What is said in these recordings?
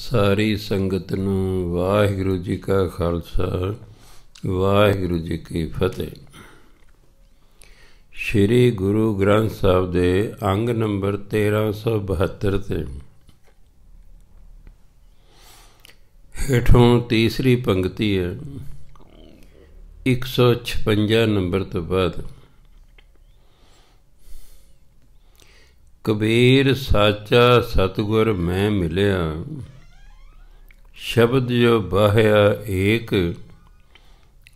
ਸਾਰੀ ਸੰਗਤ ਨੂੰ ਵਾਹਿਗੁਰੂ ਜੀ ਕਾ ਖਾਲਸਾ ਵਾਹਿਗੁਰੂ ਜੀ ਕੀ ਫਤਿਹ। ਸ਼੍ਰੀ ਗੁਰੂ ਗ੍ਰੰਥ ਸਾਹਿਬ ਦੇ ਅੰਗ ਨੰਬਰ 1372 ਤੇ ਹੇਠੋਂ ਤੀਸਰੀ ਪੰਕਤੀ ਹੈ 156 ਨੰਬਰ ਤੋਂ ਬਾਅਦ। ਕਬੀਰ ਸਾਚਾ ਸਤਿਗੁਰ ਮੈਂ ਮਿਲਿਆ, ਸ਼ਬਦ ਜੋ ਬਾਹਿਆ ਏਕ,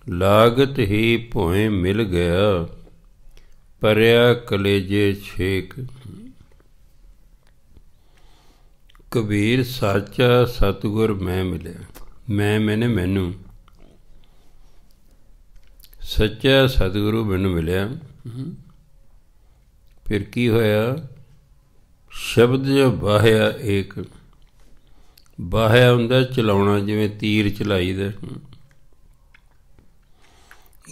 ਲਾਗਤ ਹੀ ਭੋਏ ਮਿਲ ਗਿਆ, ਪਰਿਆ ਕਲੇਜੇ ਛੇਕ। ਕਬੀਰ ਸਾਚਾ ਸਤਿਗੁਰ ਮੈਂ ਮਿਲਿਆ, ਮੈਨੇ ਮੈਨੂੰ, ਸੱਚਾ ਸਤਿਗੁਰੂ ਮੈਨੂੰ ਮਿਲਿਆ। ਫਿਰ ਕੀ ਹੋਇਆ? ਸ਼ਬਦ ਜੋ ਬਾਹਿਆ ਏਕ, ਬਾਹਿਆ ਹੁੰਦਾ ਚਲਾਉਣਾ, ਜਿਵੇਂ ਤੀਰ ਚਲਾਈਦਾ।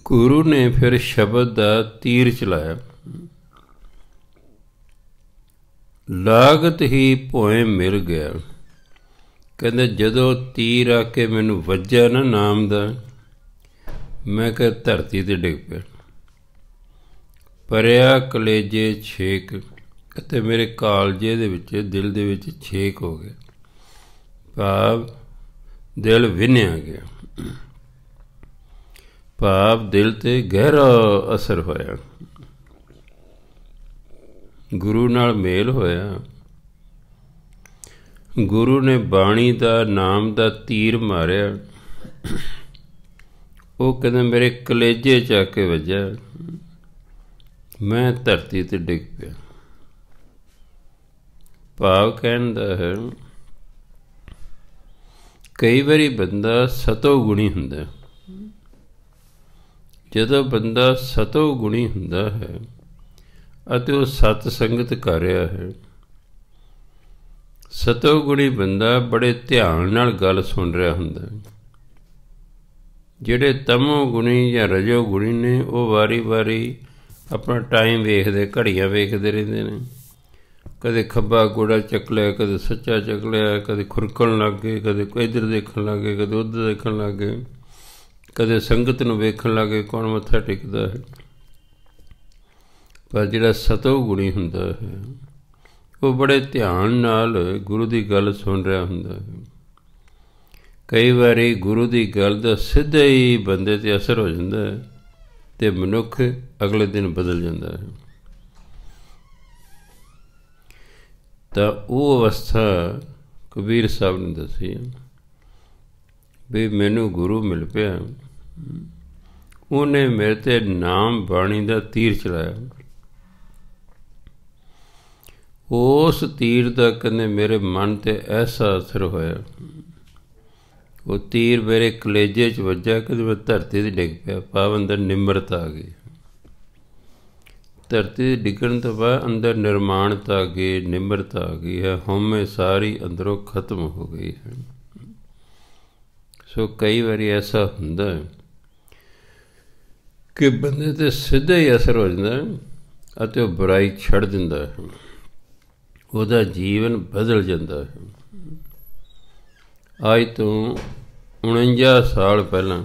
ਗੁਰੂ ਨੇ ਫਿਰ ਸ਼ਬਦ ਦਾ ਤੀਰ ਚਲਾਇਆ। ਲਾਗਤ ਹੀ ਭੋਏ ਮਿਲ ਗਿਆ। ਕਹਿੰਦੇ ਜਦੋਂ ਤੀਰ ਆ ਕੇ ਮੈਨੂੰ ਵੱਜਿਆ ਨਾ ਨਾਮ ਦਾ, ਮੈਂ ਕਿਹਾ ਧਰਤੀ ਤੇ ਡਿੱਗ ਪਿਆ। ਪਰਿਆ ਕਲੇਜੇ ਛੇਕ, ਅਤੇ ਮੇਰੇ ਕਾਲਜੇ ਦੇ ਵਿੱਚ, ਦਿਲ ਦੇ ਵਿੱਚ ਛੇਕ ਹੋ ਗਿਆ, ਭਾਵ ਦਿਲ ਵਿੰਨਿਆ ਗਿਆ, ਭਾਵ ਦਿਲ 'ਤੇ ਗਹਿਰਾ ਅਸਰ ਹੋਇਆ, ਗੁਰੂ ਨਾਲ ਮੇਲ ਹੋਇਆ। ਗੁਰੂ ਨੇ ਬਾਣੀ ਦਾ, ਨਾਮ ਦਾ ਤੀਰ ਮਾਰਿਆ। ਉਹ ਕਹਿੰਦੇ ਮੇਰੇ ਕਲੇਜੇ 'ਚ ਆ ਕੇ ਵੱਜਿਆ, ਮੈਂ ਧਰਤੀ 'ਤੇ ਡਿੱਗ ਪਿਆ। ਭਾਵ ਕਹਿਣ ਦਾ ਹੈ, ਕਈ ਵਾਰੀ ਬੰਦਾ ਸਤੋ ਗੁਣੀ ਹੁੰਦਾ। ਜਦੋਂ ਬੰਦਾ ਸਤੋ ਗੁਣੀ ਹੁੰਦਾ ਹੈ ਅਤੇ ਉਹ ਸਤ ਸੰਗਤ ਕਰ ਰਿਹਾ ਹੈ, ਸਤੋ ਗੁਣੀ ਬੰਦਾ ਬੜੇ ਧਿਆਨ ਨਾਲ ਗੱਲ ਸੁਣ ਰਿਹਾ ਹੁੰਦਾ। ਜਿਹੜੇ ਤਮੋ ਗੁਣੀ ਜਾਂ ਰਜੋ ਗੁਣੀ ਨੇ, ਉਹ ਵਾਰੀ ਵਾਰੀ ਆਪਣਾ ਟਾਈਮ ਵੇਖਦੇ, ਘੜੀਆਂ ਵੇਖਦੇ ਰਹਿੰਦੇ ਨੇ। ਕਦੇ ਖੱਬਾ ਗੋੜਾ ਚੱਕ ਲਿਆ, ਕਦੇ ਸੱਚਾ ਚੱਕ ਲਿਆ, ਕਦੇ ਖੁਰਕਣ ਲੱਗ ਗਏ, ਕਦੇ ਇੱਧਰ ਦੇਖਣ ਲੱਗ ਗਏ, ਕਦੇ ਉੱਧਰ ਦੇਖਣ ਲੱਗ ਗਏ, ਕਦੇ ਸੰਗਤ ਨੂੰ ਵੇਖਣ ਲੱਗ ਗਏ ਕੌਣ ਮੱਥਾ ਟੇਕਦਾ ਹੈ। ਪਰ ਜਿਹੜਾ ਸਤੋ ਗੁਣੀ ਹੁੰਦਾ ਹੈ, ਉਹ ਬੜੇ ਧਿਆਨ ਨਾਲ ਗੁਰੂ ਦੀ ਗੱਲ ਸੁਣ ਰਿਹਾ ਹੁੰਦਾ ਹੈ। ਕਈ ਵਾਰੀ ਗੁਰੂ ਦੀ ਗੱਲ ਦਾ ਸਿੱਧਾ ਹੀ ਬੰਦੇ 'ਤੇ ਅਸਰ ਹੋ ਜਾਂਦਾ ਹੈ ਅਤੇ ਮਨੁੱਖ ਅਗਲੇ ਦਿਨ ਬਦਲ ਜਾਂਦਾ ਹੈ। ਤਾਂ ਉਹ ਅਵਸਥਾ ਕਬੀਰ ਸਾਹਿਬ ਨੇ ਦੱਸੀ ਵੀ ਮੈਨੂੰ ਗੁਰੂ ਮਿਲ ਪਿਆ, ਉਹਨੇ ਮੇਰੇ 'ਤੇ ਨਾਮ ਬਾਣੀ ਦਾ ਤੀਰ ਚਲਾਇਆ। ਉਸ ਤੀਰ ਦਾ ਕਹਿੰਦੇ ਮੇਰੇ ਮਨ 'ਤੇ ਐਸਾ ਅਸਰ ਹੋਇਆ, ਉਹ ਤੀਰ ਮੇਰੇ ਕਲੇਜੇ 'ਚ ਵੱਜਿਆ, ਕਹਿੰਦੇ ਮੈਂ ਧਰਤੀ 'ਤੇ ਡਿੱਗ ਪਿਆ। ਭਾਵ ਅੰਦਰ ਨਿਮਰਤਾ ਆ ਗਈ। ਧਰਤੀ ਡਿੱਗਣ ਤੋਂ ਬਾਅਦ ਅੰਦਰ ਨਿਰਮਾਣਤਾ ਆ ਗਈ, ਨਿਮਰਤਾ ਆ ਗਈ ਹੈ, ਹਉਮੈ ਸਾਰੀ ਅੰਦਰੋਂ ਖਤਮ ਹੋ ਗਈ ਹੈ। ਸੋ ਕਈ ਵਾਰੀ ਐਸਾ ਹੁੰਦਾ ਹੈ ਕਿ ਬੰਦੇ 'ਤੇ ਸਿੱਧਾ ਹੀ ਅਸਰ ਹੋ ਜਾਂਦਾ ਅਤੇ ਉਹ ਬੁਰਾਈ ਛੱਡ ਦਿੰਦਾ ਹੈ, ਉਹਦਾ ਜੀਵਨ ਬਦਲ ਜਾਂਦਾ ਹੈ। ਅੱਜ ਤੋਂ 49 ਸਾਲ ਪਹਿਲਾਂ,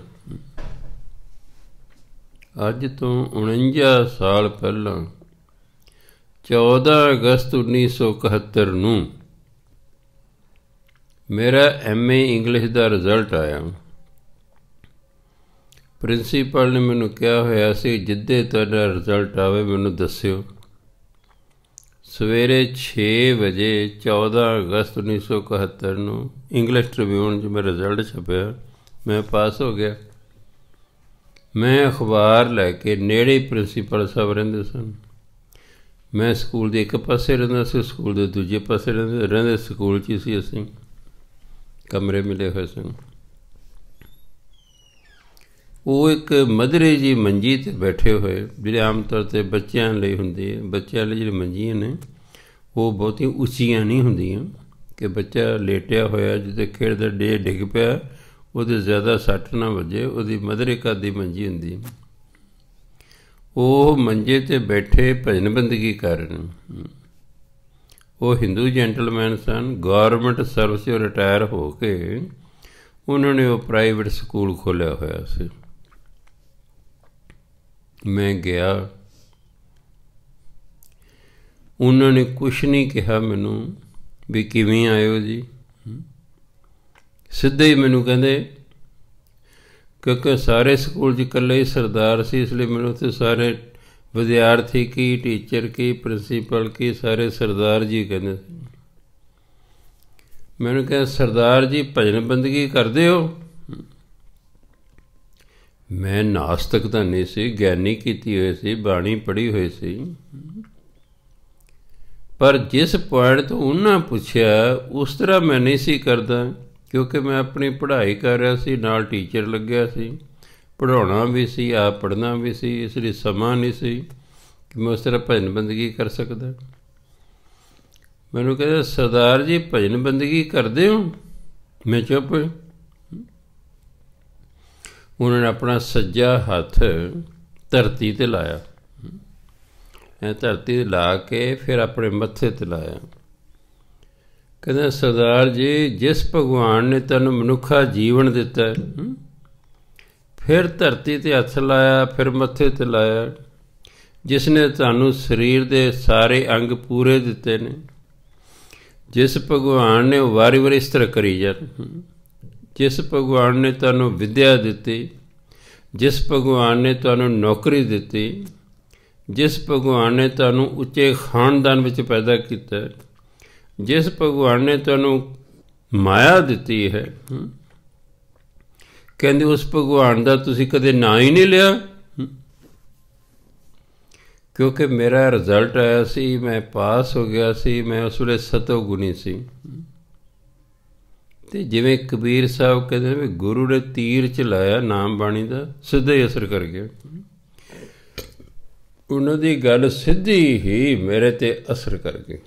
ਅੱਜ ਤੋਂ 49 ਸਾਲ ਪਹਿਲਾਂ 14 ਅਗਸਤ 1971 ਨੂੰ ਮੇਰਾ MA ਇੰਗਲਿਸ਼ ਦਾ ਰਿਜ਼ਲਟ ਆਇਆ। ਪ੍ਰਿੰਸੀਪਲ ਨੇ ਮੈਨੂੰ ਕਿਹਾ ਹੋਇਆ ਸੀ, ਜਿੱਦੇ ਤੁਹਾਡਾ ਰਿਜ਼ਲਟ ਆਵੇ ਮੈਨੂੰ ਦੱਸਿਓ। ਸਵੇਰੇ 6 ਵਜੇ 14 ਅਗਸਤ 1971 ਨੂੰ ਇੰਗਲਿਸ਼ ਟ੍ਰਿਬਿਊਨ 'ਚ ਮੇਰਾ ਰਿਜ਼ਲਟ ਛਪਿਆ, ਮੈਂ ਪਾਸ ਹੋ ਗਿਆ। ਮੈਂ ਅਖਬਾਰ ਲੈ ਕੇ, ਨੇੜੇ ਹੀ ਪ੍ਰਿੰਸੀਪਲ ਸਾਹਿਬ ਰਹਿੰਦੇ ਸਨ, ਮੈਂ ਸਕੂਲ ਦੇ ਇੱਕ ਪਾਸੇ ਰਹਿੰਦਾ ਸੀ, ਸਕੂਲ ਦੇ ਦੂਜੇ ਪਾਸੇ ਰਹਿੰਦੇ ਸਕੂਲ 'ਚ ਹੀ ਸੀ, ਅਸੀਂ ਕਮਰੇ ਮਿਲੇ ਹੋਏ ਸਨ। ਉਹ ਇੱਕ ਮਧਰੇ ਜੀ ਮੰਜੀ 'ਤੇ ਬੈਠੇ ਹੋਏ, ਜਿਹੜੇ ਆਮ ਤੌਰ 'ਤੇ ਬੱਚਿਆਂ ਲਈ ਹੁੰਦੀ ਹੈ। ਬੱਚਿਆਂ ਲਈ ਜਿਹੜੀ ਮੰਜੀਆਂ ਨੇ ਉਹ ਬਹੁਤੀਆਂ ਉੱਚੀਆਂ ਨਹੀਂ ਹੁੰਦੀਆਂ ਕਿ ਬੱਚਾ ਲੇਟਿਆ ਹੋਇਆ ਜਿੱਥੇ ਖੇਡਦਾ ਡਿੱਗ ਪਿਆ, ਉਹਦੇ ਜ਼ਿਆਦਾ ਸੱਟ ਨਾ ਵੱਜੇ, ਉਹਦੀ ਮਧਰੇ ਕੱਦ ਦੀ ਮੰਜੀ ਹੁੰਦੀ। ਉਹ ਮੰਜੇ 'ਤੇ ਬੈਠੇ ਭਜਨ ਬੰਦਗੀ ਕਰ ਰਹੇ ਨੇ। ਉਹ ਹਿੰਦੂ ਜੈਂਟਲਮੈਨ ਸਨ। ਗੌਰਮੈਂਟ ਸਰਵਿਸ 'ਚੋਂ ਰਿਟਾਇਰ ਹੋ ਕੇ ਉਹਨਾਂ ਨੇ ਉਹ ਪ੍ਰਾਈਵੇਟ ਸਕੂਲ ਖੋਲ੍ਹਿਆ ਹੋਇਆ ਸੀ। ਮੈਂ ਗਿਆ, ਉਹਨਾਂ ਨੇ ਕੁਛ ਨਹੀਂ ਕਿਹਾ ਮੈਨੂੰ ਵੀ ਕਿਵੇਂ ਆਏ ਹੋ ਜੀ। ਸਿੱਧੇ ਹੀ ਮੈਨੂੰ ਕਹਿੰਦੇ, ਕਿਉਂਕਿ ਸਾਰੇ ਸਕੂਲ 'ਚ ਇਕੱਲੇ ਹੀ ਸਰਦਾਰ ਸੀ, ਇਸ ਲਈ ਮੈਨੂੰ ਉੱਥੇ ਸਾਰੇ ਵਿਦਿਆਰਥੀ ਕੀ, ਟੀਚਰ ਕੀ, ਪ੍ਰਿੰਸੀਪਲ ਕੀ, ਸਾਰੇ ਸਰਦਾਰ ਜੀ ਕਹਿੰਦੇ ਸੀ। ਮੈਨੂੰ ਕਿਹਾ, ਸਰਦਾਰ ਜੀ ਭਜਨ ਬੰਦਗੀ ਕਰਦੇ ਹੋ? ਮੈਂ ਨਾਸਤਕ ਤਾਂ ਨਹੀਂ ਸੀ, ਗਿਆਨੀ ਕੀਤੀ ਹੋਈ ਸੀ, ਬਾਣੀ ਪੜ੍ਹੀ ਹੋਈ ਸੀ, ਪਰ ਜਿਸ ਪੁਆਇੰਟ ਤੋਂ ਉਹਨਾਂ ਪੁੱਛਿਆ ਉਸ ਤਰ੍ਹਾਂ ਮੈਂ ਨਹੀਂ ਸੀ ਕਰਦਾ, ਕਿਉਂਕਿ ਮੈਂ ਆਪਣੀ ਪੜ੍ਹਾਈ ਕਰ ਰਿਹਾ ਸੀ, ਨਾਲ ਟੀਚਰ ਲੱਗਿਆ ਸੀ, ਪੜ੍ਹਾਉਣਾ ਵੀ ਸੀ, ਆਪ ਪੜ੍ਹਨਾ ਵੀ ਸੀ, ਇਸ ਲਈ ਸਮਾਂ ਨਹੀਂ ਸੀ ਕਿ ਮੈਂ ਉਸ ਤਰ੍ਹਾਂ ਭਜਨ ਬੰਦਗੀ ਕਰ ਸਕਦਾ। ਮੈਨੂੰ ਕਹਿੰਦਾ, ਸਰਦਾਰ ਜੀ ਭਜਨ ਬੰਦਗੀ ਕਰਦੇ ਹੋ? ਮੈਂ ਚੁੱਪ। ਉਹਨਾਂ ਨੇ ਆਪਣਾ ਸੱਜਾ ਹੱਥ ਧਰਤੀ 'ਤੇ ਲਾਇਆ, ਮੈਂ ਧਰਤੀ 'ਤੇ ਲਾ ਕੇ ਫਿਰ ਆਪਣੇ ਮੱਥੇ 'ਤੇ ਲਾਇਆ। ਕਹਿੰਦਾ, ਸਰਦਾਰ ਜੀ ਜਿਸ ਭਗਵਾਨ ਨੇ ਤੁਹਾਨੂੰ ਮਨੁੱਖਾ ਜੀਵਨ ਦਿੱਤਾ, ਫਿਰ ਧਰਤੀ 'ਤੇ ਹੱਥ ਲਾਇਆ, ਫਿਰ ਮੱਥੇ 'ਤੇ ਲਾਇਆ, ਜਿਸ ਨੇ ਤੁਹਾਨੂੰ ਸਰੀਰ ਦੇ ਸਾਰੇ ਅੰਗ ਪੂਰੇ ਦਿੱਤੇ ਨੇ, ਜਿਸ ਭਗਵਾਨ ਨੇ ਵਾਰੀ ਵਾਰੀ ਇਸ ਤਰ੍ਹਾਂ ਕਰੀ ਜਾਣ, ਜਿਸ ਭਗਵਾਨ ਨੇ ਤੁਹਾਨੂੰ ਵਿੱਦਿਆ ਦਿੱਤੀ, ਜਿਸ ਭਗਵਾਨ ਨੇ ਤੁਹਾਨੂੰ ਨੌਕਰੀ ਦਿੱਤੀ, ਜਿਸ ਭਗਵਾਨ ਨੇ ਤੁਹਾਨੂੰ ਉੱਚੇ ਖਾਨਦਾਨ ਵਿੱਚ ਪੈਦਾ ਕੀਤਾ, ਜਿਸ ਭਗਵਾਨ ਨੇ ਤੁਹਾਨੂੰ ਮਾਇਆ ਦਿੱਤੀ ਹੈ, ਕਹਿੰਦੇ ਉਸ ਭਗਵਾਨ ਦਾ ਤੁਸੀਂ ਕਦੇ ਨਾਂ ਹੀ ਨਹੀਂ ਲਿਆ। ਕਿਉਂਕਿ ਮੇਰਾ ਰਿਜ਼ਲਟ ਆਇਆ ਸੀ, ਮੈਂ ਪਾਸ ਹੋ ਗਿਆ ਸੀ, ਮੈਂ ਉਸ ਵੇਲੇ ਸਤੋ ਗੁਣੀ ਸੀ। ਅਤੇ ਜਿਵੇਂ ਕਬੀਰ ਸਾਹਿਬ ਕਹਿੰਦੇ ਵੀ ਗੁਰੂ ਨੇ ਤੀਰ ਚਲਾਇਆ ਨਾਮ ਬਾਣੀ ਦਾ, ਸਿੱਧਾ ਹੀ ਅਸਰ ਕਰ ਗਿਆ। ਉਹਨਾਂ ਦੀ ਗੱਲ ਸਿੱਧੀ ਹੀ ਮੇਰੇ 'ਤੇ ਅਸਰ ਕਰ ਗਈ।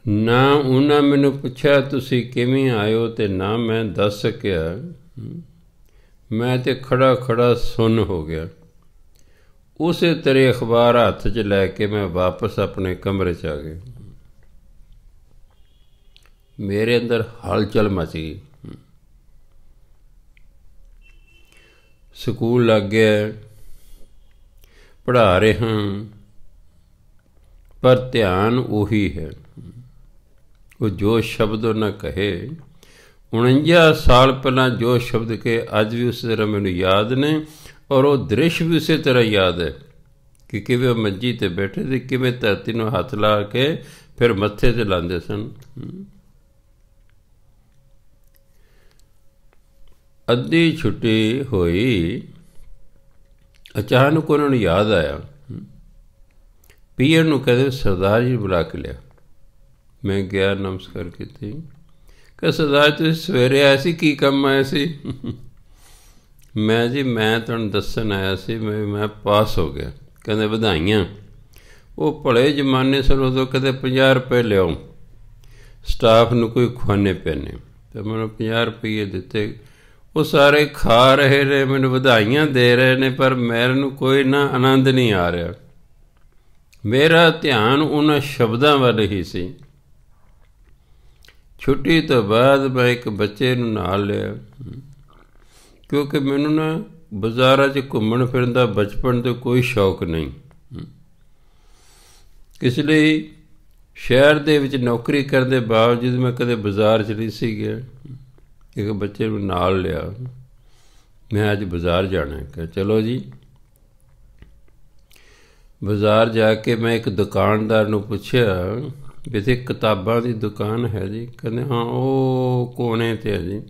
ਨਾ ਉਹਨਾਂ ਮੈਨੂੰ ਪੁੱਛਿਆ ਤੁਸੀਂ ਕਿਵੇਂ ਆਏ ਹੋ, ਅਤੇ ਨਾ ਮੈਂ ਦੱਸ ਸਕਿਆ। ਮੈਂ ਤਾਂ ਖੜ੍ਹਾ ਖੜ੍ਹਾ ਸੁੰਨ ਹੋ ਗਿਆ। ਉਸੇ ਤਰ੍ਹਾਂ ਅਖਬਾਰ ਹੱਥ 'ਚ ਲੈ ਕੇ ਮੈਂ ਵਾਪਸ ਆਪਣੇ ਕਮਰੇ 'ਚ ਆ ਗਿਆ। ਮੇਰੇ ਅੰਦਰ ਹਲਚਲ ਮਚ ਗਈ। ਸਕੂਲ ਲੱਗ ਗਿਆ, ਪੜ੍ਹਾ ਰਹੇ ਹਾਂ, ਪਰ ਧਿਆਨ ਉਹੀ ਹੈ। ਉਹ ਜੋ ਸ਼ਬਦ ਉਹਨਾਂ ਕਹੇ 49 ਸਾਲ ਪਹਿਲਾਂ ਜੋ ਸ਼ਬਦ ਕਹੇ ਅੱਜ ਵੀ ਉਸੇ ਤਰ੍ਹਾਂ ਮੈਨੂੰ ਯਾਦ ਨੇ, ਔਰ ਉਹ ਦ੍ਰਿਸ਼ ਵੀ ਉਸੇ ਤਰ੍ਹਾਂ ਯਾਦ ਹੈ ਕਿ ਕਿਵੇਂ ਉਹ ਮੰਜੀ 'ਤੇ ਬੈਠੇ ਸੀ, ਕਿਵੇਂ ਧਰਤੀ ਨੂੰ ਹੱਥ ਲਾ ਕੇ ਫਿਰ ਮੱਥੇ 'ਤੇ ਲਾਉਂਦੇ ਸਨ। ਅੱਧੀ ਛੁੱਟੀ ਹੋਈ, ਅਚਾਨਕ ਉਹਨਾਂ ਨੂੰ ਯਾਦ ਆਇਆ, ਪੀਅਰ ਨੂੰ ਕਹਿੰਦੇ ਸਰਦਾਰ ਜੀ ਬੁਲਾ ਕੇ ਲਿਆ। ਮੈਂ ਗਿਆ, ਨਮਸਕਾਰ ਕੀਤੀ। ਕਿ ਸਰਦਾਰ ਤੁਸੀਂ ਸਵੇਰੇ ਆਏ ਸੀ, ਕੀ ਕੰਮ ਆਏ ਸੀ? ਮੈਂ ਜੀ ਮੈਂ ਤੁਹਾਨੂੰ ਦੱਸਣ ਆਇਆ ਸੀ ਮੈਂ ਪਾਸ ਹੋ ਗਿਆ। ਕਹਿੰਦੇ ਵਧਾਈਆਂ। ਉਹ ਭਲੇ ਜ਼ਮਾਨੇ ਸਨ, ਉਦੋਂ ਕਦੇ 50 ਰੁਪਏ ਲਿਆਓ, ਸਟਾਫ ਨੂੰ ਕੋਈ ਖਵਾਨੇ ਪੈਣੇ, ਅਤੇ ਮੈਨੂੰ 50 ਰੁਪਏ ਦਿੱਤੇ। ਉਹ ਸਾਰੇ ਖਾ ਰਹੇ ਨੇ, ਮੈਨੂੰ ਵਧਾਈਆਂ ਦੇ ਰਹੇ ਨੇ, ਪਰ ਮੈਨੂੰ ਕੋਈ ਨਾ ਆਨੰਦ ਨਹੀਂ ਆ ਰਿਹਾ। ਮੇਰਾ ਧਿਆਨ ਉਹਨਾਂ ਸ਼ਬਦਾਂ ਵੱਲ ਹੀ ਸੀ। ਛੁੱਟੀ ਤੋਂ ਬਾਅਦ ਮੈਂ ਇੱਕ ਬੱਚੇ ਨੂੰ ਨਾਲ ਲਿਆ, ਕਿਉਂਕਿ ਮੈਨੂੰ ਨਾ ਬਾਜ਼ਾਰਾਂ 'ਚ ਘੁੰਮਣ ਫਿਰਨ ਦਾ ਬਚਪਨ ਤੋਂ ਕੋਈ ਸ਼ੌਕ ਨਹੀਂ। ਇਸ ਲਈ ਸ਼ਹਿਰ ਦੇ ਵਿੱਚ ਨੌਕਰੀ ਕਰਨ ਦੇ ਬਾਵਜੂਦ ਮੈਂ ਕਦੇ ਬਾਜ਼ਾਰ 'ਚ ਨਹੀਂ ਸੀ ਗਿਆ। ਇੱਕ ਬੱਚੇ ਨੂੰ ਨਾਲ ਲਿਆ, ਮੈਂ ਅੱਜ ਬਾਜ਼ਾਰ ਜਾਣਾ। ਕਿ ਚਲੋ ਜੀ। ਬਾਜ਼ਾਰ ਜਾ ਕੇ ਮੈਂ ਇੱਕ ਦੁਕਾਨਦਾਰ ਨੂੰ ਪੁੱਛਿਆ ਵੀ ਇੱਥੇ ਕਿਤਾਬਾਂ ਦੀ ਦੁਕਾਨ ਹੈ ਜੀ? ਕਹਿੰਦੇ ਹਾਂ, ਉਹ ਕੋਨੇ 'ਤੇ ਹੈ ਜੀ।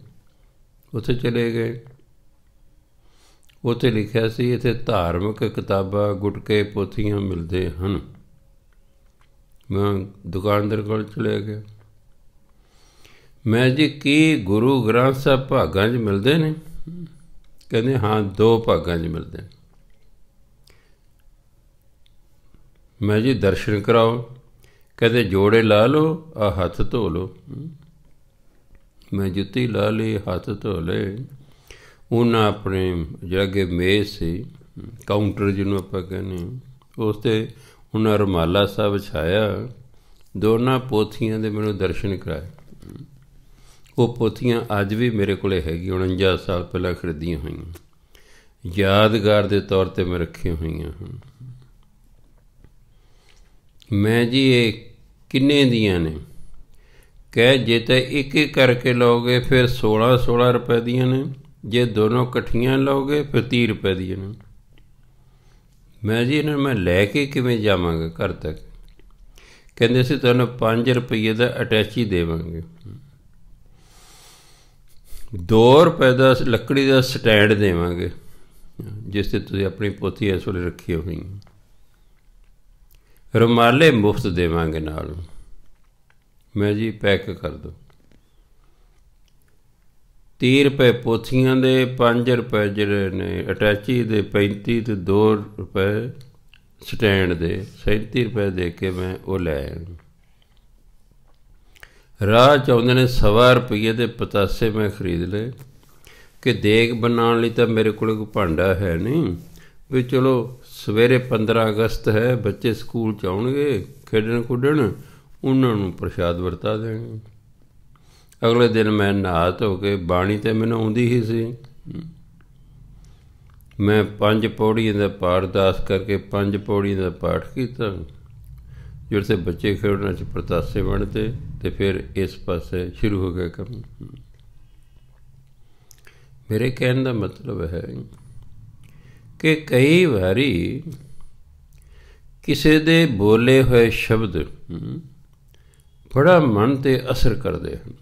ਉੱਥੇ ਚਲੇ ਗਏ। ਉੱਥੇ ਲਿਖਿਆ ਸੀ ਇੱਥੇ ਧਾਰਮਿਕ ਕਿਤਾਬਾਂ, ਗੁਟਕੇ, ਪੋਥੀਆਂ ਮਿਲਦੇ ਹਨ। ਮੈਂ ਦੁਕਾਨਦਾਰ ਕੋਲ ਚਲੇ ਗਿਆ। ਮੈਂ ਜੀ ਕੀ ਗੁਰੂ ਗ੍ਰੰਥ ਸਾਹਿਬ ਭਾਗਾਂ 'ਚ ਮਿਲਦੇ ਨੇ? ਕਹਿੰਦੇ ਹਾਂ, 2 ਭਾਗਾਂ 'ਚ ਮਿਲਦੇ। ਮੈਂ ਜੀ ਦਰਸ਼ਨ ਕਰਾਓ। ਕਹਿੰਦੇ ਜੋੜੇ ਲਾ ਲਓ, ਆ ਹੱਥ ਧੋ ਲਓ। ਮੈਂ ਜੁੱਤੀ ਲਾ ਲਈ, ਹੱਥ ਧੋ ਲਏ। ਉਹਨਾਂ ਆਪਣੇ ਜਿਹੜਾ ਅੱਗੇ ਮੇਜ਼ ਸੀ, ਕਾਊਂਟਰ ਜਿਹਨੂੰ ਆਪਾਂ ਕਹਿੰਦੇ, ਉਸ 'ਤੇ ਉਹਨਾਂ ਰੁਮਾਲਾ ਸਾਹਿਬ ਵਿਛਾਇਆ, ਦੋਨਾਂ ਪੋਥੀਆਂ ਦੇ ਮੈਨੂੰ ਦਰਸ਼ਨ ਕਰਾਏ। ਉਹ ਪੋਥੀਆਂ ਅੱਜ ਵੀ ਮੇਰੇ ਕੋਲ ਹੈਗੀ, 49 ਸਾਲ ਪਹਿਲਾਂ ਖਰੀਦੀਆਂ ਹੋਈਆਂ, ਯਾਦਗਾਰ ਦੇ ਤੌਰ 'ਤੇ ਮੈਂ ਰੱਖੀਆਂ ਹੋਈਆਂ ਹਨ। ਮੈਂ ਜੀ ਇਹ ਕਿੰਨੇ ਦੀਆਂ ਨੇ ਕਹਿ, ਜੇ ਤਾਂ ਇੱਕ ਇੱਕ ਕਰਕੇ ਲਓਗੇ ਫਿਰ 16 ਰੁਪਏ ਦੀਆਂ ਨੇ, ਜੇ ਦੋਨੋਂ ਇਕੱਠੀਆਂ ਲਓਗੇ ਫਿਰ 30 ਰੁਪਏ ਦੀਆਂ ਨੇ। ਮੈਂ ਜੀ ਇਹਨਾਂ ਨੂੰ ਮੈਂ ਲੈ ਕੇ ਕਿਵੇਂ ਜਾਵਾਂਗਾ ਘਰ ਤੱਕ? ਕਹਿੰਦੇ ਸੀ ਤੁਹਾਨੂੰ 5 ਰੁਪਏ ਦਾ ਅਟੈਚੀ ਦੇਵਾਂਗੇ, 2 ਰੁਪਏ ਦਾ ਲੱਕੜੀ ਦਾ ਸਟੈਂਡ ਦੇਵਾਂਗੇ ਜਿਸ 'ਤੇ ਤੁਸੀਂ ਆਪਣੀ ਪੋਥੀ ਇਸ ਵੇਲੇ ਰੱਖੀ ਹੋਈ, ਰੁਮਾਲੇ ਮੁਫਤ ਦੇਵਾਂਗੇ ਨਾਲ। ਮੈਂ ਜੀ ਪੈਕ ਕਰ ਦਿਓ। 30 ਰੁਪਏ ਪੋਥੀਆਂ ਦੇ, 5 ਰੁਪਏ ਜਿਹੜੇ ਨੇ ਅਟੈਚੀ ਦੇ, 35 ਅਤੇ 2 ਰੁਪਏ ਸਟੈਂਡ ਦੇ, 37 ਰੁਪਏ ਦੇ ਕੇ ਮੈਂ ਉਹ ਲੈ ਆਇਆ। ਰਾਹ 'ਚ ਆਉਂਦੇ ਨੇ 1.25 ਰੁਪਏ ਦੇ ਪਤਾਸੇ ਮੈਂ ਖਰੀਦ ਲਏ ਕਿ ਦੇਗ ਬਣਾਉਣ ਲਈ ਤਾਂ ਮੇਰੇ ਕੋਲ ਕੋਈ ਭਾਂਡਾ ਹੈ ਨਹੀਂ, ਵੀ ਚਲੋ ਸਵੇਰੇ 15 ਅਗਸਤ ਹੈ, ਬੱਚੇ ਸਕੂਲ 'ਚ ਆਉਣਗੇ ਖੇਡਣ ਕੁੱਦਣ, ਉਹਨਾਂ ਨੂੰ ਪ੍ਰਸ਼ਾਦ ਵਰਤਾ ਦੇਣਗੇ। ਅਗਲੇ ਦਿਨ ਮੈਂ ਨਹਾ ਧੋ ਕੇ, ਬਾਣੀ ਤਾਂ ਮੈਨੂੰ ਆਉਂਦੀ ਹੀ ਸੀ, ਮੈਂ 5 ਪੌੜੀਆਂ ਦਾ ਪਾਠ ਦਾਸ ਕਰਕੇ 5 ਪੌੜੀਆਂ ਦਾ ਪਾਠ ਕੀਤਾ, ਜਿਹੜੇ ਬੱਚੇ ਖੇਡਣ 'ਚ ਪਤਾਸੇ ਬਣਦੇ, ਅਤੇ ਫਿਰ ਇਸ ਪਾਸੇ ਸ਼ੁਰੂ ਹੋ ਗਿਆ ਕੰਮ। ਮੇਰੇ ਕਹਿਣ ਦਾ ਮਤਲਬ ਹੈ ਕਿ ਕਈ ਵਾਰੀ ਕਿਸੇ ਦੇ ਬੋਲੇ ਹੋਏ ਸ਼ਬਦ ਬੜਾ ਮਨ 'ਤੇ ਅਸਰ ਕਰਦੇ ਹਨ।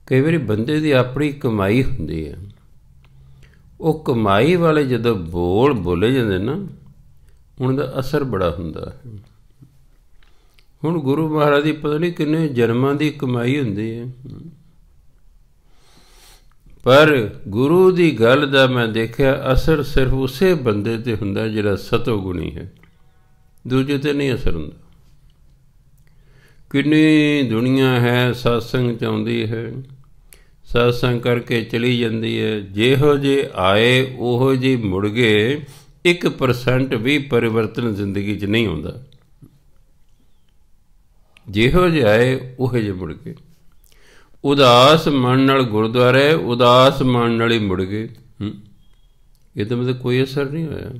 ਕਈ ਵਾਰੀ ਬੰਦੇ ਦੀ ਆਪਣੀ ਕਮਾਈ ਹੁੰਦੀ ਹੈ, ਉਹ ਕਮਾਈ ਵਾਲੇ ਜਦੋਂ ਬੋਲੇ ਜਾਂਦੇ ਨਾ, ਉਹਨਾਂ ਦਾ ਅਸਰ ਬੜਾ ਹੁੰਦਾ ਹੈ। ਹੁਣ ਗੁਰੂ ਮਹਾਰਾਜ ਦੀ ਪਤਾ ਨਹੀਂ ਕਿੰਨੇ ਜਨਮਾਂ ਦੀ ਕਮਾਈ ਹੁੰਦੀ ਹੈ, ਪਰ ਗੁਰੂ ਦੀ ਗੱਲ ਦਾ ਮੈਂ ਦੇਖਿਆ ਅਸਰ ਸਿਰਫ ਉਸੇ ਬੰਦੇ ਤੇ ਹੁੰਦਾ ਜਿਹੜਾ ਸਤੋਗੁਣੀ ਹੈ, ਦੂਜੇ 'ਤੇ ਨਹੀਂ ਅਸਰ ਹੁੰਦਾ। ਕਿੰਨੀ ਦੁਨੀਆ ਹੈ ਸਤਸੰਗ 'ਚ ਆਉਂਦੀ ਹੈ, ਸਤਸੰਗ ਕਰਕੇ ਚਲੀ ਜਾਂਦੀ ਹੈ, ਜਿਹੋ ਜਿਹੇ ਆਏ ਉਹੋ ਜਿਹੇ ਮੁੜ ਗਏ, 1% ਵੀ ਪਰਿਵਰਤਨ ਜ਼ਿੰਦਗੀ 'ਚ ਨਹੀਂ ਆਉਂਦਾ। ਜਿਹੋ ਜਿਹੇ ਆਏ ਉਹੋ ਜਿਹੇ ਮੁੜ ਗਏ। ਉਦਾਸ ਮਨ ਨਾਲ ਗੁਰਦੁਆਰੇ, ਉਦਾਸ ਮਨ ਨਾਲ ਹੀ ਮੁੜ ਗਏ। ਇਹਦਾ ਮਤਲਬ ਕੋਈ ਅਸਰ ਨਹੀਂ ਹੋਇਆ।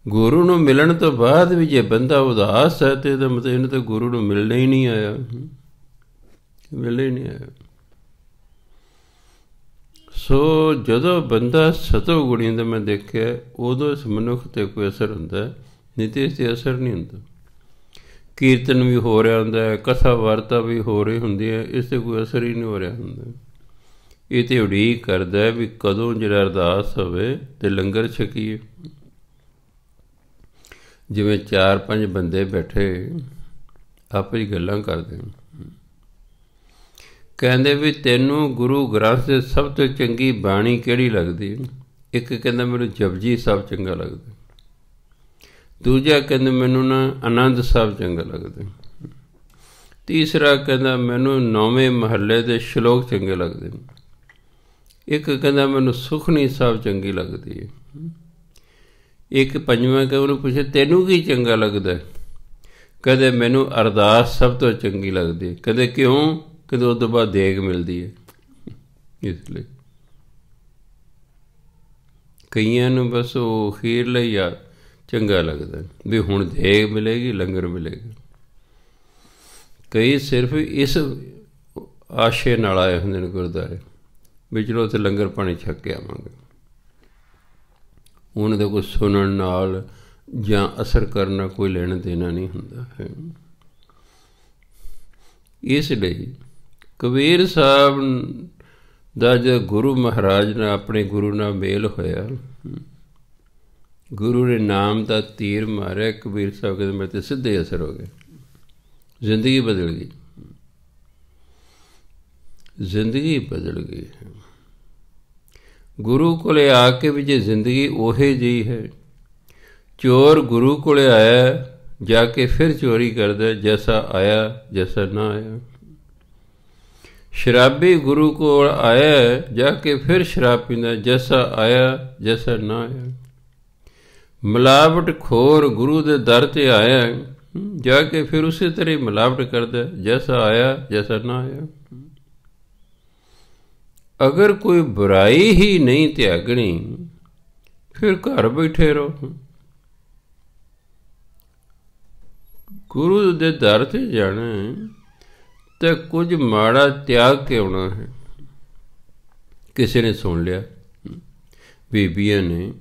ਗੁਰੂ ਨੂੰ ਮਿਲਣ ਤੋਂ ਬਾਅਦ ਵੀ ਜੇ ਬੰਦਾ ਉਦਾਸ ਹੈ ਤਾਂ ਇਹਦਾ ਮਤਲਬ ਇਹਨੂੰ ਤਾਂ ਗੁਰੂ ਨੂੰ ਮਿਲਣਾ ਹੀ ਨਹੀਂ ਆਇਆ, ਮਿਲਣਾ ਹੀ ਨਹੀਂ ਆਇਆ। ਸੋ ਜਦੋਂ ਬੰਦਾ ਸਤੋ ਗੁਣੀ ਦਾ ਮੈਂ ਦੇਖਿਆ, ਉਦੋਂ ਇਸ ਮਨੁੱਖ 'ਤੇ ਕੋਈ ਅਸਰ ਹੁੰਦਾ, ਨਹੀਂ ਤਾਂ ਇਸ 'ਤੇ ਅਸਰ ਨਹੀਂ ਹੁੰਦਾ। ਕੀਰਤਨ ਵੀ ਹੋ ਰਿਹਾ ਹੁੰਦਾ, ਕਥਾ ਵਾਰਤਾ ਵੀ ਹੋ ਰਹੀ ਹੁੰਦੀ ਹੈ, ਇਸ 'ਤੇ ਕੋਈ ਅਸਰ ਹੀ ਨਹੀਂ ਹੋ ਰਿਹਾ ਹੁੰਦਾ। ਇਹ ਤਾਂ ਉਡੀਕ ਕਰਦਾ ਵੀ ਕਦੋਂ ਜਿਹੜਾ ਅਰਦਾਸ ਹੋਵੇ ਅਤੇ ਲੰਗਰ ਛਕੀਏ। ਜਿਵੇਂ 4-5 ਬੰਦੇ ਬੈਠੇ ਆਪਸ 'ਚ ਗੱਲਾਂ ਕਰਦੇ, ਕਹਿੰਦੇ ਵੀ ਤੈਨੂੰ ਗੁਰੂ ਗ੍ਰੰਥ ਦੇ ਸਭ ਤੋਂ ਚੰਗੀ ਬਾਣੀ ਕਿਹੜੀ ਲੱਗਦੀ? ਇੱਕ ਕਹਿੰਦਾ ਮੈਨੂੰ ਜਪਜੀ ਸਾਹਿਬ ਚੰਗਾ ਲੱਗਦਾ, ਦੂਜਾ ਕਹਿੰਦਾ ਮੈਨੂੰ ਨਾ ਆਨੰਦ ਸਾਹਿਬ ਚੰਗਾ ਲੱਗਦਾ, ਤੀਸਰਾ ਕਹਿੰਦਾ ਮੈਨੂੰ 9ਵੇਂ ਮਹੱਲੇ ਦੇ ਸ਼ਲੋਕ ਚੰਗੇ ਲੱਗਦੇ ਨੇ, ਇੱਕ ਕਹਿੰਦਾ ਮੈਨੂੰ ਸੁਖਨੀ ਸਾਹਿਬ ਚੰਗੀ ਲੱਗਦੀ ਹੈ, ਇੱਕ 5ਵਾਂ ਕਿ ਉਹਨੂੰ ਪੁੱਛੇ ਤੈਨੂੰ ਕੀ ਚੰਗਾ ਲੱਗਦਾ? ਕਹਿੰਦੇ ਮੈਨੂੰ ਅਰਦਾਸ ਸਭ ਤੋਂ ਚੰਗੀ ਲੱਗਦੀ ਹੈ। ਕਹਿੰਦੇ ਕਿਉਂ? ਕਹਿੰਦੇ ਉਸ ਤੋਂ ਬਾਅਦ ਦੇਗ ਮਿਲਦੀ ਹੈ, ਇਸ ਲਈ। ਕਈਆਂ ਨੂੰ ਬਸ ਉਹ ਅਖੀਰ ਲਈ ਆ ਚੰਗਾ ਲੱਗਦਾ ਵੀ ਹੁਣ ਦੇਗ ਮਿਲੇਗੀ, ਲੰਗਰ ਮਿਲੇਗਾ। ਕਈ ਸਿਰਫ ਇਸ ਆਸ਼ੇ ਨਾਲ ਆਏ ਹੁੰਦੇ ਨੇ ਗੁਰਦੁਆਰੇ ਵੀ ਚਲੋ ਉੱਥੇ ਲੰਗਰ ਪਾਣੀ ਛਕ ਕੇ ਆਵਾਂਗੇ। ਉਹਨਾਂ ਦਾ ਕੋਈ ਸੁਣਨ ਨਾਲ ਜਾਂ ਅਸਰ ਕਰਨ ਨਾਲ ਕੋਈ ਲੈਣਾ ਦੇਣਾ ਨਹੀਂ ਹੁੰਦਾ ਹੈ। ਇਸ ਲਈ ਕਬੀਰ ਸਾਹਿਬ ਦਾ ਜਦ ਗੁਰੂ ਮਹਾਰਾਜ ਨਾਲ ਆਪਣੇ ਗੁਰੂ ਨਾਲ ਮੇਲ ਹੋਇਆ, ਗੁਰੂ ਨੇ ਨਾਮ ਦਾ ਤੀਰ ਮਾਰਿਆ, ਕਬੀਰ ਸਾਹਿਬ ਕਹਿੰਦੇ ਮੇਰੇ 'ਤੇ ਸਿੱਧੇ ਅਸਰ ਹੋ ਗਿਆ, ਜ਼ਿੰਦਗੀ ਬਦਲ ਗਈ, ਜ਼ਿੰਦਗੀ ਬਦਲ ਗਈ। ਗੁਰੂ ਕੋਲੇ ਆ ਕੇ ਵੀ ਜੇ ਜ਼ਿੰਦਗੀ ਉਹੇ ਜਿਹੀ ਹੈ, ਚੋਰ ਗੁਰੂ ਕੋਲੇ ਆਇਆ ਜਾ ਕੇ ਫਿਰ ਚੋਰੀ ਕਰਦਾ, ਜੈਸਾ ਆਇਆ ਜੈਸਾ ਨਾ ਆਇਆ। ਸ਼ਰਾਬੀ ਗੁਰੂ ਕੋਲ ਆਇਆ ਜਾ ਕੇ ਫਿਰ ਸ਼ਰਾਬ ਪੀਂਦਾ, ਜੈਸਾ ਆਇਆ ਜੈਸਾ ਨਾ ਆਇਆ। ਮਿਲਾਵਟ ਖੋਰ ਗੁਰੂ ਦੇ ਦਰ 'ਤੇ ਆਇਆ, ਜਾ ਕੇ ਫਿਰ ਉਸੇ ਤਰ੍ਹਾਂ ਹੀ ਮਿਲਾਵਟ ਕਰਦਾ, ਜੈਸਾ ਆਇਆ ਜੈਸਾ ਨਾ ਆਇਆ। ਅਗਰ ਕੋਈ ਬੁਰਾਈ ਹੀ ਨਹੀਂ ਤਿਆਗਣੀ, ਫਿਰ ਘਰ ਬੈਠੇ ਰਹੋ। ਗੁਰੂ ਦੇ ਦਰ 'ਤੇ ਜਾਣਾ ਤਾਂ ਕੁਝ ਮਾੜਾ ਤਿਆਗ ਕੇ ਆਉਣਾ ਹੈ। ਕਿਸੇ ਨੇ ਸੁਣ ਲਿਆ, ਬੀਬੀਆਂ ਨੇ,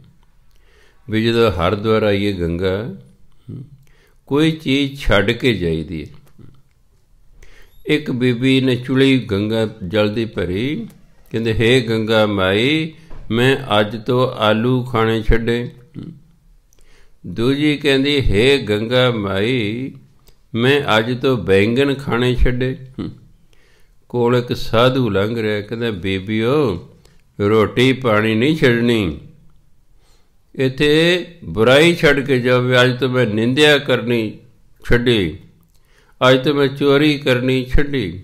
ਵੀ ਜਦੋਂ ਹਰਿਦੁਆਰ ਆਈਏ ਗੰਗਾ, ਕੋਈ ਚੀਜ਼ ਛੱਡ ਕੇ ਜਾਈਦੀ ਹੈ। ਇੱਕ ਬੀਬੀ ਨੇ ਚੁਲੀ ਗੰਗਾ ਜਲ ਦੀ ਭਰੀ, ਕਹਿੰਦੇ ਹੇ ਗੰਗਾ ਮਾਈ, ਮੈਂ ਅੱਜ ਤੋਂ ਆਲੂ ਖਾਣੇ ਛੱਡੇ। ਦੂਜੀ ਕਹਿੰਦੀ ਹੇ ਗੰਗਾ ਮਾਈ, ਮੈਂ ਅੱਜ ਤੋਂ ਬੈਂਗਣ ਖਾਣੇ ਛੱਡੇ। ਕੋਲ ਇੱਕ ਸਾਧੂ ਲੰਘ ਰਿਹਾ, ਕਹਿੰਦਾ ਬੀਬੀਓ, ਰੋਟੀ ਪਾਣੀ ਨਹੀਂ ਛੱਡਣੀ, ਇੱਥੇ ਬੁਰਾਈ ਛੱਡ ਕੇ ਜਾਵੇ। ਅੱਜ ਤੋਂ ਮੈਂ ਨਿੰਦਿਆ ਕਰਨੀ ਛੱਡੀ, ਅੱਜ ਤੋਂ ਮੈਂ ਚੋਰੀ ਕਰਨੀ ਛੱਡੀ।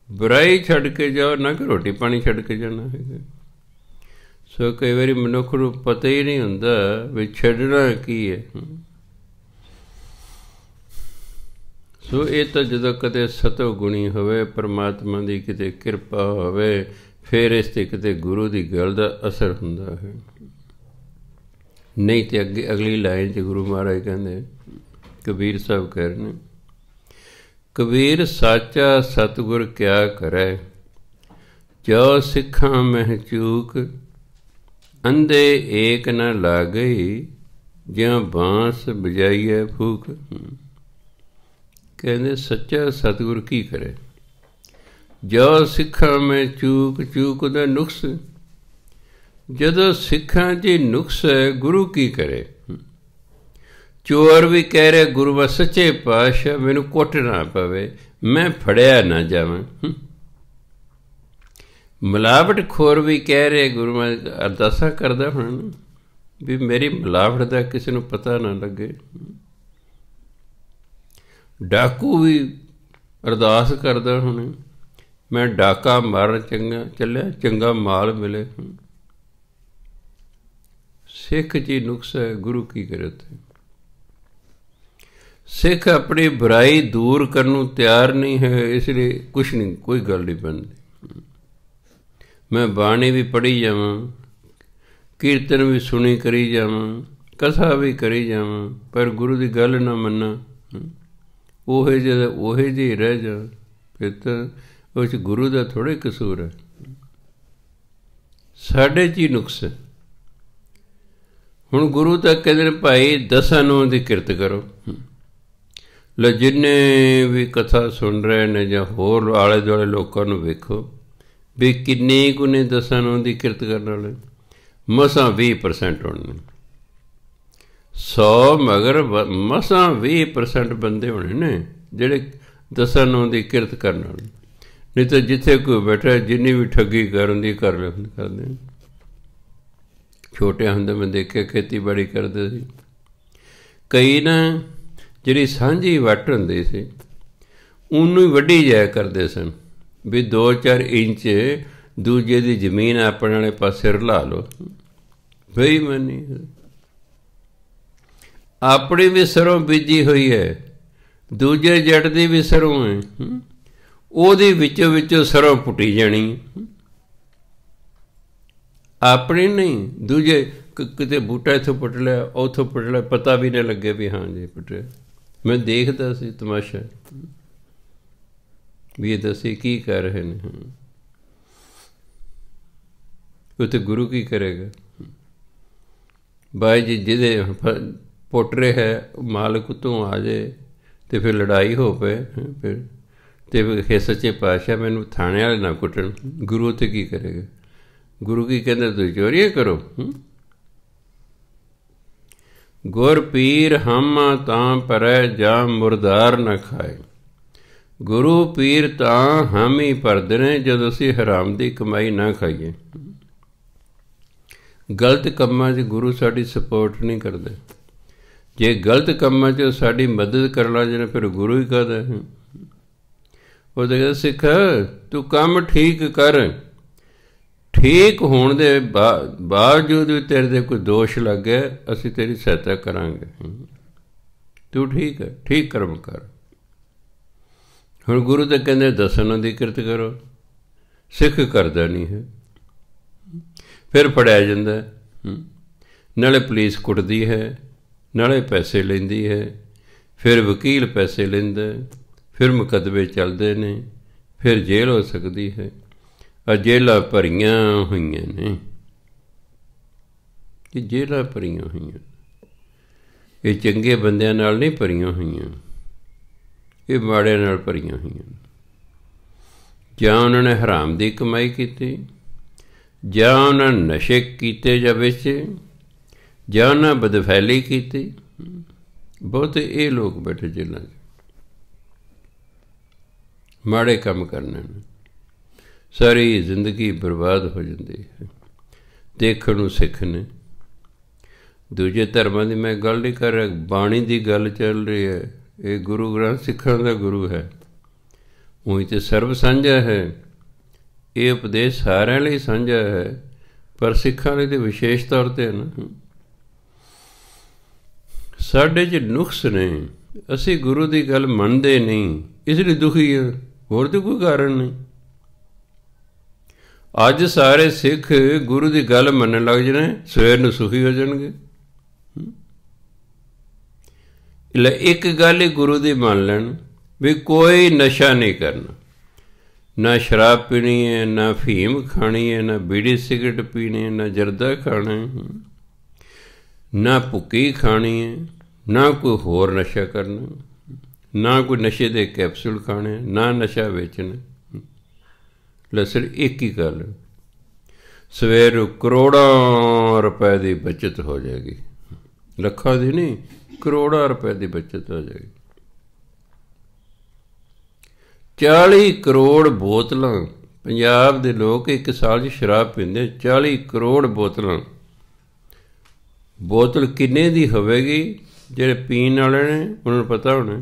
ਬੁਰਾਈ ਛੱਡ ਕੇ ਜਾਓ, ਨਾ ਕਿ ਰੋਟੀ ਪਾਣੀ ਛੱਡ ਕੇ ਜਾਣਾ ਹੈਗਾ। ਸੋ ਕਈ ਵਾਰੀ ਮਨੁੱਖ ਨੂੰ ਪਤਾ ਹੀ ਨਹੀਂ ਹੁੰਦਾ ਵੀ ਛੱਡਣਾ ਕੀ ਹੈ। ਸੋ ਇਹ ਤਾਂ ਜਦੋਂ ਕਦੇ ਸਤੋ ਗੁਣੀ ਹੋਵੇ, ਪਰਮਾਤਮਾ ਦੀ ਕਿਤੇ ਕਿਰਪਾ ਹੋਵੇ, ਫਿਰ ਇਸ 'ਤੇ ਕਿਤੇ ਗੁਰੂ ਦੀ ਗੱਲ ਦਾ ਅਸਰ ਹੁੰਦਾ ਹੈ। ਨਹੀਂ ਤਾਂ ਅੱਗੇ ਅਗਲੀ ਲਾਈਨ 'ਚ ਗੁਰੂ ਮਹਾਰਾਜ ਕਹਿੰਦੇ, ਕਬੀਰ ਸਾਹਿਬ ਕਹਿ ਰਹੇ ਨੇ, ਕਬੀਰ ਸਾਚਾ ਸਤਿਗੁਰ ਕਿਆ ਕਰੈ, ਜੋ ਸਿੱਖਾਂ ਮਹਿ ਚੂਕ, ਅੰਧੇ ਏਕ ਨ ਲਾਗਈ, ਜਿਉ ਬਾਂਸ ਬਜਾਈਏ ਫੂਕ। ਕਹਿੰਦੇ ਸੱਚਾ ਸਤਿਗੁਰ ਕੀ ਕਰੇ, ਜੋ ਸਿੱਖਾਂ ਮੈਂ ਚੂਕ, ਚੂਕ ਦਾ ਨੁਕਸ। ਜਦੋਂ ਸਿੱਖਾਂ 'ਚ ਨੁਕਸ ਹੈ, ਗੁਰੂ ਕੀ ਕਰੇ। ਚੋਰ ਵੀ ਕਹਿ ਰਿਹਾ ਗੁਰੂ ਵਾ ਸੱਚੇ ਪਾਤਸ਼ਾਹ ਮੈਨੂੰ ਕੁੱਟ ਨਾ ਪਵੇ, ਮੈਂ ਫੜਿਆ ਨਾ ਜਾਵਾਂ। ਮਿਲਾਵਟ ਖੋਰ ਵੀ ਕਹਿ ਰਹੇ ਗੁਰੂ ਮੈਂ ਅਰਦਾਸਾਂ ਕਰਦਾ ਹੁਣ ਵੀ ਮੇਰੀ ਮਿਲਾਵਟ ਦਾ ਕਿਸੇ ਨੂੰ ਪਤਾ ਨਾ ਲੱਗੇ। ਡਾਕੂ ਵੀ ਅਰਦਾਸ ਕਰਦਾ ਹੁਣ, ਮੈਂ ਡਾਕਾ ਮਾਰਨ ਚੰਗਾ ਚੱਲਿਆ, ਚੰਗਾ ਮਾਲ ਮਿਲੇ। ਸਿੱਖ 'ਚ ਨੁਕਸ ਹੈ, ਗੁਰੂ ਕੀ ਕਰੇ ਉੱਥੇ। ਸਿੱਖ ਆਪਣੀ ਬੁਰਾਈ ਦੂਰ ਕਰਨ ਨੂੰ ਤਿਆਰ ਨਹੀਂ ਹੈ, ਇਸ ਲਈ ਕੁਛ ਨਹੀਂ, ਕੋਈ ਗੱਲ ਨਹੀਂ ਬਣਦੀ। ਮੈਂ ਬਾਣੀ ਵੀ ਪੜ੍ਹੀ ਜਾਵਾਂ, ਕੀਰਤਨ ਵੀ ਸੁਣੀ ਕਰੀ ਜਾਵਾਂ, ਕਥਾ ਵੀ ਕਰੀ ਜਾਵਾਂ, ਪਰ ਗੁਰੂ ਦੀ ਗੱਲ ਨਾ ਮੰਨਾਂ, ਉਹੇ ਜਿਹੇ ਰਹਿ ਜਾ, ਫਿਰ ਤਾਂ ਉਹ 'ਚ ਗੁਰੂ ਦਾ ਥੋੜ੍ਹਾ ਕਸੂਰ ਹੈ। ਸਾਡੇ 'ਚ ਹੀ ਨੁਕਸ ਹੈ। ਹੁਣ ਗੁਰੂ ਤਾਂ ਕਹਿੰਦੇ ਨੇ ਭਾਈ 10 ਨੂੰ ਦੀ ਕਿਰਤ ਕਰੋ। ਲੈ ਜਿੰਨੇ ਵੀ ਕਥਾ ਸੁਣ ਰਹੇ ਨੇ ਜਾਂ ਹੋਰ ਆਲੇ ਦੁਆਲੇ ਲੋਕਾਂ ਨੂੰ ਵੇਖੋ ਵੀ ਕਿੰਨੇ ਕੁ ਨੇ 10 ਨੂੰ ਦੀ ਕਿਰਤ ਕਰਨ ਵਾਲੇ, ਮਸਾਂ 20% ਹੋਣੇ। 100 ਮਗਰ ਮਸਾਂ 20% ਬੰਦੇ ਹੋਣੇ ਨੇ ਜਿਹੜੇ 10 ਨੂੰ ਦੀ ਕਿਰਤ ਕਰਨ ਵਾਲੇ। ਨਹੀਂ ਤਾਂ ਜਿੱਥੇ ਕੋਈ ਬੈਠਾ ਜਿੰਨੀ ਵੀ ਠੱਗੀ ਕਰਨ ਦੀ ਕਰਦੇ। ਛੋਟੇ ਹੁੰਦੇ ਮੈਂ ਦੇਖਿਆ ਖੇਤੀਬਾੜੀ ਕਰਦੇ ਸੀ, ਕਈ ਨਾ ਜਿਹੜੀ ਸਾਂਝੀ ਵੱਟ ਹੁੰਦੀ ਸੀ ਉਹਨੂੰ ਹੀ ਵੱਢੀ ਜਾਇਆ ਕਰਦੇ ਸਨ ਵੀ 2-4 ਇੰਚ ਦੂਜੇ ਦੀ ਜ਼ਮੀਨ ਆਪਣੇ ਵਾਲੇ ਪਾਸੇ ਰਲਾ ਲਓ। ਬੇਈਮਾਨੀ, ਆਪਣੀ ਵੀ ਸਰੋਂ ਬੀਜੀ ਹੋਈ ਹੈ, ਦੂਜੇ ਜੱਟ ਦੀ ਵੀ ਸਰੋਂ ਹੈ, ਉਹਦੀ ਵਿੱਚੋਂ ਸਰੋਂ ਪੁੱਟੀ ਜਾਣੀ। ਆਪਣੀ ਨਹੀਂ, ਦੂਜੇ ਕਿਤੇ ਬੂਟਾ ਇੱਥੋਂ ਪੁੱਟ ਲਿਆ, ਉੱਥੋਂ ਪੁੱਟ ਲਿਆ, ਪਤਾ ਵੀ ਨਾ ਲੱਗੇ ਵੀ ਹਾਂ ਜੀ ਪੁੱਟਿਆ। ਮੈਂ ਦੇਖਦਾ ਸੀ ਤਮਾਸ਼ਾ ਵੀ ਇਹ ਦੱਸੇ ਕੀ ਕਰ ਰਹੇ ਨੇ। ਉੱਥੇ ਗੁਰੂ ਕੀ ਕਰੇਗਾ। ਬਾਈ ਜੀ ਜਿਹਦੇ ਪੁੱਟ ਰਿਹਾ ਮਾਲਕ ਉੱਤੋਂ ਆ ਜਾਏ ਅਤੇ ਫਿਰ ਲੜਾਈ ਹੋ ਪਏ, ਫਿਰ ਅਤੇ ਸੱਚੇ ਪਾਤਸ਼ਾਹ ਮੈਨੂੰ ਥਾਣੇ ਵਾਲੇ ਨਾ ਕੁੱਟਣ, ਗੁਰੂ ਉੱਥੇ ਕੀ ਕਰੇਗਾ। ਗੁਰੂ ਕੀ ਕਹਿੰਦਾ ਤੁਸੀਂ ਚੋਰੀਆਂ ਕਰੋ। ਗੁਰ ਪੀਰ ਹਮ ਤਾਂ ਪਰੈ ਜਾਂ ਮੁਰਦਾਰ ਨਾ ਖਾਏ। ਗੁਰੂ ਪੀਰ ਤਾਂ ਹਮ ਹੀ ਭਰਦੇ ਨੇ ਜਦੋਂ ਅਸੀਂ ਹਰਾਮ ਦੀ ਕਮਾਈ ਨਾ ਖਾਈਏ। ਗਲਤ ਕੰਮਾਂ 'ਚ ਗੁਰੂ ਸਾਡੀ ਸਪੋਰਟ ਨਹੀਂ ਕਰਦੇ। ਜੇ ਗਲਤ ਕੰਮਾਂ 'ਚ ਸਾਡੀ ਮਦਦ ਕਰਨਾ ਜਿਹਨੇ ਫਿਰ ਗੁਰੂ ਹੀ ਕਹਦਾ। ਉਹ ਤਾਂ ਕਹਿੰਦਾ ਸਿੱਖ ਤੂੰ ਕੰਮ ਠੀਕ ਕਰ, ठीक होने के बावजूद भी तेरे ते कोई दोष लग गया, असी तेरी सहायता करांगे। तू ठीक है, ठीक कर्म कर। हुण गुरु तो कहते दसन की किरत करो, सिख करता नहीं है, फिर फड़िया जाता, नाले पुलिस कुटदी है, नाले पैसे लेंदी है, फिर वकील पैसे लेंदा, फिर मुकदमे चलते ने, फिर जेल हो सकती है। जेलां भरियां होईयां ने, ये जेलां भरियां होईयां, ये चंगे बंदियां नाल नहीं भरियां होईयां, ये माड़े नाल भरियां होईयां। जां उन्होंने हराम की कमाई की, जां उन्होंने नशे कीते जां बेचे, जां उन्होंने बदफैली की। बहुत ये लोग बैठे जेलों, माड़े काम करने, सारी जिंदगी बर्बाद हो जाती है। देखण नूं सिख ने, दूजे धर्मां की मैं गल नहीं कर रहा, बाणी की गल चल रही है। ये गुरु ग्रंथ सिखां दा गुरु है, उही तो सर्व साझा है, ये उपदेश सारिਆਂ ਲਈ साझा है, पर सिखां ਲਈ तो विशेष तौर पर है ना। साडे च नुक्स ने, असी गुरु की गल मनते नहीं, इसलिए दुखी है, होर तो कोई कारण नहीं। अज सारे सिख गुरु की गल मनन लग जाने, सवेर नूं सुखी हो जाएंगे। एक गल ही गुरु की मान लैन भी कोई नशा नहीं करना, ना शराब पीनी है, ना अफीम खानी है, ना बीड़ी सिगरट पीनी है, ना जर्दा खाना है, ना भुक्की खानी है, ना कोई होर नशा करना, ना कोई नशे के कैप्सूल खाने, ना नशा बेचना। सिर्फ एक ही गल, सवेर करोड़ों रुपए की बचत हो जाएगी, लखों की नहीं, करोड़ों रुपए की बचत हो जाएगी। 40 करोड़ बोतलां पंजाब के लोग एक साल शराब पींदे, 40 करोड़ बोतलां। बोतल किन्ने दी होवेगी, जिहड़े पीण वाले ने उन्होंने पता होना,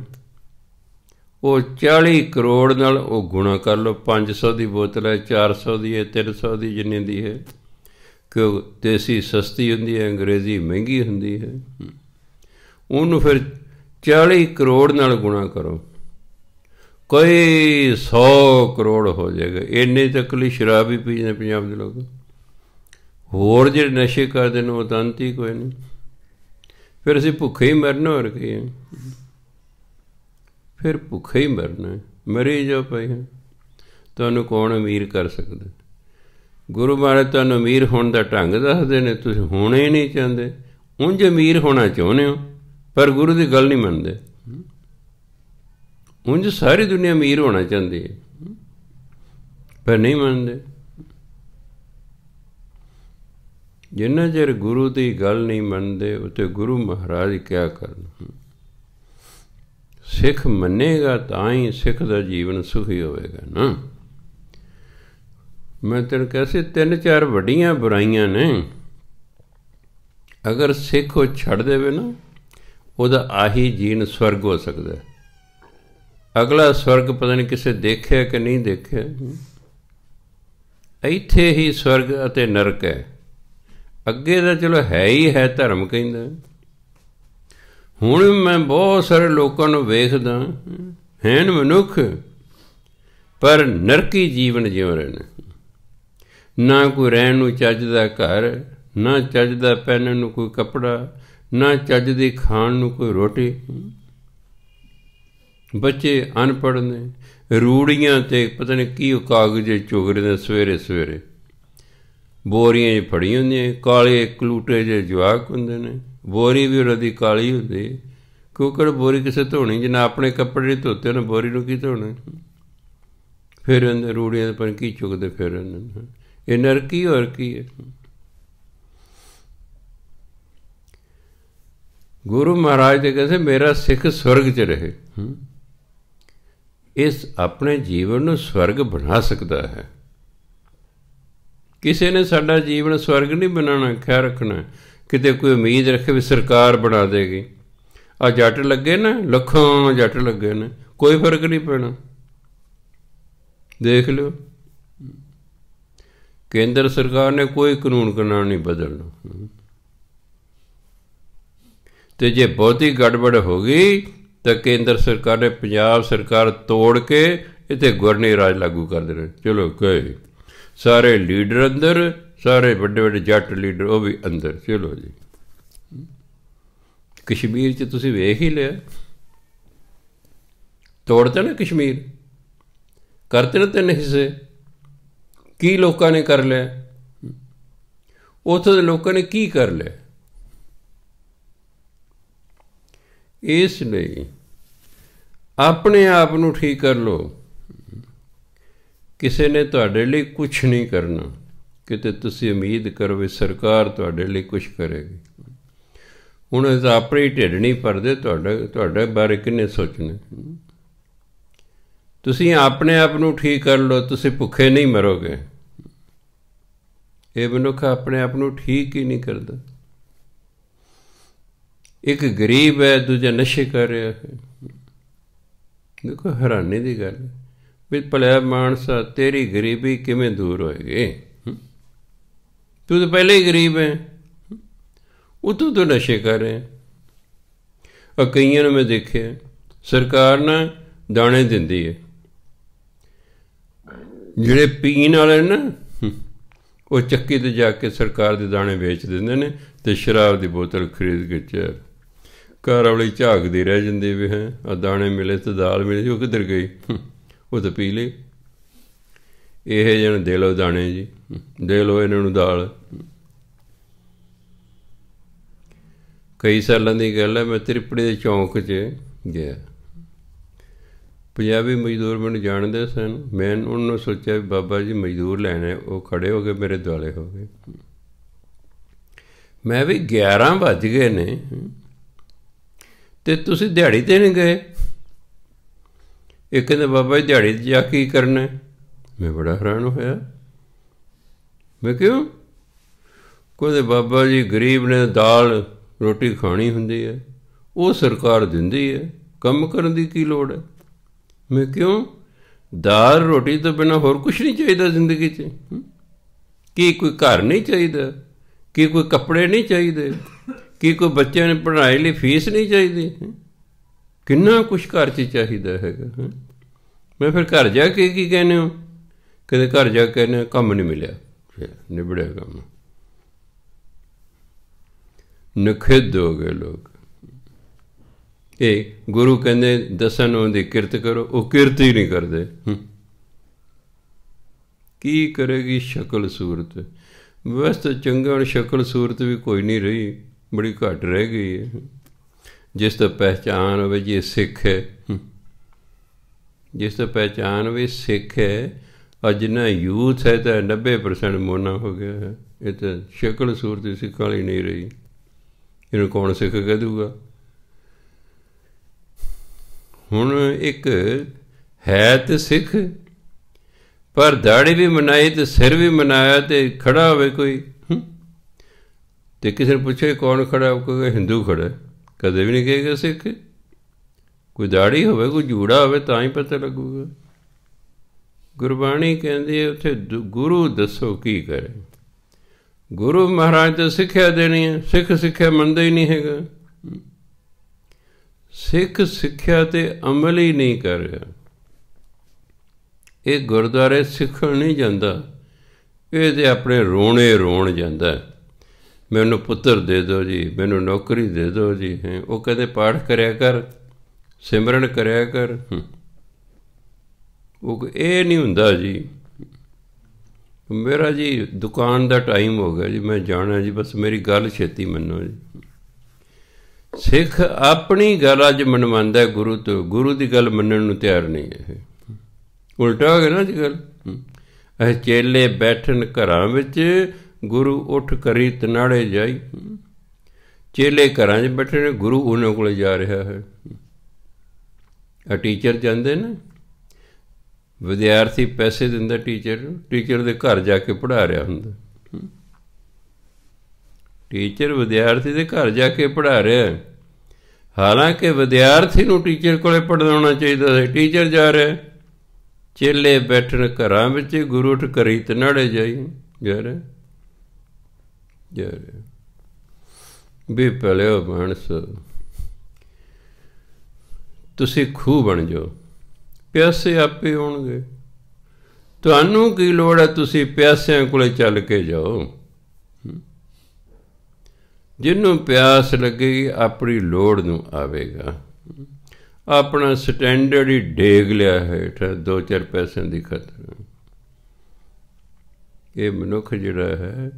वो 40 करोड़ नाल वो गुणा कर लो। 500 की बोतल है, 400 की है, 300 की जिन्नी दी है, क्यों देसी सस्ती होंदी है, अंग्रेजी महंगी होंदी है, उन्होंने फिर 40 करोड़ नाल गुणा करो, कोई 100 करोड़ हो जाएगा। इन्ने तक लिए शराब ही पीने पंजाब के लोग, होर जिहड़े नशे करते हैं वो तो अंत ही कोई नहीं। फिर असीं भुखे ही मरना, और की है, फिर भुखे ही मरना, मरी जाओ पई है। तुहानूं कौन अमीर कर सकदा? गुरु महाराज तुहानूं अमीर होने का ढंग दसदे ने, तुसीं होने ही नहीं चाहते। उंज अमीर होना चाहुंदे हो, पर गुरु की गल नहीं मनदे। उंज सारी दुनिया अमीर होना चाहती है, पर नहीं मनदे। जिन्ना चਿਰ गुरु की गल नहीं मनते, उत्ते गुरु महाराज क्या करना। सिख मनेगा तो ही सिख का जीवन सुखी होएगा ना। मैं तेन कैसे 3-4 वड्डियां बुराइयां ने, अगर सिख वो छड़ देवे ना, उहदा आही जीन स्वर्ग हो सकता है। अगला स्वर्ग पता नहीं किसे देखिया कि नहीं देखिया, इत्थे ही स्वर्ग अते नरक है। अगे तो चलो है ही है, धर्म कहंदा। हुण मैं बहुत सारे लोगों को वेखदा, हैन मनुख पर नरकी जीवन जिउ रहे ने। ना कोई रहण नूं चज दा घर, ना चज दा पहनण नूं कोई कपड़ा, ना चज दी खाण नूं कोई रोटी। बच्चे अनपढ़ ने, रूड़ियां ते पता नहीं की कागज़ चुगरे ने सवेरे सवेरे, बोरियां फड़ी होंदियां, काले कलूटे जे जवाक हुंदे ने। बोरी भी उन्हां दी काली हुंदी, क्योंकि बोरी किसे धोनी, जिन्ना अपने कपड़े धोते उन्हें बोरी नूं की धोना। फिर रूड़ियां पर की चुगदे फिर ये नरकी और की है। गुरु महाराज ने कहते मेरा सिख स्वर्ग च रहे। इस अपने जीवन नूं स्वर्ग बना सकता है। किसी ने साडा जीवन स्वर्ग नहीं बनाना, ख्याल रखना। किते कोई उम्मीद रखे भी सरकार बना देगी। आ जट लगे ना, लखों जट लगे ने, कोई फर्क नहीं पैना। देख लो ਕੇਂਦਰ ਸਰਕਾਰ ਨੇ ਕੋਈ ਕਾਨੂੰਨ ਕਾਨੂੰਨ ਨਹੀਂ ਬਦਲਣਾ। ਤੇ ਜੇ ਬਹੁਤੀ ਗੜਬੜ ਹੋ ਗਈ ਤਾਂ ਕੇਂਦਰ ਸਰਕਾਰ ਨੇ ਪੰਜਾਬ ਸਰਕਾਰ ਤੋੜ ਕੇ ਇੱਥੇ ਗਵਰਨਰੀ ਰਾਜ ਲਾਗੂ ਕਰ ਦੇਣਾ। ਚਲੋ ਗਏ ਸਾਰੇ ਲੀਡਰ ਅੰਦਰ, ਸਾਰੇ ਵੱਡੇ ਵੱਡੇ ਜੱਟ ਲੀਡਰ ਉਹ ਵੀ ਅੰਦਰ। ਚਲੋ ਜੀ, ਕਸ਼ਮੀਰ 'ਚ ਤੁਸੀਂ ਵੇਖ ਹੀ ਲਿਆ, ਤੋੜਤਾ ਨਾ ਕਸ਼ਮੀਰ, ਕਰਤੇ ਨਾ 3 ਹਿੱਸੇ। ਕੀ ਲੋਕਾਂ ਨੇ ਕਰ ਲਿਆ ਉੱਥੋਂ ਦੇ ਲੋਕਾਂ ਨੇ, ਕੀ ਕਰ ਲਿਆ? ਇਸ ਲਈ ਆਪਣੇ ਆਪ ਨੂੰ ਠੀਕ ਕਰ ਲਓ। ਕਿਸੇ ਨੇ ਤੁਹਾਡੇ ਲਈ ਕੁਛ ਨਹੀਂ ਕਰਨਾ। ਕਿਤੇ ਤੁਸੀਂ ਉਮੀਦ ਕਰੋ ਵੀ ਸਰਕਾਰ ਤੁਹਾਡੇ ਲਈ ਕੁਛ ਕਰੇਗੀ। ਹੁਣ ਤਾਂ ਆਪਣੇ ਢਿੱਡ ਨਹੀਂ ਭਰਦੇ, ਤੁਹਾਡੇ ਬਾਰੇ ਕਿੰਨੇ ਸੋਚਣਾ। ਤੁਸੀਂ ਆਪਣੇ ਆਪ ਨੂੰ ਠੀਕ ਕਰ ਲਓ, ਤੁਸੀਂ ਭੁੱਖੇ ਨਹੀਂ ਮਰੋਗੇ। ਇਹ ਮਨੁੱਖ ਆਪਣੇ ਆਪ ਨੂੰ ਠੀਕ ਹੀ ਨਹੀਂ ਕਰਦਾ। ਇੱਕ ਗਰੀਬ ਹੈ, ਦੂਜਾ ਨਸ਼ੇ ਕਰ ਰਿਹਾ ਹੈ। ਦੇਖੋ ਹੈਰਾਨੀ ਦੀ ਗੱਲ ਵੀ ਭਲਿਆ ਮਾਨਸਾ, ਤੇਰੀ ਗਰੀਬੀ ਕਿਵੇਂ ਦੂਰ ਹੋਏਗੀ? ਤੂੰ ਤਾਂ ਪਹਿਲਾਂ ਹੀ ਗਰੀਬ ਹੈ, ਉਤੋਂ ਤੋਂ ਨਸ਼ੇ ਕਰ ਰਿਹਾ। ਕਈਆਂ ਨੂੰ ਮੈਂ ਦੇਖਿਆ ਸਰਕਾਰ ਨਾ ਦਾਣੇ ਦਿੰਦੀ ਹੈ, ਜਿਹੜੇ ਪੀਣ ਵਾਲੇ ਨਾ ਉਹ ਚੱਕੀ 'ਤੇ ਜਾ ਕੇ ਸਰਕਾਰ ਦੇ ਦਾਣੇ ਵੇਚ ਦਿੰਦੇ ਨੇ ਅਤੇ ਸ਼ਰਾਬ ਦੀ ਬੋਤਲ ਖਰੀਦ ਕੇ ਚਾਰ ਘਰ ਵਾਲੀ ਝਾਕਦੀ ਰਹਿ ਜਾਂਦੀ ਵੀ ਹੈ ਆ ਦਾਣੇ ਮਿਲੇ ਅਤੇ ਦਾਲ ਮਿਲੀ, ਉਹ ਕਿੱਧਰ ਗਈ? ਉਹ ਤਾਂ ਪੀ ਲਈ। ਇਹ ਜਿਹੇ ਦੇ ਲਓ ਦਾਣੇ ਜੀ, ਦੇ ਲਓ ਇਹਨਾਂ ਨੂੰ ਦਾਲ। ਕਈ ਸਾਲਾਂ ਦੀ ਗੱਲ ਹੈ, ਮੈਂ ਤ੍ਰਿਪੜੀ ਦੇ ਚੌਂਕ 'ਚ ਗਿਆ। ਪੰਜਾਬੀ ਮਜ਼ਦੂਰ ਮੈਨੂੰ ਜਾਣਦੇ ਸਨ। ਮੈਂ ਉਹਨਾਂ ਨੂੰ ਸੋਚਿਆ ਵੀ ਬਾਬਾ ਜੀ ਮਜ਼ਦੂਰ ਲੈਣੇ। ਉਹ ਖੜ੍ਹੇ ਹੋ ਗਏ, ਮੇਰੇ ਦੁਆਲੇ ਹੋ ਗਏ। ਮੈਂ ਵੀ 11 ਵੱਜ ਗਏ ਨੇ ਅਤੇ ਤੁਸੀਂ ਦਿਹਾੜੀ 'ਤੇ ਨਹੀਂ ਗਏ? ਇਹ ਕਹਿੰਦੇ ਬਾਬਾ ਜੀ ਦਿਹਾੜੀ 'ਤੇ ਜਾ ਕੇ ਕੀ ਕਰਨਾ? ਮੈਂ ਬੜਾ ਹੈਰਾਨ ਹੋਇਆ। ਮੈਂ ਕਿਉਂ? ਕਹਿੰਦੇ ਬਾਬਾ ਜੀ ਗਰੀਬ ਨੇ ਦਾਲ ਰੋਟੀ ਖਾਣੀ ਹੁੰਦੀ ਹੈ, ਉਹ ਸਰਕਾਰ ਦਿੰਦੀ ਹੈ, ਕੰਮ ਕਰਨ ਦੀ ਕੀ ਲੋੜ ਹੈ? ਮੈਂ ਕਿਉਂ? ਦਾਲ ਰੋਟੀ ਤੋਂ ਬਿਨਾਂ ਹੋਰ ਕੁਛ ਨਹੀਂ ਚਾਹੀਦਾ ਜ਼ਿੰਦਗੀ 'ਚ? ਕੀ ਕੋਈ ਘਰ ਨਹੀਂ ਚਾਹੀਦਾ? ਕੀ ਕੋਈ ਕੱਪੜੇ ਨਹੀਂ ਚਾਹੀਦੇ? ਕੀ ਕੋਈ ਬੱਚਿਆਂ ਨੇ ਪੜ੍ਹਾਈ ਲਈ ਫੀਸ ਨਹੀਂ ਚਾਹੀਦੀ? ਕਿੰਨਾ ਕੁਛ ਘਰ 'ਚ ਚਾਹੀਦਾ ਹੈਗਾ। ਮੈਂ ਫਿਰ ਘਰ ਜਾ ਕੇ ਕੀ ਕਹਿੰਦੇ ਹੋ? ਕਹਿੰਦੇ ਘਰ ਜਾ ਕੇ ਕਹਿੰਦੇ ਕੰਮ ਨਹੀਂ ਮਿਲਿਆ, ਨਿਬੜਿਆ ਕੰਮ। ਨਖਿੱਧ ਹੋ ਗਏ ਲੋਕ। ਇਹ ਗੁਰੂ ਕਹਿੰਦੇ 10 ਨੋਂ ਦੀ ਕਿਰਤ ਕਰੋ, ਉਹ ਕਿਰਤ ਹੀ ਨਹੀਂ ਕਰਦੇ। ਕੀ ਕਰੇਗੀ ਸ਼ਕਲ ਸੂਰਤ? ਬਸ ਤਾਂ ਚੰਗਾ, ਹੁਣ ਸ਼ਕਲ ਸੂਰਤ ਵੀ ਕੋਈ ਨਹੀਂ ਰਹੀ, ਬੜੀ ਘੱਟ ਰਹਿ ਗਈ ਹੈ। ਜਿਸ ਤੋਂ ਪਹਿਚਾਣ ਹੋਵੇ ਜੀ ਇਹ ਸਿੱਖ ਹੈ, ਜਿਸ ਤੋਂ ਪਹਿਚਾਣ ਹੋਵੇ ਸਿੱਖ ਹੈ। ਅੱਜ ਨਾ ਯੂਥ ਹੈ ਤਾਂ 90% ਮੋਨਾ ਹੋ ਗਿਆ ਹੈ। ਇਹ ਤਾਂ ਸ਼ਕਲ ਸੂਰਤ ਸਿੱਖਾਂ ਵਾਲੀ ਨਹੀਂ ਰਹੀ। ਇਹਨੂੰ ਕੌਣ ਸਿੱਖ ਕਹਿ ਦੂਗਾ? ਹੁਣ ਇੱਕ ਹੈ ਤੇ ਸਿੱਖ, ਪਰ ਦਾੜੀ ਵੀ ਮਨਾਈ ਅਤੇ ਸਿਰ ਵੀ ਮਨਾਇਆ ਅਤੇ ਖੜ੍ਹਾ ਹੋਵੇ ਕੋਈ ਅਤੇ ਕਿਸੇ ਨੂੰ ਪੁੱਛੇ ਕੌਣ ਖੜ੍ਹਾ, ਉਹ ਕਹੇਗਾ ਹਿੰਦੂ ਖੜ੍ਹਾ। ਕਦੇ ਵੀ ਨਹੀਂ ਕਹੇਗਾ ਸਿੱਖ। ਕੋਈ ਦਾੜੀ ਹੋਵੇ, ਕੋਈ ਜੂੜਾ ਹੋਵੇ ਤਾਂ ਹੀ ਪਤਾ ਲੱਗੂਗਾ। ਗੁਰਬਾਣੀ ਕਹਿੰਦੀ ਹੈ ਉੱਥੇ ਗੁਰੂ ਦੱਸੋ ਕੀ ਕਰੇ। ਗੁਰੂ ਮਹਾਰਾਜ ਤਾਂ ਸਿੱਖਿਆ ਦੇਣੀ ਹੈ, ਸਿੱਖ ਸਿੱਖਿਆ ਮੰਨਦਾ ਹੀ ਨਹੀਂ ਹੈਗਾ। ਸਿੱਖ ਸਿੱਖਿਆ 'ਤੇ ਅਮਲ ਹੀ ਨਹੀਂ ਕਰ ਰਿਹਾ। ਇਹ ਗੁਰਦੁਆਰੇ ਸਿੱਖਣ ਨਹੀਂ ਜਾਂਦਾ, ਇਹ ਤਾਂ ਆਪਣੇ ਰੋਣੇ ਰੋਣ ਜਾਂਦਾ। ਮੈਨੂੰ ਪੁੱਤਰ ਦੇ ਦਿਓ ਜੀ, ਮੈਨੂੰ ਨੌਕਰੀ ਦੇ ਦਿਓ ਜੀ। ਉਹ ਕਹਿੰਦੇ ਪਾਠ ਕਰਿਆ ਕਰ, ਸਿਮਰਨ ਕਰਿਆ ਕਰ। ਉਹ ਇਹ ਨਹੀਂ ਹੁੰਦਾ ਜੀ। ਮੇਰਾ ਜੀ ਦੁਕਾਨ ਦਾ ਟਾਈਮ ਹੋ ਗਿਆ ਜੀ, ਮੈਂ ਜਾਣਾ ਜੀ, ਬਸ ਮੇਰੀ ਗੱਲ ਛੇਤੀ ਮੰਨੋ ਜੀ। ਸਿੱਖ ਆਪਣੀ ਗੱਲ ਅੱਜ ਮਨਵਾਉਂਦਾ ਗੁਰੂ ਤੋਂ, ਗੁਰੂ ਦੀ ਗੱਲ ਮੰਨਣ ਨੂੰ ਤਿਆਰ ਨਹੀਂ ਹੈ। ਉਲਟਾ ਹੋ ਗਿਆ ਨਾ ਅੱਜ ਕੱਲ੍ਹ। ਇਹ ਚੇਲੇ ਬੈਠਣ ਘਰਾਂ ਵਿੱਚ, ਗੁਰੂ ਉੱਠ ਕਰੀ ਤਨਾੜੇ ਜਾਈ। ਚੇਲੇ ਘਰਾਂ 'ਚ ਬੈਠੇ ਨੇ, ਗੁਰੂ ਉਹਨਾਂ ਕੋਲ ਜਾ ਰਿਹਾ ਹੈ। ਆ ਟੀਚਰ ਜਾਂਦੇ ਨੇ, ਵਿਦਿਆਰਥੀ ਪੈਸੇ ਦਿੰਦਾ ਟੀਚਰ ਨੂੰ, ਟੀਚਰ ਦੇ ਘਰ ਜਾ ਕੇ ਪੜ੍ਹਾ ਰਿਹਾ ਹੁੰਦਾ। ਟੀਚਰ ਵਿਦਿਆਰਥੀ ਦੇ ਘਰ ਜਾ ਕੇ ਪੜ੍ਹਾ ਰਿਹਾ, ਹਾਲਾਂਕਿ ਵਿਦਿਆਰਥੀ ਨੂੰ ਟੀਚਰ ਕੋਲ ਪੜ੍ਹਾਉਣਾ ਚਾਹੀਦਾ ਸੀ। ਟੀਚਰ ਜਾ ਰਿਹਾ। ਚੇਲੇ ਬੈਠਣ ਘਰਾਂ ਵਿੱਚ, ਗੁਰੂ ਉੱਠ ਕਰੀ ਤਨਾੜੇ ਜਾਈ। ਜਾ ਰਿਹਾ ਜਾ ਰਿਹਾ। ਵੀ ਭਲਿਓ ਮਾਨਸ, ਤੁਸੀਂ ਖੂਹ ਬਣ ਜਾਓ, ਪਿਆਸੇ ਆਪੇ ਆਉਣਗੇ। ਤੁਹਾਨੂੰ ਕੀ ਲੋੜ ਹੈ ਤੁਸੀਂ ਪਿਆਸਿਆਂ ਕੋਲੇ ਚੱਲ ਕੇ ਜਾਓ। ਜਿਹਨੂੰ ਪਿਆਸ ਲੱਗੇਗੀ ਆਪਣੀ ਲੋੜ ਨੂੰ ਆਵੇਗਾ। ਆਪਣਾ ਸਟੈਂਡਰਡ ਹੀ ਡੇਗ ਲਿਆ ਹੇਠ 2-4 ਪੈਸਿਆਂ ਦੀ ਖਾਤਰ। ਇਹ ਮਨੁੱਖ ਜਿਹੜਾ ਹੈ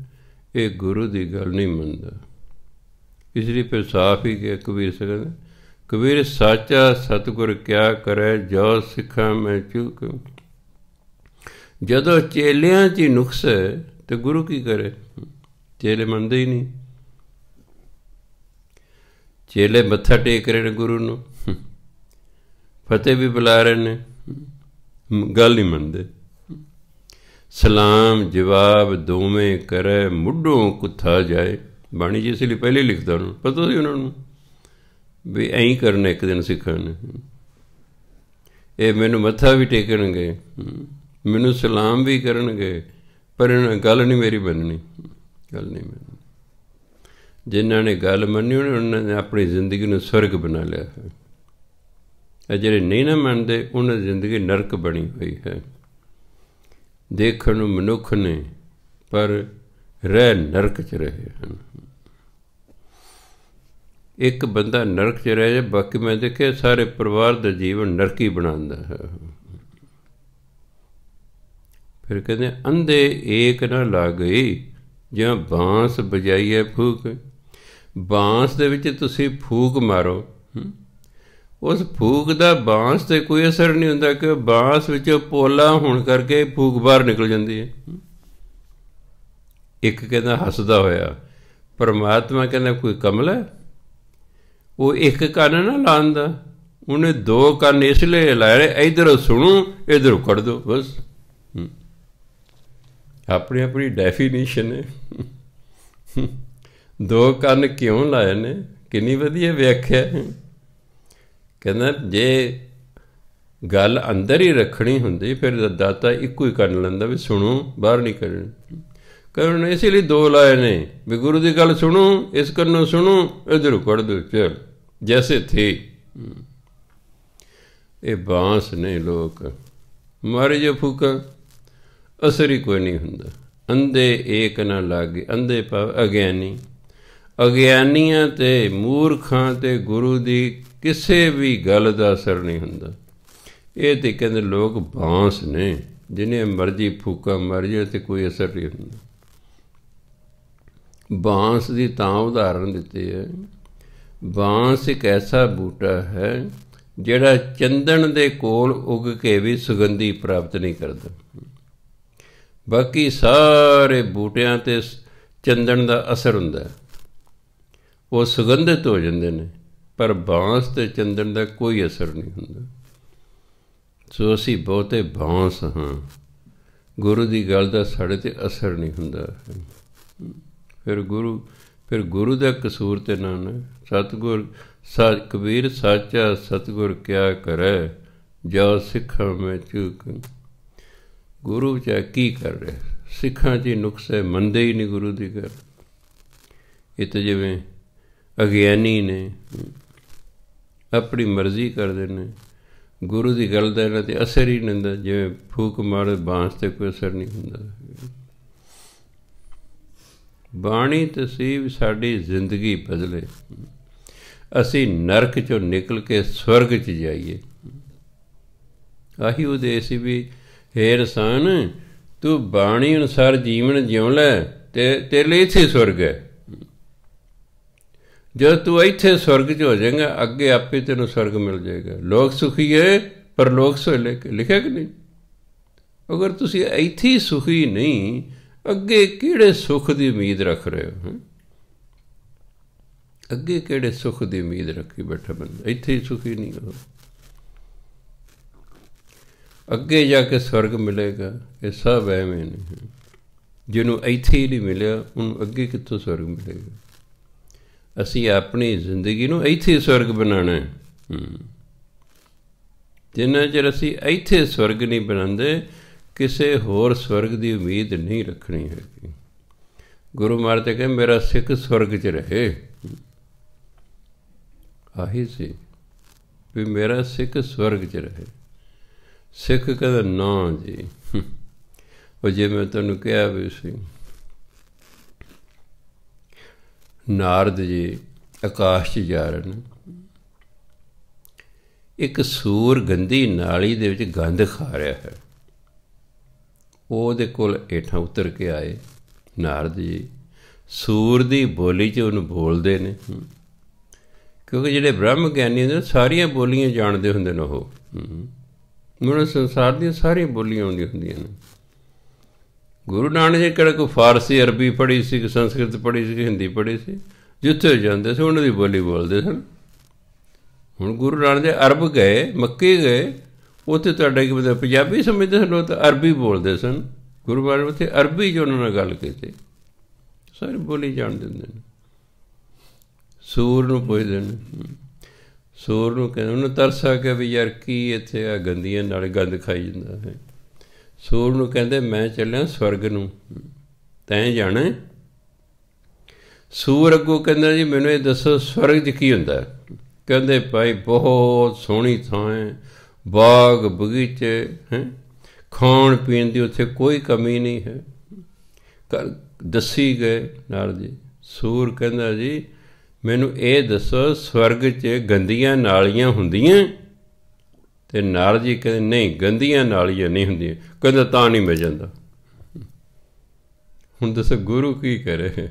ਇਹ ਗੁਰੂ ਦੀ ਗੱਲ ਨਹੀਂ ਮੰਨਦਾ। ਇਸ ਲਈ ਫਿਰ ਸਾਫ ਹੀ ਕਿ ਕਬੀਰ ਕਹਿੰਦਾ, ਕਬੀਰ ਸਾਚਾ ਸਤਿਗੁਰ ਕਿਆ ਕਰੇ, ਜੋ ਸਿੱਖਾਂ ਮੈਂ ਚੂਕ। ਜਦੋਂ ਚੇਲਿਆਂ 'ਚ ਹੀ ਨੁਕਸ ਹੈ ਤੇ ਗੁਰੂ ਕੀ ਕਰੇ? ਚੇਲੇ ਮੰਨਦੇ ਹੀ ਨਹੀਂ। ਚੇਲੇ ਮੱਥਾ ਟੇਕ ਰਹੇ ਨੇ ਗੁਰੂ ਨੂੰ, ਫਤਿਹ ਵੀ ਬੁਲਾ ਰਹੇ ਨੇ, ਗੱਲ ਨਹੀਂ ਮੰਨਦੇ। ਸਲਾਮ ਜਵਾਬ ਦੋਵੇਂ ਕਰੇ, ਮੁੱਢੋਂ ਕੁੱਥਾ ਜਾਏ। ਬਾਣੀ ਜੀ ਇਸ ਲਈ ਪਹਿਲੇ ਲਿਖਦਾ, ਉਹਨੂੰ ਪਤਾ ਸੀ ਉਹਨਾਂ ਨੂੰ ਵੀ ਐਂ ਕਰਨਾ ਇੱਕ ਦਿਨ ਸਿੱਖਾਂ ਨੇ। ਇਹ ਮੈਨੂੰ ਮੱਥਾ ਵੀ ਟੇਕਣਗੇ, ਮੈਨੂੰ ਸਲਾਮ ਵੀ ਕਰਨਗੇ, ਪਰ ਇਹਨਾਂ ਗੱਲ ਨਹੀਂ ਮੇਰੀ ਮੰਨਣੀ, ਗੱਲ ਨਹੀਂ ਮੰਨਣੀ। ਜਿਨ੍ਹਾਂ ਨੇ ਗੱਲ ਮੰਨੀ ਉਹਨਾਂ ਨੇ ਆਪਣੀ ਜ਼ਿੰਦਗੀ ਨੂੰ ਸਵਰਗ ਬਣਾ ਲਿਆ ਹੈ। ਇਹ ਜਿਹੜੇ ਨਹੀਂ ਨਾ ਮੰਨਦੇ ਉਹਨਾਂ ਦੀ ਜ਼ਿੰਦਗੀ ਨਰਕ ਬਣੀ ਹੋਈ ਹੈ। ਦੇਖਣ ਨੂੰ ਮਨੁੱਖ ਨੇ ਪਰ ਰਹਿ ਨਰਕ 'ਚ ਰਹੇ ਹਨ। ਇੱਕ ਬੰਦਾ ਨਰਕ 'ਚ ਰਹਿ ਜਾਏ, ਬਾਕੀ ਮੈਂ ਦੇਖਿਆ ਸਾਰੇ ਪਰਿਵਾਰ ਦਾ ਜੀਵਨ ਨਰਕੀ ਬਣਾਉਂਦਾ ਹੈ। ਫਿਰ ਕਹਿੰਦੇ ਅੰਧੇ ਏਕ ਨਾ ਲੱਗ ਗਈ, ਜਾਂ ਬਾਂਸ ਵਜਾਈਏ ਫੂਕ। ਬਾਂਸ ਦੇ ਵਿੱਚ ਤੁਸੀਂ ਫੂਕ ਮਾਰੋ, ਉਸ ਫੂਕ ਦਾ ਬਾਂਸ 'ਤੇ ਕੋਈ ਅਸਰ ਨਹੀਂ ਹੁੰਦਾ, ਕਿ ਬਾਂਸ ਵਿੱਚੋਂ ਪੋਲਾ ਹੋਣ ਕਰਕੇ ਫੂਕ ਬਾਹਰ ਨਿਕਲ ਜਾਂਦੀ ਹੈ। ਇੱਕ ਕਹਿੰਦਾ ਹੱਸਦਾ ਹੋਇਆ, ਪਰਮਾਤਮਾ ਕਹਿੰਦਾ ਕੋਈ ਕਮਲ ਹੈ? ਉਹ ਇੱਕ ਕੰਨ ਨਾ ਲਾਉਂਦਾ, ਉਹਨੇ 2 ਕੰਨ ਇਸ ਲਈ ਲਾਏ, ਇੱਧਰੋਂ ਸੁਣੋ ਇੱਧਰੋਂ ਕੱਢ ਦਿਓ, ਬਸ। ਆਪਣੀ ਆਪਣੀ ਡੈਫੀਨੇਸ਼ਨ ਹੈ। 2 ਕੰਨ ਕਿਉਂ ਲਾਏ ਨੇ? ਕਿੰਨੀ ਵਧੀਆ ਵਿਆਖਿਆ। ਕਹਿੰਦਾ ਜੇ ਗੱਲ ਅੰਦਰ ਹੀ ਰੱਖਣੀ ਹੁੰਦੀ ਫਿਰ ਦਾਤਾ ਇੱਕੋ ਹੀ ਕੰਨ ਲੈਂਦਾ, ਵੀ ਸੁਣੋ ਬਾਹਰ ਨਹੀਂ ਕੱਢਣੀ। ਕਰਨ ਇਸ ਲਈ 2 ਲਾਏ ਨੇ, ਵੀ ਗੁਰੂ ਦੀ ਗੱਲ ਸੁਣੋ, ਇਸ ਕੰਨੋਂ ਸੁਣੋ, ਇੱਧਰੋਂ ਕੱਢ ਦਿਓ, ਚਲ ਜੈਸੇ ਥੇ। ਇਹ ਬਾਂਸ ਨੇ ਲੋਕ, ਮਾਰੇ ਜੋ ਫੂਕਾ ਅਸਰ ਹੀ ਕੋਈ ਨਹੀਂ ਹੁੰਦਾ। ਅੰਧੇ ਏਕ ਨਾ ਲਾਗੇ, ਅੰਧੇ ਭਾਵ ਅਗਿਆਨੀ। ਅਗਿਆਨੀਆਂ ਅਤੇ ਮੂਰਖਾਂ 'ਤੇ ਗੁਰੂ ਦੀ ਕਿਸੇ ਵੀ ਗੱਲ ਦਾ ਅਸਰ ਨਹੀਂ ਹੁੰਦਾ। ਇਹ ਤਾਂ ਕਹਿੰਦੇ ਲੋਕ ਬਾਂਸ ਨੇ, ਜਿਹਨੇ ਮਰਜ਼ੀ ਫੂਕਾ ਮਰ ਜਾਏ ਅਤੇ ਕੋਈ ਅਸਰ ਨਹੀਂ ਹੁੰਦਾ। ਬਾਂਸ ਦੀ ਤਾਂ ਉਦਾਹਰਨ ਦਿੱਤੀ ਹੈ। ਬਾਂਸ ਇੱਕ ਐਸਾ ਬੂਟਾ ਹੈ ਜਿਹੜਾ ਚੰਦਨ ਦੇ ਕੋਲ ਉੱਗ ਕੇ ਵੀ ਸੁਗੰਧੀ ਪ੍ਰਾਪਤ ਨਹੀਂ ਕਰਦਾ। ਬਾਕੀ ਸਾਰੇ ਬੂਟਿਆਂ 'ਤੇ ਚੰਦਨ ਦਾ ਅਸਰ ਹੁੰਦਾ, ਉਹ ਸੁਗੰਧਿਤ ਹੋ ਜਾਂਦੇ ਨੇ, ਪਰ ਬਾਂਸ ਅਤੇ ਚੰਦਨ ਦਾ ਕੋਈ ਅਸਰ ਨਹੀਂ ਹੁੰਦਾ। ਸੋ ਅਸੀਂ ਬਹੁਤੇ ਬਾਂਸ ਹਾਂ, ਗੁਰੂ ਦੀ ਗੱਲ ਦਾ ਸਾਡੇ 'ਤੇ ਅਸਰ ਨਹੀਂ ਹੁੰਦਾ। ਫਿਰ ਗੁਰੂ ਦਾ ਕਸੂਰ ਤੇ ਨਾ ਨਾ। ਸਤਿਗੁਰ ਕਬੀਰ ਸਾਚਾ ਸਤਿਗੁਰ ਕਿਆ ਕਰੇ, ਜੋ ਸਿੱਖਾਂ ਮੈਂ ਚੂਕ। ਗੁਰੂ ਵਿਚਾਰ ਕੀ ਕਰ ਰਿਹਾ? ਸਿੱਖਾਂ 'ਚ ਹੀ ਨੁਕਸ ਹੈ, ਮੰਨਦੇ ਹੀ ਨਹੀਂ ਗੁਰੂ ਦੀ ਗੱਲ। ਇਹ ਤਾਂ ਜਿਵੇਂ ਅਗਿਆਨੀ ਨੇ, ਆਪਣੀ ਮਰਜ਼ੀ ਕਰਦੇ ਨੇ, ਗੁਰੂ ਦੀ ਗੱਲ ਦਾ ਇਹਨਾਂ 'ਤੇ ਅਸਰ ਹੀ ਨਹੀਂ ਹੁੰਦਾ। ਜਿਵੇਂ ਫੂਕ ਮਾਰੇ ਬਾਂਸ 'ਤੇ ਕੋਈ ਅਸਰ ਨਹੀਂ ਹੁੰਦਾ। ਬਾਣੀ ਤਸੀਬ ਸਾਡੀ ਜ਼ਿੰਦਗੀ ਬਦਲੇ, ਅਸੀਂ ਨਰਕ 'ਚੋਂ ਨਿਕਲ ਕੇ ਸਵਰਗ 'ਚ ਜਾਈਏ। ਆਹੀ ਉਦੇਸ਼ ਸੀ ਵੀ ਹੇ ਇਨਸਾਨ, ਤੂੰ ਬਾਣੀ ਅਨੁਸਾਰ ਜੀਵਨ ਜਿਉਂ ਲੈ ਤੇ ਤੇਰੇ ਲਈ ਇੱਥੇ ਸਵਰਗ ਹੈ। ਜਦੋਂ ਤੂੰ ਇੱਥੇ ਸਵਰਗ 'ਚ ਹੋ ਜਾਏਗਾ, ਅੱਗੇ ਆਪੇ ਤੈਨੂੰ ਸਵਰਗ ਮਿਲ ਜਾਏਗਾ। ਲੋਕ ਸੁਖੀ ਹੈ ਪਰ ਲੋਕ ਸੋ ਲਿਖਿਆ ਕਿ ਨਹੀਂ? ਅਗਰ ਤੁਸੀਂ ਇੱਥੇ ਹੀ ਸੁਖੀ ਨਹੀਂ, ਅੱਗੇ ਕਿਹੜੇ ਸੁੱਖ ਦੀ ਉਮੀਦ ਰੱਖ ਰਹੇ ਹੋ? ਅੱਗੇ ਕਿਹੜੇ ਸੁੱਖ ਦੀ ਉਮੀਦ ਰੱਖੀ ਬੈਠਾ ਬੰਦਾ? ਇੱਥੇ ਹੀ ਸੁਖੀ ਨਹੀਂ ਹੋ, ਅੱਗੇ ਜਾ ਕੇ ਸਵਰਗ ਮਿਲੇਗਾ। ਇਹ ਸਭ ਐਵੇਂ ਨੇ। ਜਿਹਨੂੰ ਇੱਥੇ ਹੀ ਨਹੀਂ ਮਿਲਿਆ, ਉਹਨੂੰ ਅੱਗੇ ਕਿੱਥੋਂ ਸਵਰਗ ਮਿਲੇਗਾ? ਅਸੀਂ ਆਪਣੀ ਜ਼ਿੰਦਗੀ ਨੂੰ ਇੱਥੇ ਸਵਰਗ ਬਣਾਉਣਾ। ਜਿੰਨਾ ਚਿਰ ਅਸੀਂ ਇੱਥੇ ਸਵਰਗ ਨਹੀਂ ਬਣਾਉਂਦੇ, ਕਿਸੇ ਹੋਰ ਸਵਰਗ ਦੀ ਉਮੀਦ ਨਹੀਂ ਰੱਖਣੀ ਹੈਗੀ। ਗੁਰੂ ਮਹਾਰਾਜ ਕਹਿੰਦੇ ਮੇਰਾ ਸਿੱਖ ਸਵਰਗ 'ਚ ਰਹੇ, ਆਹੀ ਸੀ ਵੀ ਮੇਰਾ ਸਿੱਖ ਸਵਰਗ 'ਚ ਰਹੇ। ਸਿੱਖ ਕਹਿੰਦਾ ਨਾ ਜੀ, ਉਹ ਜੇ ਮੈਂ ਤੁਹਾਨੂੰ ਕਿਹਾ ਵੀ ਸੀ ਨਾਰਦ ਜੀ ਆਕਾਸ਼ 'ਚ ਜਾ ਰਹੇ ਨੇ, ਇੱਕ ਸੂਰ ਗੰਦੀ ਨਾਲੀ ਦੇ ਵਿੱਚ ਗੰਦ ਖਾ ਰਿਹਾ ਹੈ, ਉਹਦੇ ਕੋਲ ਹੇਠਾਂ ਉਤਰ ਕੇ ਆਏ ਨਾਰਦ ਜੀ, ਸੂਰ ਦੀ ਬੋਲੀ 'ਚ ਉਹਨੂੰ ਬੋਲਦੇ ਨੇ, ਕਿਉਂਕਿ ਜਿਹੜੇ ਬ੍ਰਹਮ ਗਿਆਨੀ ਹੁੰਦੇ ਨੇ ਸਾਰੀਆਂ ਬੋਲੀਆਂ ਜਾਣਦੇ ਹੁੰਦੇ ਨੇ। ਉਹ ਮੈਨੂੰ ਸੰਸਾਰ ਦੀਆਂ ਸਾਰੀਆਂ ਬੋਲੀਆਂ ਆਉਂਦੀਆਂ ਹੁੰਦੀਆਂ ਨੇ। ਗੁਰੂ ਨਾਨਕ ਜੀ ਕਿਹੜਾ ਕੋਈ ਫਾਰਸੀ ਅਰਬੀ ਪੜ੍ਹੀ ਸੀ, ਕਿ ਸੰਸਕ੍ਰਿਤ ਪੜ੍ਹੀ ਸੀ, ਕਿ ਹਿੰਦੀ ਪੜ੍ਹੀ ਸੀ, ਜਿੱਥੇ ਜਾਂਦੇ ਸੀ ਉਹਨਾਂ ਦੀ ਬੋਲੀ ਬੋਲਦੇ ਸਨ। ਹੁਣ ਗੁਰੂ ਨਾਨਕ ਦੇਵ ਅਰਬ ਗਏ, ਮੱਕੇ ਗਏ, ਉੱਥੇ ਤੁਹਾਡਾ ਕੀ ਮਤਲਬ ਪੰਜਾਬੀ ਸਮਝਦੇ ਸਨ, ਉਹ ਤਾਂ ਅਰਬੀ ਬੋਲਦੇ ਸਨ। ਗੁਰੂ ਮਹਾਰਾਜ ਉੱਥੇ ਅਰਬੀ 'ਚ ਉਹਨਾਂ ਨਾਲ ਗੱਲ ਕੀਤੀ, ਸਾਰੀ ਬੋਲੀ ਜਾਣ ਦਿੰਦੇ ਨੇ। ਸੂਰ ਨੂੰ ਪੁੱਛਦੇ ਨੇ, ਸੂਰ ਨੂੰ ਕਹਿੰਦੇ, ਉਹਨੂੰ ਤਰਸ ਆ ਗਿਆ ਵੀ ਯਾਰ ਕੀ ਇੱਥੇ ਆ ਗੰਦੀਆਂ ਨਾਲ ਗੰਦ ਖਾਈ ਜਾਂਦਾ ਹੈ। ਸੂਰ ਨੂੰ ਕਹਿੰਦੇ ਮੈਂ ਚੱਲਿਆ ਸਵਰਗ ਨੂੰ, ਤੈਂ ਜਾਣਾ? ਸੂਰ ਅੱਗੋਂ ਕਹਿੰਦਾ ਜੀ ਮੈਨੂੰ ਇਹ ਦੱਸੋ ਸਵਰਗ 'ਚ ਕੀ ਹੁੰਦਾ? ਕਹਿੰਦੇ ਭਾਈ ਬਹੁਤ ਸੋਹਣੀ ਥਾਂ ਹੈ, ਬਾਗ ਬਗੀਚੇ ਹੈ, ਖਾਣ ਪੀਣ ਦੀ ਉੱਥੇ ਕੋਈ ਕਮੀ ਨਹੀਂ ਹੈ। ਦੱਸੀ ਗਏ ਨਾਰਦ ਜੀ। ਸੂਰ ਕਹਿੰਦਾ ਜੀ ਮੈਨੂੰ ਇਹ ਦੱਸੋ ਸਵਰਗ 'ਚ ਗੰਦੀਆਂ ਨਾਲੀਆਂ ਹੁੰਦੀਆਂ? ਅਤੇ ਨਾਰਦ ਜੀ ਕਹਿੰਦੇ ਨਹੀਂ, ਗੰਦੀਆਂ ਨਾਲੀਆਂ ਨਹੀਂ ਹੁੰਦੀਆਂ। ਕਹਿੰਦਾ ਤਾਂ ਨਹੀਂ ਮੈਂ ਜਾਂਦਾ। ਹੁਣ ਦੱਸੋ ਗੁਰੂ ਕੀ ਕਰੇ?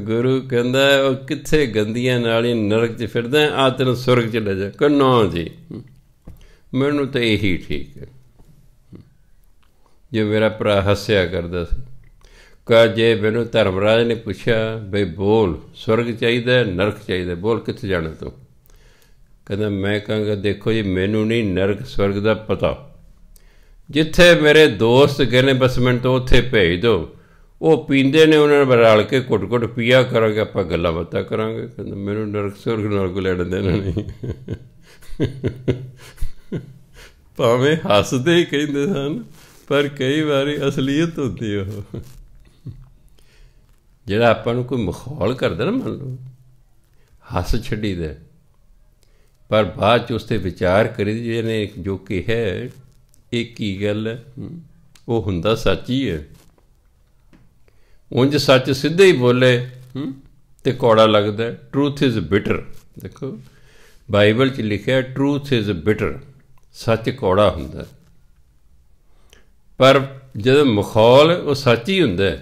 ਗੁਰੂ ਕਹਿੰਦਾ ਉਹ ਕਿੱਥੇ ਗੰਦੀਆਂ ਨਾਲੀਆਂ, ਨਰਕ 'ਚ ਫਿਰਦਾ, ਆ ਤੈਨੂੰ ਸਵਰਗ 'ਚ ਲੈ ਜਾ। ਕਹਿੰਦਾ ਨਾ ਜੀ, ਮੈਨੂੰ ਤਾਂ ਇਹੀ ਠੀਕ ਹੈ। ਜੇ ਮੇਰਾ ਭਰਾ ਹੱਸਿਆ ਕਰਦਾ ਸੀ, ਕਹ ਜੇ ਮੈਨੂੰ ਧਰਮਰਾਜ ਨੇ ਪੁੱਛਿਆ ਬਈ ਬੋਲ ਸਵਰਗ ਚਾਹੀਦਾ ਨਰਕ ਚਾਹੀਦਾ, ਬੋਲ ਕਿੱਥੇ ਜਾਣਾ ਤੂੰ? ਕਹਿੰਦਾ ਮੈਂ ਕਹਾਂਗਾ ਦੇਖੋ ਜੀ ਮੈਨੂੰ ਨਹੀਂ ਨਰਕ ਸਵਰਗ ਦਾ ਪਤਾ, ਜਿੱਥੇ ਮੇਰੇ ਦੋਸਤ ਗਏ ਨੇ ਬਸ ਮੈਨੂੰ ਤਾਂ ਉੱਥੇ ਭੇਜ ਦਿਓ। ਉਹ ਪੀਂਦੇ ਨੇ, ਉਹਨਾਂ ਨਾਲ ਰਲ ਕੇ ਘੁੱਟ ਘੁੱਟ ਪੀਆ ਕਰਾਂਗੇ, ਆਪਾਂ ਗੱਲਾਂ ਬਾਤਾਂ ਕਰਾਂਗੇ। ਕਹਿੰਦਾ ਮੈਨੂੰ ਨਰਕ ਸਵਰਗ ਨਾਲ ਕੋਈ ਲੈਣ ਦੇਣਾ ਨਹੀਂ। ਭਾਵੇਂ ਹੱਸਦੇ ਹੀ ਕਹਿੰਦੇ ਸਨ, ਪਰ ਕਈ ਵਾਰੀ ਅਸਲੀਅਤ ਹੁੰਦੀ ਉਹ। ਜਿਹੜਾ ਆਪਾਂ ਨੂੰ ਕੋਈ ਮਖੌਲ ਕਰਦਾ ਨਾ, ਮੰਨ ਲਓ ਹੱਸ ਛੱਡੀਦਾ, ਪਰ ਬਾਅਦ 'ਚ ਉਸ 'ਤੇ ਵਿਚਾਰ ਕਰੀ ਜਿਹਨੇ ਜੋ ਕਿਹਾ ਇਹ ਕੀ ਗੱਲ ਹੈ, ਉਹ ਹੁੰਦਾ ਸੱਚ ਹੀ ਹੈ। ਉਂਝ ਸੱਚ ਸਿੱਧੇ ਹੀ ਬੋਲੇ ਅਤੇ ਕੌੜਾ ਲੱਗਦਾ। Truth is bitter. ਦੇਖੋ ਬਾਈਬਲ 'ਚ ਲਿਖਿਆ ਟਰੂਥ ਇਜ਼ ਬਿਟਰ, ਸੱਚ ਕੌੜਾ ਹੁੰਦਾ। ਪਰ ਜਦੋਂ ਮਖੌਲ ਉਹ ਸੱਚ ਹੀ ਹੁੰਦਾ,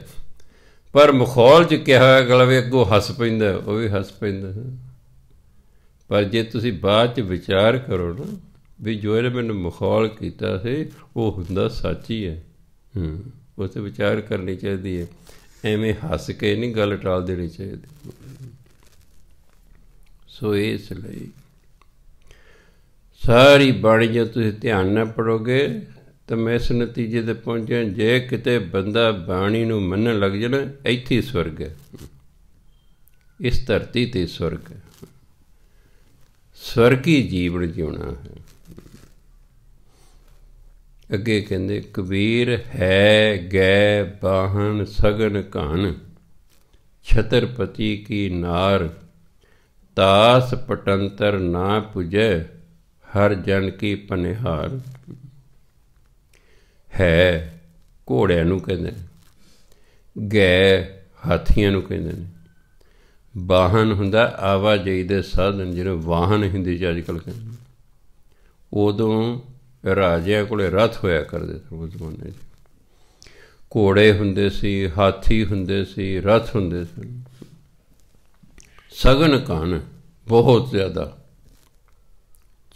ਪਰ ਮਖੌਲ 'ਚ ਕਿਹਾ ਅਗਲਾ ਵੀ ਅੱਗੋਂ ਹੱਸ ਪੈਂਦਾ, ਉਹ ਵੀ ਹੱਸ ਪੈਂਦਾ। ਪਰ ਜੇ ਤੁਸੀਂ ਬਾਅਦ 'ਚ ਵਿਚਾਰ ਕਰੋ ਨਾ ਵੀ ਜੋ ਇਹਨੇ ਮੈਨੂੰ ਮਖੌਲ ਕੀਤਾ ਸੀ ਉਹ ਹੁੰਦਾ ਸੱਚ ਹੀ ਹੈ, ਉਸ 'ਤੇ ਵਿਚਾਰ ਕਰਨੀ ਚਾਹੀਦੀ ਹੈ। ਐਵੇਂ ਹੱਸ ਕੇ ਨਹੀਂ ਗੱਲ ਟਾਲ ਦੇਣੀ ਚਾਹੀਦੀ। ਸੋ ਇਸ ਲਈ ਸਾਰੀ ਬਾਣੀ ਜੇ ਤੁਸੀਂ ਧਿਆਨ ਨਾਲ ਪੜ੍ਹੋਗੇ ਤਾਂ ਮੈਂ ਇਸ ਨਤੀਜੇ 'ਤੇ ਪਹੁੰਚਿਆ, ਜੇ ਕਿਤੇ ਬੰਦਾ ਬਾਣੀ ਨੂੰ ਮੰਨਣ ਲੱਗ ਜਾਣਾ, ਇੱਥੇ ਹੀ ਸਵਰਗ ਹੈ, ਇਸ ਧਰਤੀ 'ਤੇ ਸਵਰਗ ਹੈ, ਸਵਰਗੀ ਜੀਵਨ ਜਿਉਣਾ ਹੈ। ਅੱਗੇ ਕਹਿੰਦੇ ਕਬੀਰ ਹੈ ਗੈ ਬਾਹਨ ਸਗਨ ਘਨ, ਛਤਰਪਤੀ ਕੀ ਨਾਰ ਤਾਸ ਪਟੰਤਰ ਨਾ ਪੁਜੈ, ਹਰ ਜਨ ਕੀ ਪਨਿਹਾਰ। ਹੈ ਘੋੜਿਆਂ ਨੂੰ ਕਹਿੰਦੇ ਨੇ, ਗੈ ਹਾਥੀਆਂ ਨੂੰ ਕਹਿੰਦੇ ਨੇ, ਵਾਹਨ ਹੁੰਦਾ ਆਵਾਜਾਈ ਦੇ ਸਾਧਨ, ਜਿਹੜੇ ਵਾਹਨ ਹਿੰਦੀ 'ਚ ਅੱਜ ਕੱਲ੍ਹ ਕਹਿੰਦੇ ਨੇ। ਉਦੋਂ ਰਾਜਿਆਂ ਕੋਲ ਰਥ ਹੋਇਆ ਕਰਦੇ ਸਨ ਉਸ ਜ਼ਮਾਨੇ 'ਚ, ਘੋੜੇ ਹੁੰਦੇ ਸੀ, ਹਾਥੀ ਹੁੰਦੇ ਸੀ, ਰਥ ਹੁੰਦੇ ਸਨ। ਸਗਨ ਘਨ ਬਹੁਤ ਜ਼ਿਆਦਾ,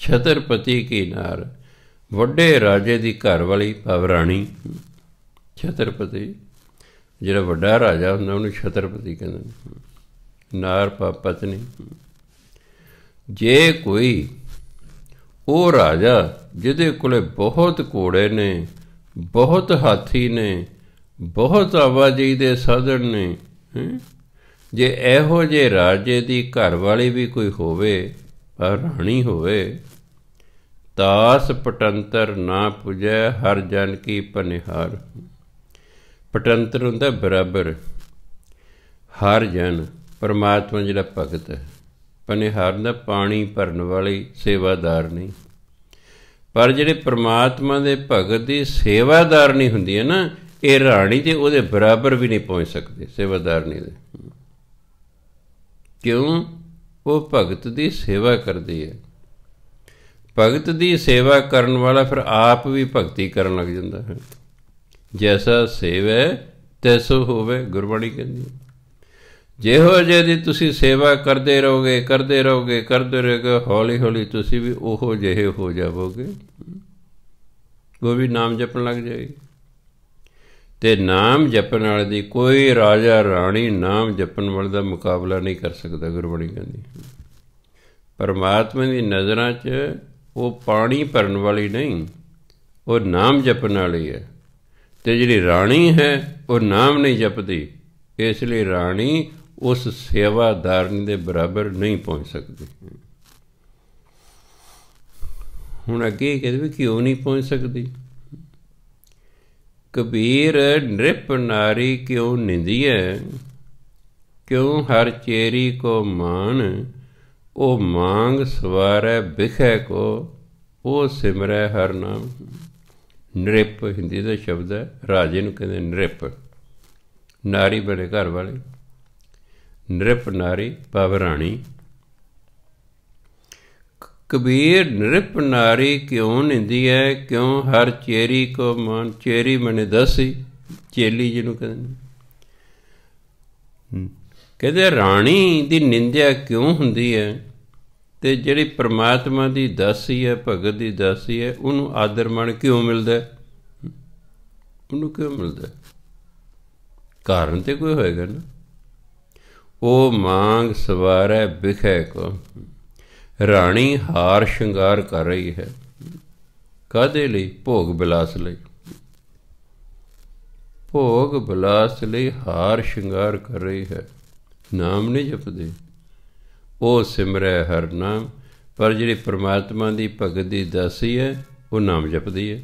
ਛਤਰਪਤੀ ਕੀ ਨਾਰ ਵੱਡੇ ਰਾਜੇ ਦੀ ਘਰ ਵਾਲੀ ਭਵਰਾਣੀ। ਛਤਰਪਤੀ ਜਿਹੜਾ ਵੱਡਾ ਰਾਜਾ ਹੁੰਦਾ ਉਹਨੂੰ ਛਤਰਪਤੀ ਕਹਿੰਦੇ ਨੇ, ਨਾਰ ਪਤਨੀ। ਜੇ ਕੋਈ ਉਹ ਰਾਜਾ ਜਿਹਦੇ ਕੋਲ ਬਹੁਤ ਘੋੜੇ ਨੇ, ਬਹੁਤ ਹਾਥੀ ਨੇ, ਬਹੁਤ ਆਵਾਜਾਈ ਦੇ ਸਾਧਨ ਨੇ, ਜੇ ਇਹੋ ਜਿਹੇ ਰਾਜੇ ਦੀ ਘਰ ਵਾਲੀ ਵੀ ਕੋਈ ਹੋਵੇ, ਰਾਣੀ ਹੋਵੇ, ਤਾਸ ਪਟੰਤਰ ਨਾ ਪੁਜੈ ਹਰ ਜਨ ਕੀ ਪਨਿਹਾਰ। ਪਟੰਤਰ ਹੁੰਦਾ ਬਰਾਬਰ, ਹਰ ਜਨ ਪਰਮਾਤਮਾ ਜਿਹੜਾ ਭਗਤ ਹੈ। ਪਨਿਹਾਰ ਦਾ ਪਾਣੀ ਭਰਨ ਵਾਲੀ ਸੇਵਾਦਾਰ ਨਹੀਂ। ਪਰ ਜਿਹੜੇ ਪਰਮਾਤਮਾ ਦੇ ਭਗਤ ਦੀ ਸੇਵਾਦਾਰ ਨਹੀਂ ਹੁੰਦੀ ਹੈ ਨਾ, ਇਹ ਰਾਣੀ ਤੇ ਉਹਦੇ ਬਰਾਬਰ ਵੀ ਨਹੀਂ ਪਹੁੰਚ ਸਕਦੇ ਸੇਵਾਦਾਰਨੀ ਦੇ। ਕਿਉਂ? ਉਹ ਭਗਤ ਦੀ ਸੇਵਾ ਕਰਦੀ ਹੈ। ਭਗਤ ਦੀ ਸੇਵਾ ਕਰਨ ਵਾਲਾ ਫਿਰ ਆਪ ਵੀ ਭਗਤੀ ਕਰਨ ਲੱਗ ਜਾਂਦਾ ਹੈ। ਜੈਸਾ ਸੇਵੈ ਤੈਸੋ ਹੋਵੇ, ਗੁਰਬਾਣੀ ਕਹਿੰਦੀ। ਜਿਹੋ ਜਿਹੇ ਦੀ ਤੁਸੀਂ ਸੇਵਾ ਕਰਦੇ ਰਹੋਗੇ, ਕਰਦੇ ਰਹੋਗੇ, ਕਰਦੇ ਰਹੋਗੇ, ਹੌਲੀ ਹੌਲੀ ਤੁਸੀਂ ਵੀ ਉਹੋ ਜਿਹੇ ਹੋ ਜਾਵੋਗੇ। ਉਹ ਵੀ ਨਾਮ ਜਪਣ ਲੱਗ ਜਾਏਗੀ। ਅਤੇ ਨਾਮ ਜਪਣ ਵਾਲੇ ਦੀ ਕੋਈ ਰਾਜਾ ਰਾਣੀ ਨਾਮ ਜਪਣ ਵਾਲੇ ਦਾ ਮੁਕਾਬਲਾ ਨਹੀਂ ਕਰ ਸਕਦਾ, ਗੁਰਬਾਣੀ ਕਹਿੰਦੀ। ਪਰਮਾਤਮਾ ਦੀ ਨਜ਼ਰਾਂ 'ਚ ਉਹ ਪਾਣੀ ਭਰਨ ਵਾਲੀ ਨਹੀਂ, ਉਹ ਨਾਮ ਜਪਣ ਵਾਲੀ ਹੈ। ਅਤੇ ਜਿਹੜੀ ਰਾਣੀ ਹੈ ਉਹ ਨਾਮ ਨਹੀਂ ਜਪਦੀ, ਇਸ ਲਈ ਰਾਣੀ ਉਸ ਸੇਵਾਦਾਰਨੀ ਦੇ ਬਰਾਬਰ ਨਹੀਂ ਪਹੁੰਚ ਸਕਦੀ। ਹੁਣ ਅੱਗੇ ਕਹਿੰਦੇ ਵੀ ਕਿਉਂ ਨਹੀਂ ਪਹੁੰਚ ਸਕਦੀ? ਕਬੀਰ ਨ੍ਰਿਪ ਨਾਰੀ ਕਿਉਂ ਨਿੰਦੀਐ, ਕਿਉਂ ਹਰ ਚੇਰੀ ਕੋ ਮਾਨ, ਉਹ ਮਾਂਗ ਸਵਾਰੈ ਬਿਖੈ ਕੋ, ਉਹ ਸਿਮਰੈ ਹਰ ਨਾਮ। ਨ੍ਰਿਪ ਹਿੰਦੀ ਦਾ ਸ਼ਬਦ ਹੈ, ਰਾਜੇ ਨੂੰ ਕਹਿੰਦੇ ਨ੍ਰਿਪ। ਨਾਰੀ ਬਣੇ ਘਰ ਵਾਲੇ, ਨ੍ਰਿਪ ਨਾਰੀ ਭਾਵ ਰਾਣੀ। ਕਬੀਰ ਨ੍ਰਿਪ ਨਾਰੀ ਕਿਉਂ ਨਿੰਦੀਐ, ਕਿਉਂ ਹਰ ਚੇਰੀ ਕੋ ਮਾਨ। ਚੇਰੀ ਮਨੇ ਦਾਸੀ, ਚੇਲੀ ਜਿਹਨੂੰ ਕਹਿੰਦੇ। ਕਹਿੰਦੇ ਰਾਣੀ ਦੀ ਨਿੰਦਿਆ ਕਿਉਂ ਹੁੰਦੀ ਹੈ? ਅਤੇ ਜਿਹੜੀ ਪਰਮਾਤਮਾ ਦੀ ਦਾਸੀ ਹੈ, ਭਗਤ ਦੀ ਦਾਸੀ ਹੈ, ਉਹਨੂੰ ਆਦਰ ਮਾਣ ਕਿਉਂ ਮਿਲਦਾ? ਉਹਨੂੰ ਕਿਉਂ ਮਿਲਦਾ? ਕਾਰਨ ਤਾਂ ਕੋਈ ਹੋਏਗਾ ਨਾ। ਉਹ ਮਾਂਗ ਸਵਾਰੈ ਬਿਖੈ ਕੋ। ਰਾਣੀ ਹਾਰ ਸ਼ਿੰਗਾਰ ਕਰ ਰਹੀ ਹੈ, ਕਾਹਦੇ ਲਈ? ਭੋਗ ਵਿਲਾਸ ਲਈ। ਭੋਗ ਵਿਲਾਸ ਲਈ ਹਾਰ ਸ਼ਿੰਗਾਰ ਕਰ ਰਹੀ ਹੈ, ਨਾਮ ਨਹੀਂ ਜਪਦੇ। ਉਹ ਸਿਮਰੈ ਹਰ ਨਾਮ। ਪਰ ਜਿਹੜੀ ਪਰਮਾਤਮਾ ਦੀ ਭਗਤ ਦੀ ਦਾਸੀ ਹੈ, ਉਹ ਨਾਮ ਜਪਦੀ ਹੈ।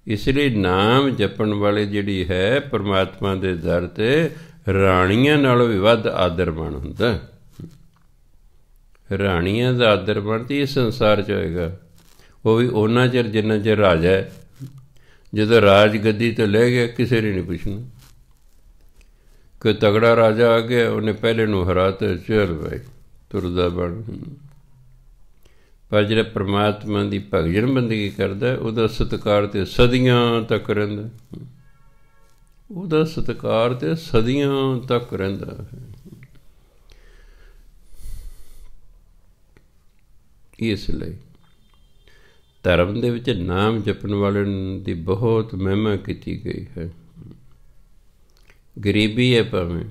ਇਸ ਲਈ ਨਾਮ ਜਪਣ ਵਾਲੇ ਜਿਹੜੀ ਹੈ ਪਰਮਾਤਮਾ ਦੇ ਦਰ 'ਤੇ ਰਾਣੀਆਂ ਨਾਲੋਂ ਵੀ ਵੱਧ ਆਦਰ ਮਾਣ ਹੁੰਦਾ। ਰਾਣੀਆਂ ਦਾ ਆਦਰ ਮਾਣ ਤਾਂ ਇਸ ਸੰਸਾਰ 'ਚ ਹੋਏਗਾ, ਉਹ ਵੀ ਉਹਨਾਂ ਚਿਰ ਜਿੰਨਾ ਚਿਰ ਰਾਜਾ ਹੈ। ਜਦੋਂ ਰਾਜ ਗੱਦੀ ਤੋਂ ਲੈ ਗਿਆ, ਕਿਸੇ ਨੇ ਨਹੀਂ ਪੁੱਛਣਾ। ਕੋਈ ਤਗੜਾ ਰਾਜਾ ਆ ਗਿਆ, ਉਹਨੇ ਪਹਿਲੇ ਨੂੰ ਹਰਾ ਤੇ ਚੱਲ ਭਾਈ ਤੁਰਦਾ ਬਣ। ਪਰ ਜਿਹੜਾ ਪਰਮਾਤਮਾ ਦੀ ਭਗਜਨ ਬੰਦਗੀ ਕਰਦਾ, ਉਹਦਾ ਸਤਿਕਾਰ ਤਾਂ ਸਦੀਆਂ ਤੱਕ ਰਹਿੰਦਾ। ਉਹਦਾ ਸਤਿਕਾਰ ਤਾਂ ਸਦੀਆਂ ਤੱਕ ਰਹਿੰਦਾ ਹੈ। ਇਸ ਲਈ ਧਰਮ ਦੇ ਵਿੱਚ ਨਾਮ ਜਪਣ ਵਾਲਿਆਂ ਦੀ ਬਹੁਤ ਮਹਿਮਾ ਕੀਤੀ ਗਈ ਹੈ। ਗਰੀਬੀ ਹੈ ਭਾਵੇਂ,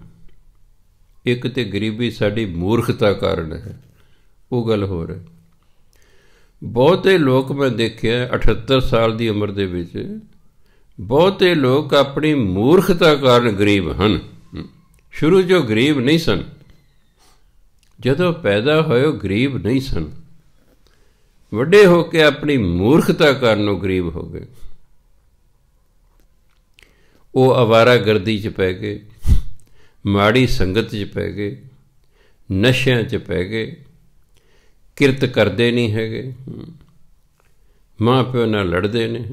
ਇੱਕ ਤਾਂ ਗਰੀਬੀ ਸਾਡੀ ਮੂਰਖਤਾ ਕਾਰਨ ਹੈ, ਉਹ ਗੱਲ ਹੋਰ ਹੈ। ਬਹੁਤੇ ਲੋਕ ਮੈਂ ਦੇਖਿਆ 78 ਸਾਲ ਦੀ ਉਮਰ ਦੇ ਵਿੱਚ, ਬਹੁਤੇ ਲੋਕ ਆਪਣੀ ਮੂਰਖਤਾ ਕਾਰਨ ਗਰੀਬ ਹਨ। ਸ਼ੁਰੂ 'ਚੋਂ ਗਰੀਬ ਨਹੀਂ ਸਨ, ਜਦੋਂ ਪੈਦਾ ਹੋਏ ਉਹ ਗਰੀਬ ਨਹੀਂ ਸਨ। ਵੱਡੇ ਹੋ ਕੇ ਆਪਣੀ ਮੂਰਖਤਾ ਕਾਰਨ ਉਹ ਗਰੀਬ ਹੋ ਗਏ। ਉਹ ਅਵਾਰਾਗਰਦੀ 'ਚ ਪੈ ਗਏ, ਮਾੜੀ ਸੰਗਤ 'ਚ ਪੈ ਗਏ, ਨਸ਼ਿਆਂ 'ਚ ਪੈ ਗਏ, ਕਿਰਤ ਕਰਦੇ ਨਹੀਂ ਹੈਗੇ, ਮਾਂ ਪਿਓ ਨਾਲ ਲੜਦੇ ਨੇ,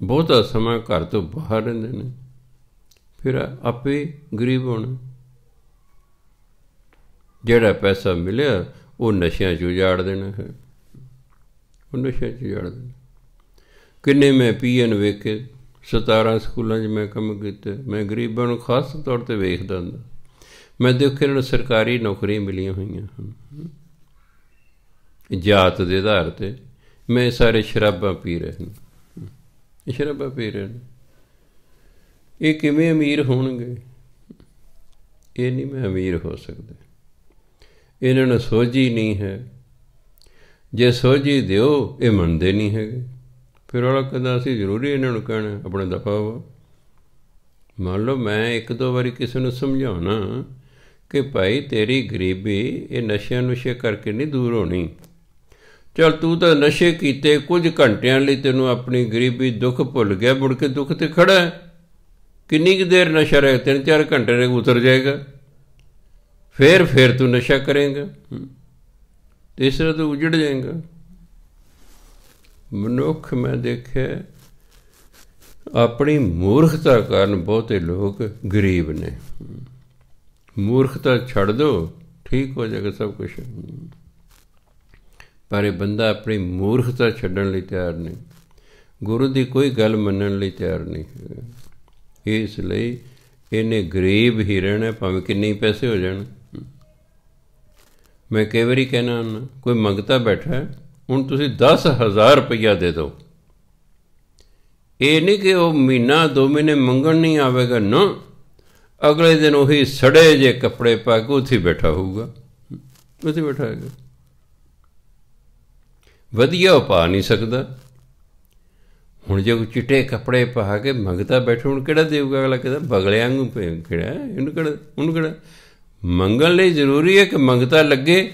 ਬਹੁਤਾ ਸਮਾਂ ਘਰ ਤੋਂ ਬਾਹਰ ਰਹਿੰਦੇ ਨੇ, ਫਿਰ ਆਪੇ ਗਰੀਬ ਹੋਣਾ। ਜਿਹੜਾ ਪੈਸਾ ਮਿਲਿਆ ਉਹ ਨਸ਼ਿਆਂ 'ਚ ਉਜਾੜ ਦੇਣਾ ਹੈ, ਉਹ ਨਸ਼ਿਆਂ 'ਚ ਉਜਾੜ ਦੇਣਾ। ਕਿੰਨੇ ਮੈਂ ਪੀਐਨ ਵੇਖੇ, 17 ਸਕੂਲਾਂ 'ਚ ਮੈਂ ਕੰਮ ਕੀਤਾ। ਮੈਂ ਗਰੀਬਾਂ ਨੂੰ ਖਾਸ ਤੌਰ 'ਤੇ ਵੇਖਦਾ ਹੁੰਦਾ। ਮੈਂ ਦੇਖਿਆ ਇਹਨਾਂ ਨੂੰ ਸਰਕਾਰੀ ਨੌਕਰੀਆਂ ਮਿਲੀਆਂ ਹੋਈਆਂ ਹਨ ਜਾਤ ਦੇ ਆਧਾਰ 'ਤੇ। ਮੈਂ ਸਾਰੇ ਸ਼ਰਾਬਾਂ ਪੀ ਰਹੇ ਨੇ, ਸ਼ਰਾਬਾਂ ਪੀ ਰਹੇ ਨੇ। ਇਹ ਕਿਵੇਂ ਅਮੀਰ ਹੋਣਗੇ? ਇਹ ਨਹੀਂ ਮੈਂ ਅਮੀਰ ਹੋ ਸਕਦੇ। ਇਹਨਾਂ ਨੂੰ ਸੋਝੀ ਨਹੀਂ ਹੈ। ਜੇ ਸੋਝੀ ਦਿਓ, ਇਹ ਮੰਨਦੇ ਨਹੀਂ ਹੈਗੇ। ਫਿਰ ਵਾਲਾ ਕਹਿੰਦਾ ਅਸੀਂ ਜ਼ਰੂਰੀ ਇਹਨਾਂ ਨੂੰ ਕਹਿਣਾ ਆਪਣੇ ਦਫਾ ਵਾ। ਮੰਨ ਲਓ ਮੈਂ 1-2 ਵਾਰੀ ਕਿਸੇ ਨੂੰ ਸਮਝਾਉਣਾ ਕਿ ਭਾਈ ਤੇਰੀ ਗਰੀਬੀ ਇਹ ਨਸ਼ਿਆਂ ਨੁਸ਼ੇ ਕਰਕੇ ਨਹੀਂ ਦੂਰ ਹੋਣੀ। ਚੱਲ ਤੂੰ ਤਾਂ ਨਸ਼ੇ ਕੀਤੇ, ਕੁਝ ਘੰਟਿਆਂ ਲਈ ਤੈਨੂੰ ਆਪਣੀ ਗਰੀਬੀ ਦੁੱਖ ਭੁੱਲ ਗਿਆ, ਮੁੜ ਕੇ ਦੁੱਖ ਤੇ ਖੜਾ ਹੈ। ਕਿੰਨੀ ਕੁ ਦੇਰ ਨਸ਼ਾ ਰਹੇ? 3-4 ਘੰਟੇ ਰਹਿ ਉਤਰ ਜਾਏਗਾ, ਫਿਰ ਤੂੰ ਨਸ਼ਾ ਕਰੇਗਾ, ਤੇ ਇਸ ਤਰ੍ਹਾਂ ਤੂੰ ਉਜੜ ਜਾਏਗਾ। ਮਨੁੱਖ ਮੈਂ ਦੇਖਿਆ ਆਪਣੀ ਮੂਰਖਤਾ ਕਾਰਨ ਬਹੁਤੇ ਲੋਕ ਗਰੀਬ ਨੇ। ਮੂਰਖਤਾ ਛੱਡ ਦਿਓ, ਠੀਕ ਹੋ ਜਾਏਗਾ ਸਭ ਕੁਛ। ਪਰ ਇਹ ਬੰਦਾ ਆਪਣੀ ਮੂਰਖਤਾ ਛੱਡਣ ਲਈ ਤਿਆਰ ਨਹੀਂ, ਗੁਰੂ ਦੀ ਕੋਈ ਗੱਲ ਮੰਨਣ ਲਈ ਤਿਆਰ ਨਹੀਂ ਹੈਗਾ। ਇਸ ਲਈ ਇਹਨੇ ਗਰੀਬ ਹੀ ਰਹਿਣਾ, ਭਾਵੇਂ ਕਿੰਨੇ ਪੈਸੇ ਹੋ ਜਾਣ। ਮੈਂ ਕਈ ਵਾਰੀ ਕਹਿਣਾ ਹੁੰਦਾ, ਕੋਈ ਮੰਗਤਾ ਬੈਠਾ, ਹੁਣ ਤੁਸੀਂ 10,000 ਰੁਪਈਆ ਦੇ ਦਿਓ। ਇਹ ਨਹੀਂ ਕਿ ਉਹ ਮਹੀਨਾ 2 ਮਹੀਨੇ ਮੰਗਣ ਨਹੀਂ ਆਵੇਗਾ ਨਾ, ਅਗਲੇ ਦਿਨ ਉਹੀ ਸੜੇ ਜੇ ਕੱਪੜੇ ਪਾ ਕੇ ਉੱਥੇ ਬੈਠਾ ਹੋਊਗਾ, ਉੱਥੇ ਬੈਠਾ ਹੋਏਗਾ। ਵਧੀਆ ਉਹ ਪਾ ਨਹੀਂ ਸਕਦਾ। ਹੁਣ ਜੇ ਕੋਈ ਚਿੱਟੇ ਕੱਪੜੇ ਪਾ ਕੇ ਮੰਗਤਾ ਬੈਠੋ, ਹੁਣ ਕਿਹੜਾ ਦੇਊਗਾ? ਅਗਲਾ ਕਹਿੰਦਾ ਬਗਲਿਆਂ ਨੂੰ ਕਿਹੜਾ, ਉਹਨੂੰ ਕਿਹੜਾ। ਮੰਗਣ ਲਈ ਜ਼ਰੂਰੀ ਹੈ ਕਿ ਮੰਗਤਾ ਲੱਗੇ,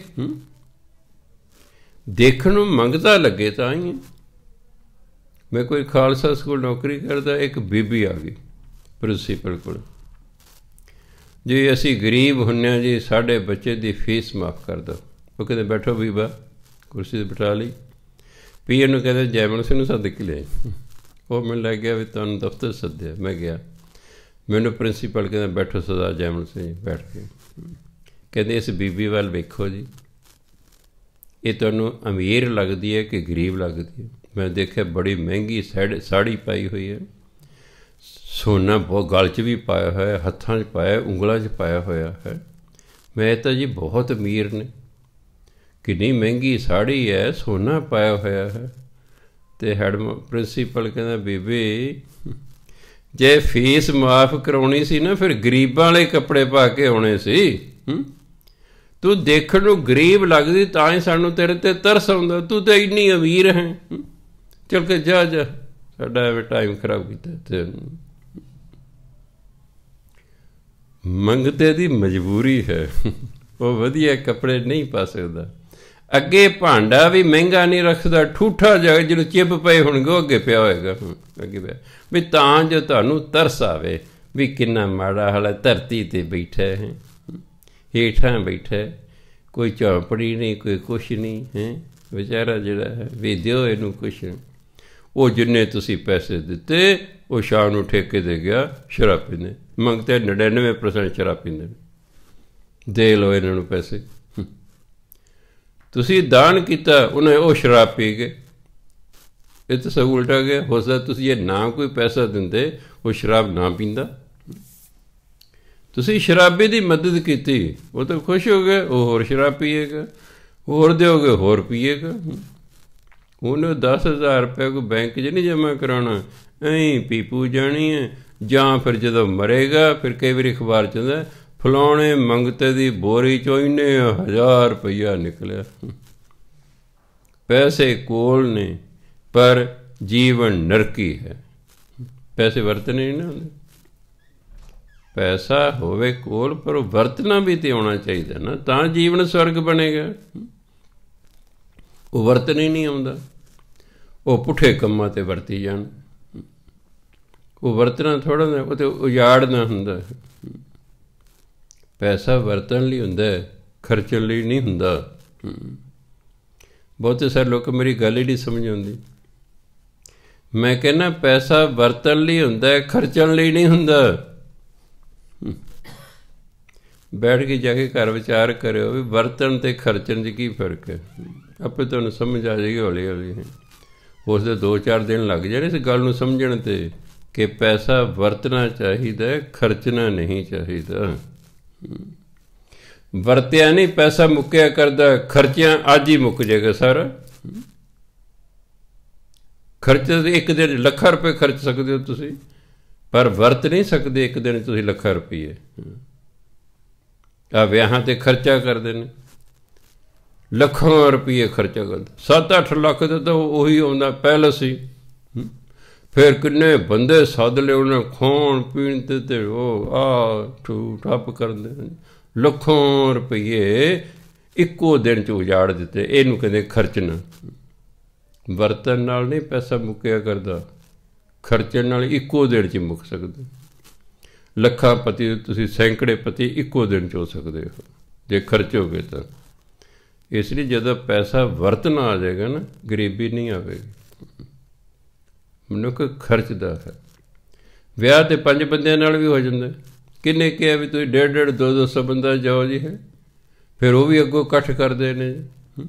ਦੇਖਣ ਨੂੰ ਮੰਗਤਾ ਲੱਗੇ ਤਾਂ ਹੀ। ਮੈਂ ਕੋਈ ਖਾਲਸਾ ਸਕੂਲ ਨੌਕਰੀ ਕਰਦਾ, ਇੱਕ ਬੀਬੀ ਆ ਗਈ ਪ੍ਰਿੰਸੀਪਲ ਕੋਲ, ਜੀ ਅਸੀਂ ਗਰੀਬ ਹੁੰਦੇ ਹਾਂ ਜੀ, ਸਾਡੇ ਬੱਚੇ ਦੀ ਫੀਸ ਮਾਫ਼ ਕਰ ਦਿਓ। ਉਹ ਕਹਿੰਦੇ ਬੈਠੋ ਬੀਬਾ, ਕੁਰਸੀ 'ਤੇ ਬਿਠਾ ਲਈ। ਪੀਏ ਨੂੰ ਕਹਿੰਦੇ ਜੈਮਲ ਸਿੰਘ ਨੂੰ ਸੱਦ ਕੇ ਲਿਆਈ। ਉਹ ਮੈਨੂੰ ਲੱਗ ਗਿਆ ਵੀ ਤੁਹਾਨੂੰ ਦਫ਼ਤਰ ਸੱਦਿਆ। ਮੈਂ ਗਿਆ, ਮੈਨੂੰ ਪ੍ਰਿੰਸੀਪਲ ਕਹਿੰਦਾ ਬੈਠੋ ਸਰਦਾਰ ਜੈਮਲ ਸਿੰਘ। ਬੈਠ ਕੇ ਕਹਿੰਦੇ ਇਸ ਬੀਬੀ ਵੱਲ ਵੇਖੋ ਜੀ, ਇਹ ਤੁਹਾਨੂੰ ਅਮੀਰ ਲੱਗਦੀ ਹੈ ਕਿ ਗਰੀਬ ਲੱਗਦੀ ਹੈ? ਮੈਂ ਦੇਖਿਆ ਬੜੀ ਮਹਿੰਗੀ ਸਾੜੀ ਪਾਈ ਹੋਈ ਹੈ, ਸੋਨਾ ਬਹੁਤ ਗਲ 'ਚ ਵੀ ਪਾਇਆ ਹੋਇਆ, ਹੱਥਾਂ 'ਚ ਪਾਇਆ, ਉਂਗਲਾਂ 'ਚ ਪਾਇਆ ਹੋਇਆ ਹੈ। ਮੈਂ ਤਾਂ ਜੀ ਬਹੁਤ ਅਮੀਰ ਨੇ, ਕਿੰਨੀ ਮਹਿੰਗੀ ਸਾੜੀ ਹੈ, ਸੋਨਾ ਪਾਇਆ ਹੋਇਆ ਹੈ। ਅਤੇ ਪ੍ਰਿੰਸੀਪਲ ਕਹਿੰਦਾ ਬੀਬੀ ਜੇ ਫੀਸ ਮਾਫ਼ ਕਰਾਉਣੀ ਸੀ ਨਾ, ਫਿਰ ਗਰੀਬਾਂ ਵਾਲੇ ਕੱਪੜੇ ਪਾ ਕੇ ਆਉਣੇ ਸੀ। ਤੂੰ ਦੇਖਣ ਨੂੰ ਗਰੀਬ ਲੱਗਦੀ ਤਾਂ ਹੀ ਸਾਨੂੰ ਤੇਰੇ 'ਤੇ ਤਰਸ ਆਉਂਦਾ, ਤੂੰ ਤਾਂ ਇੰਨੀ ਅਮੀਰ ਹੈ। ਚੱਲ ਕੇ ਜਾ ਸਾਡਾ ਐਵੇਂ ਟਾਈਮ ਖਰਾਬ ਕੀਤਾ। ਤੇ ਮੰਗਤੇ ਦੀ ਮਜਬੂਰੀ ਹੈ, ਉਹ ਵਧੀਆ ਕੱਪੜੇ ਨਹੀਂ ਪਾ ਸਕਦਾ। ਅੱਗੇ ਭਾਂਡਾ ਵੀ ਮਹਿੰਗਾ ਨਹੀਂ ਰੱਖਦਾ, ਠੂਠਾ ਜਾ ਜਿਹਨੂੰ ਚਿੱਬ ਪਏ ਹੋਣਗੇ ਉਹ ਅੱਗੇ ਪਿਆ ਹੋਏਗਾ, ਅੱਗੇ ਪਿਆ ਵੀ ਤਾਂ ਜੋ ਤੁਹਾਨੂੰ ਤਰਸ ਆਵੇ ਵੀ ਕਿੰਨਾ ਮਾੜਾ ਹਾਲ ਹੈ। ਧਰਤੀ 'ਤੇ ਬੈਠਾ ਹੈ, ਹੇਠਾਂ ਬੈਠਾ, ਕੋਈ ਝੌਂਪੜੀ ਨਹੀਂ, ਕੋਈ ਕੁਛ ਨਹੀਂ ਹੈ ਵਿਚਾਰਾ ਜਿਹੜਾ ਹੈ। ਵੀ ਦਿਓ ਇਹਨੂੰ ਕੁਛ। ਉਹ ਜਿੰਨੇ ਤੁਸੀਂ ਪੈਸੇ ਦਿੱਤੇ ਉਹ ਸ਼ਾਮ ਨੂੰ ਠੇਕੇ 'ਤੇ ਗਿਆ ਸ਼ਰਾਬ ਪੀਂਦੇ। ਮੰਗਤੇ 99% ਸ਼ਰਾਬ ਪੀਂਦੇ ਨੇ। ਦੇ ਲਓ ਇਹਨਾਂ ਨੂੰ ਪੈਸੇ। ਤੁਸੀਂ ਦਾਨ ਕੀਤਾ, ਉਹਨੇ ਉਹ ਸ਼ਰਾਬ ਪੀ ਗਏ। ਇਹ ਤਾਂ ਸਭ ਉਲਟਾ ਗਿਆ। ਹੋ ਸਕਦਾ ਤੁਸੀਂ ਇਹ ਨਾ ਕੋਈ ਪੈਸਾ ਦਿੰਦੇ, ਉਹ ਸ਼ਰਾਬ ਨਾ ਪੀਂਦਾ। ਤੁਸੀਂ ਸ਼ਰਾਬੀ ਦੀ ਮਦਦ ਕੀਤੀ, ਉਹ ਤਾਂ ਖੁਸ਼ ਹੋ ਗਏ, ਉਹ ਹੋਰ ਸ਼ਰਾਬ ਪੀਏਗਾ। ਹੋਰ ਦਿਓਗੇ, ਹੋਰ ਪੀਏਗਾ। ਉਹਨੇ 10,000 ਰੁਪਏ ਕੋਈ ਬੈਂਕ 'ਚ ਨਹੀਂ ਜਮ੍ਹਾਂ ਕਰਾਉਣਾ, ਐਂ ਪੀਪੂ ਜਾਣੀ ਹੈ। ਜਾਂ ਫਿਰ ਜਦੋਂ ਮਰੇਗਾ, ਫਿਰ ਕਈ ਵਾਰੀ ਅਖਬਾਰ 'ਚ ਹੁੰਦਾ ਫਲਾਣੇ ਮੰਗਤੇ ਦੀ ਬੋਰੀ 'ਚੋਂ ਇੰਨੇ 1000 ਰੁਪਈਆ ਨਿਕਲਿਆ। ਪੈਸੇ ਕੋਲ ਨੇ ਪਰ ਜੀਵਨ ਨਰਕੀ ਹੈ। ਪੈਸੇ ਵਰਤਣੇ ਨਹੀਂ ਨਾ ਹੁੰਦੇ। ਪੈਸਾ ਹੋਵੇ ਕੋਲ ਪਰ ਉਹ ਵਰਤਣਾ ਵੀ ਤਾਂ ਆਉਣਾ ਚਾਹੀਦਾ ਨਾ, ਤਾਂ ਜੀਵਨ ਸਵਰਗ ਬਣੇਗਾ। ਉਹ ਵਰਤਣੇ ਨਹੀਂ ਆਉਂਦਾ, ਉਹ ਪੁੱਠੇ ਕੰਮਾਂ 'ਤੇ ਵਰਤੀ ਜਾਣ। ਉਹ ਵਰਤਣਾ ਥੋੜ੍ਹਾ ਨਾ, ਉਹ ਤਾਂ ਉਜਾੜਨਾ ਹੁੰਦਾ। ਪੈਸਾ ਵਰਤਣ ਲਈ ਹੁੰਦਾ, ਖਰਚਣ ਲਈ ਨਹੀਂ ਹੁੰਦਾ। ਬਹੁਤੇ ਸਾਰੇ ਲੋਕ ਮੇਰੀ ਗੱਲ ਹੀ ਨਹੀਂ ਸਮਝ ਆਉਂਦੀ। ਮੈਂ ਕਹਿੰਦਾ ਪੈਸਾ ਵਰਤਣ ਲਈ ਹੁੰਦਾ, ਖਰਚਣ ਲਈ ਨਹੀਂ ਹੁੰਦਾ। ਬੈਠ ਕੇ ਜਾ ਕੇ ਘਰ ਵਿਚਾਰ ਕਰਿਓ ਵੀ ਵਰਤਣ ਅਤੇ ਖਰਚਣ 'ਚ ਕੀ ਫਰਕ ਹੈ। ਆਪੇ ਤੁਹਾਨੂੰ ਸਮਝ ਆ ਜਾਏਗੀ ਹੌਲੀ ਹੌਲੀ। ਉਸ ਦੇ 2-4 ਦਿਨ ਲੱਗ ਜਾਣੇ ਇਸ ਗੱਲ ਨੂੰ ਸਮਝਣ 'ਤੇ ਕਿ ਪੈਸਾ ਵਰਤਣਾ ਚਾਹੀਦਾ, ਖਰਚਣਾ ਨਹੀਂ ਚਾਹੀਦਾ। ਵਰਤਿਆ ਨਹੀਂ ਪੈਸਾ ਮੁੱਕਿਆ ਕਰਦਾ, ਖਰਚਿਆਂ ਅੱਜ ਹੀ ਮੁੱਕ ਜਾਏਗਾ ਸਾਰਾ। ਖਰਚ ਇੱਕ ਦਿਨ ਲੱਖਾਂ ਰੁਪਏ ਖਰਚ ਸਕਦੇ ਹੋ ਤੁਸੀਂ, ਪਰ ਵਰਤ ਨਹੀਂ ਸਕਦੇ ਇੱਕ ਦਿਨ ਤੁਸੀਂ ਲੱਖਾਂ ਰੁਪਈਏ। ਆ ਵਿਆਹਾਂ 'ਤੇ ਖਰਚਾ ਕਰਦੇ ਨੇ, ਲੱਖਾਂ ਰੁਪਈਏ ਖਰਚਾ ਕਰਦੇ। 7-8 ਲੱਖ ਦਾ ਤਾਂ ਉਹੀ ਆਉਂਦਾ ਪੈਲਸ ਹੀ। ਫਿਰ ਕਿੰਨੇ ਬੰਦੇ ਸੱਦ ਲਏ ਉਹਨੇ ਖਾਣ ਪੀਣ 'ਤੇ ਉਹ ਠੱਪ ਕਰਦੇ। ਲੱਖਾਂ ਰੁਪਈਏ ਇੱਕੋ ਦਿਨ 'ਚ ਉਜਾੜ ਦਿੱਤੇ। ਇਹਨੂੰ ਕਹਿੰਦੇ ਖਰਚਣਾ। ਵਰਤਣ ਨਾਲ ਨਹੀਂ ਪੈਸਾ ਮੁੱਕਿਆ ਕਰਦਾ, ਖਰਚਣ ਨਾਲ ਇੱਕੋ ਦਿਨ 'ਚ ਮੁੱਕ ਸਕਦਾ। ਲੱਖਾਂ ਪਤੀ ਤੁਸੀਂ ਸੈਂਕੜੇ ਪਤੀ ਇੱਕੋ ਦਿਨ 'ਚ ਹੋ ਸਕਦੇ ਹੋ ਜੇ ਖਰਚੋਗੇ ਤਾਂ। ਇਸ ਲਈ ਜਦੋਂ ਪੈਸਾ ਵਰਤਣਾ ਆ ਜਾਏਗਾ ਨਾ, ਗਰੀਬੀ ਨਹੀਂ ਆਵੇਗੀ। ਮਨੁੱਖ ਖਰਚਦਾ ਹੈ। ਵਿਆਹ ਤੇ 5 ਬੰਦਿਆਂ ਨਾਲ ਵੀ ਹੋ ਜਾਂਦਾ। ਕਿੰਨੇ ਕਿਹਾ ਵੀ ਤੁਸੀਂ 150-150 200 ਬੰਦਾ ਜਾਓ ਜੀ ਹੈ, ਫਿਰ ਉਹ ਵੀ ਅੱਗੋਂ ਇਕੱਠ ਕਰਦੇ ਨੇ ਜੀ।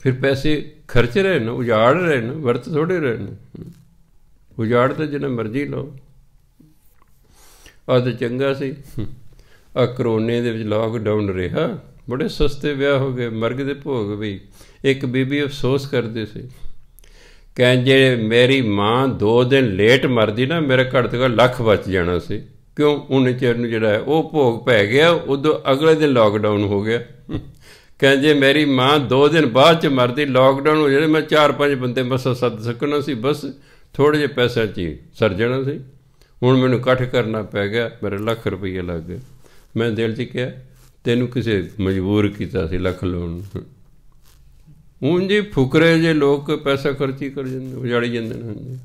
ਫਿਰ ਪੈਸੇ ਖਰਚ ਰਹੇ ਨੇ, ਉਜਾੜ ਰਹੇ ਨੇ, ਵਰਤ ਥੋੜ੍ਹੇ ਰਹੇ ਨੇ। ਉਜਾੜ ਤਾਂ ਜਿੰਨਾ ਮਰਜ਼ੀ ਲਓ। ਆਹ ਤਾਂ ਚੰਗਾ ਸੀ, ਆਹ ਕਰੋਨੇ ਦੇ ਵਿੱਚ ਲਾਕਡਾਊਨ ਰਿਹਾ, ਬੜੇ ਸਸਤੇ ਵਿਆਹ ਹੋ ਗਏ, ਮਰਗ ਦੇ ਭੋਗ ਵੀ। ਇੱਕ ਬੀਬੀ ਅਫਸੋਸ ਕਰਦੀ ਸੀ, ਕਹਿੰਦੇ ਮੇਰੀ ਮਾਂ 2 ਦਿਨ ਲੇਟ ਮਰਦੀ ਨਾ, ਮੇਰਾ ਘੱਟ ਤੋਂ ਘੱਟ ਲੱਖ ਬਚ ਜਾਣਾ ਸੀ। ਕਿਉਂ? ਉਹਨੇ ਚਿਰ ਨੂੰ ਜਿਹੜਾ ਹੈ ਉਹ ਭੋਗ ਪੈ ਗਿਆ, ਉਦੋਂ ਅਗਲੇ ਦਿਨ ਲਾਕਡਾਊਨ ਹੋ ਗਿਆ। ਕਹਿੰਦੇ ਮੇਰੀ ਮਾਂ 2 ਦਿਨ ਬਾਅਦ 'ਚ ਮਰਦੀ, ਲਾਕਡਾਊਨ ਹੋ ਜਾਣਾ, ਮੈਂ 4-5 ਬੰਦੇ ਮਸਾਂ ਸੱਦ ਸਕਣਾ ਸੀ, ਬਸ ਥੋੜ੍ਹੇ ਜਿਹੇ ਪੈਸਿਆਂ 'ਚ ਹੀ ਸਰ ਜਾਣਾ ਸੀ। ਹੁਣ ਮੈਨੂੰ ਇਕੱਠ ਕਰਨਾ ਪੈ ਗਿਆ, ਮੇਰਾ ਲੱਖ ਰੁਪਈਆ ਲੱਗ ਗਿਆ। ਮੈਂ ਦਿਲ 'ਚ ਕਿਹਾ ਤੈਨੂੰ ਕਿਸੇ ਮਜਬੂਰ ਕੀਤਾ ਸੀ ਲੱਖ ਲਾਉਣ। ਉਂਝ ਜੀ ਫੁਕਰੇ ਜੇ ਲੋਕ ਪੈਸਾ ਖਰਚੀ ਕਰ ਜਾਂਦੇ, ਉਜਾੜੀ ਜਾਂਦੇ ਨੇ। ਹਾਂਜੀ,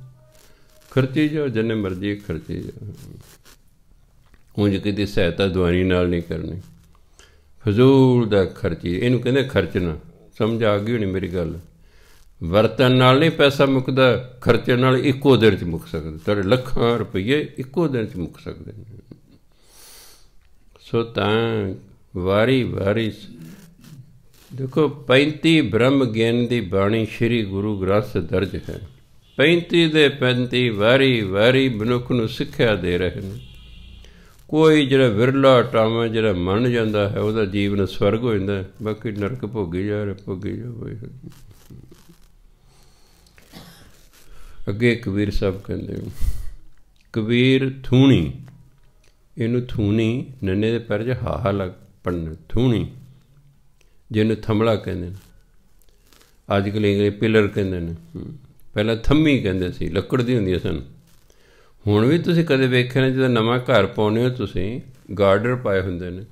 ਖਰਚੀ ਜਾਓ ਜਿੰਨੇ ਮਰਜ਼ੀ ਖਰਚੀ ਜਾਓ। ਉਂਝ ਕਿਤੇ ਸਹਾਇਤਾ ਦਵਾਈ ਨਾਲ ਨਹੀਂ ਕਰਨੀ, ਫਜ਼ੂਲ ਦਾ ਖਰਚੀ, ਇਹਨੂੰ ਕਹਿੰਦੇ ਖਰਚਣਾ। ਸਮਝ ਆ ਗਈ ਹੋਣੀ ਮੇਰੀ ਗੱਲ। ਵਰਤਣ ਨਾਲ ਨਹੀਂ ਪੈਸਾ ਮੁੱਕਦਾ, ਖਰਚਣ ਨਾਲ ਇੱਕੋ ਦਿਨ 'ਚ ਮੁੱਕ ਸਕਦਾ। ਤੁਹਾਡੇ ਲੱਖਾਂ ਰੁਪਈਏ ਇੱਕੋ ਦਿਨ 'ਚ ਮੁੱਕ ਸਕਦੇ ਨੇ। ਸੋ ਤਾਂ ਵਾਰੀ ਵਾਰੀ ਦੇਖੋ, 35 ਬ੍ਰਹਮ ਗਿਆਨ ਦੀ ਬਾਣੀ ਸ਼੍ਰੀ ਗੁਰੂ ਗ੍ਰੰਥ ਸਾਹਿਬ ਦਰਜ ਹੈ। 35 ਦੇ 35 ਵਾਰੀ ਵਾਰੀ ਮਨੁੱਖ ਨੂੰ ਸਿੱਖਿਆ ਦੇ ਰਹੇ ਨੇ। ਕੋਈ ਜਿਹੜਾ ਵਿਰਲਾ ਟਾਵਾਂ ਜਿਹੜਾ ਮੰਨ ਜਾਂਦਾ ਹੈ, ਉਹਦਾ ਜੀਵਨ ਸਵਰਗ ਹੋ ਜਾਂਦਾ, ਬਾਕੀ ਨਰਕ ਭੋਗੀ ਜਾ ਰਿਹਾ, ਭੋਗੀ ਜਾ। ਅੱਗੇ ਕਬੀਰ ਸਾਹਿਬ ਕਹਿੰਦੇ, ਕਬੀਰ ਥੂਣੀ, ਇਹਨੂੰ ਥੂਣੀ ਨੰਨੇ ਦੇ ਪੈਰ 'ਚ ਹਾਹਾ ਲੱਗ ਪੜਨਾ, ਥੂਣੀ ਜਿਹਨੂੰ ਥੰਮਲਾ ਕਹਿੰਦੇ ਨੇ। ਅੱਜ ਕੱਲ੍ਹ ਇੰਗਲਿਸ਼ ਪਿਲਰ ਕਹਿੰਦੇ ਨੇ, ਪਹਿਲਾਂ ਥੰਮੀ ਕਹਿੰਦੇ ਸੀ, ਲੱਕੜ ਦੀ ਹੁੰਦੀਆਂ ਸਨ। ਹੁਣ ਵੀ ਤੁਸੀਂ ਕਦੇ ਵੇਖਿਆ ਨਾ, ਜਦੋਂ ਨਵਾਂ ਘਰ ਪਾਉਂਦੇ ਹੋ ਤੁਸੀਂ, ਗਾਰਡਰ ਪਾਏ ਹੁੰਦੇ ਨੇ,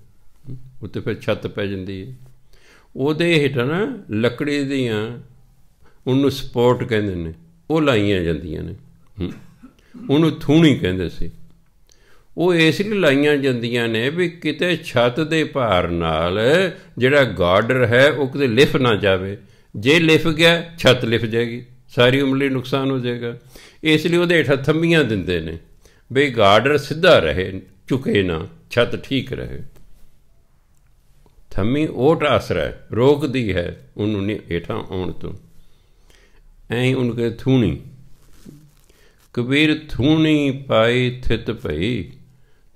ਉੱਤੇ ਫਿਰ ਛੱਤ ਪੈ ਜਾਂਦੀ ਹੈ, ਉਹਦੇ ਹੇਠਾਂ ਨਾ ਲੱਕੜੀ ਦੀਆਂ, ਉਹਨੂੰ ਸਪੋਰਟ ਕਹਿੰਦੇ ਨੇ, ਉਹ ਲਾਈਆਂ ਜਾਂਦੀਆਂ ਨੇ। ਉਹਨੂੰ ਥੂਣੀ ਕਹਿੰਦੇ ਸੀ। ਉਹ ਇਸ ਲਈ ਲਾਈਆਂ ਜਾਂਦੀਆਂ ਨੇ ਵੀ ਕਿਤੇ ਛੱਤ ਦੇ ਭਾਰ ਨਾਲ ਜਿਹੜਾ ਗਾਰਡਰ ਹੈ ਉਹ ਕਿਤੇ ਲਿਫ ਨਾ ਜਾਵੇ। ਜੇ ਲਿਫ ਗਿਆ, ਛੱਤ ਲਿਫ ਜਾਏਗੀ, ਸਾਰੀ ਉਮਰ ਲਈ ਨੁਕਸਾਨ ਹੋ ਜਾਏਗਾ। ਇਸ ਲਈ ਉਹਦੇ ਹੇਠਾਂ ਥੰਮੀਆਂ ਦਿੰਦੇ ਨੇ ਬਈ ਗਾਰਡਰ ਸਿੱਧਾ ਰਹੇ, ਝੁਕੇ ਨਾ, ਛੱਤ ਠੀਕ ਰਹੇ। ਥੰਮੀ ਓਟ ਆਸਰਾ ਰੋਕਦੀ ਹੈ ਉਹਨੂੰ ਹੇਠਾਂ ਆਉਣ ਤੋਂ। ਐਂ ਉਹਨੂੰ ਕਹਿੰਦੇ ਥੂਣੀ। ਕਬੀਰ ਥੂਣੀ ਪਾਈ ਥਿਤ ਭਈ,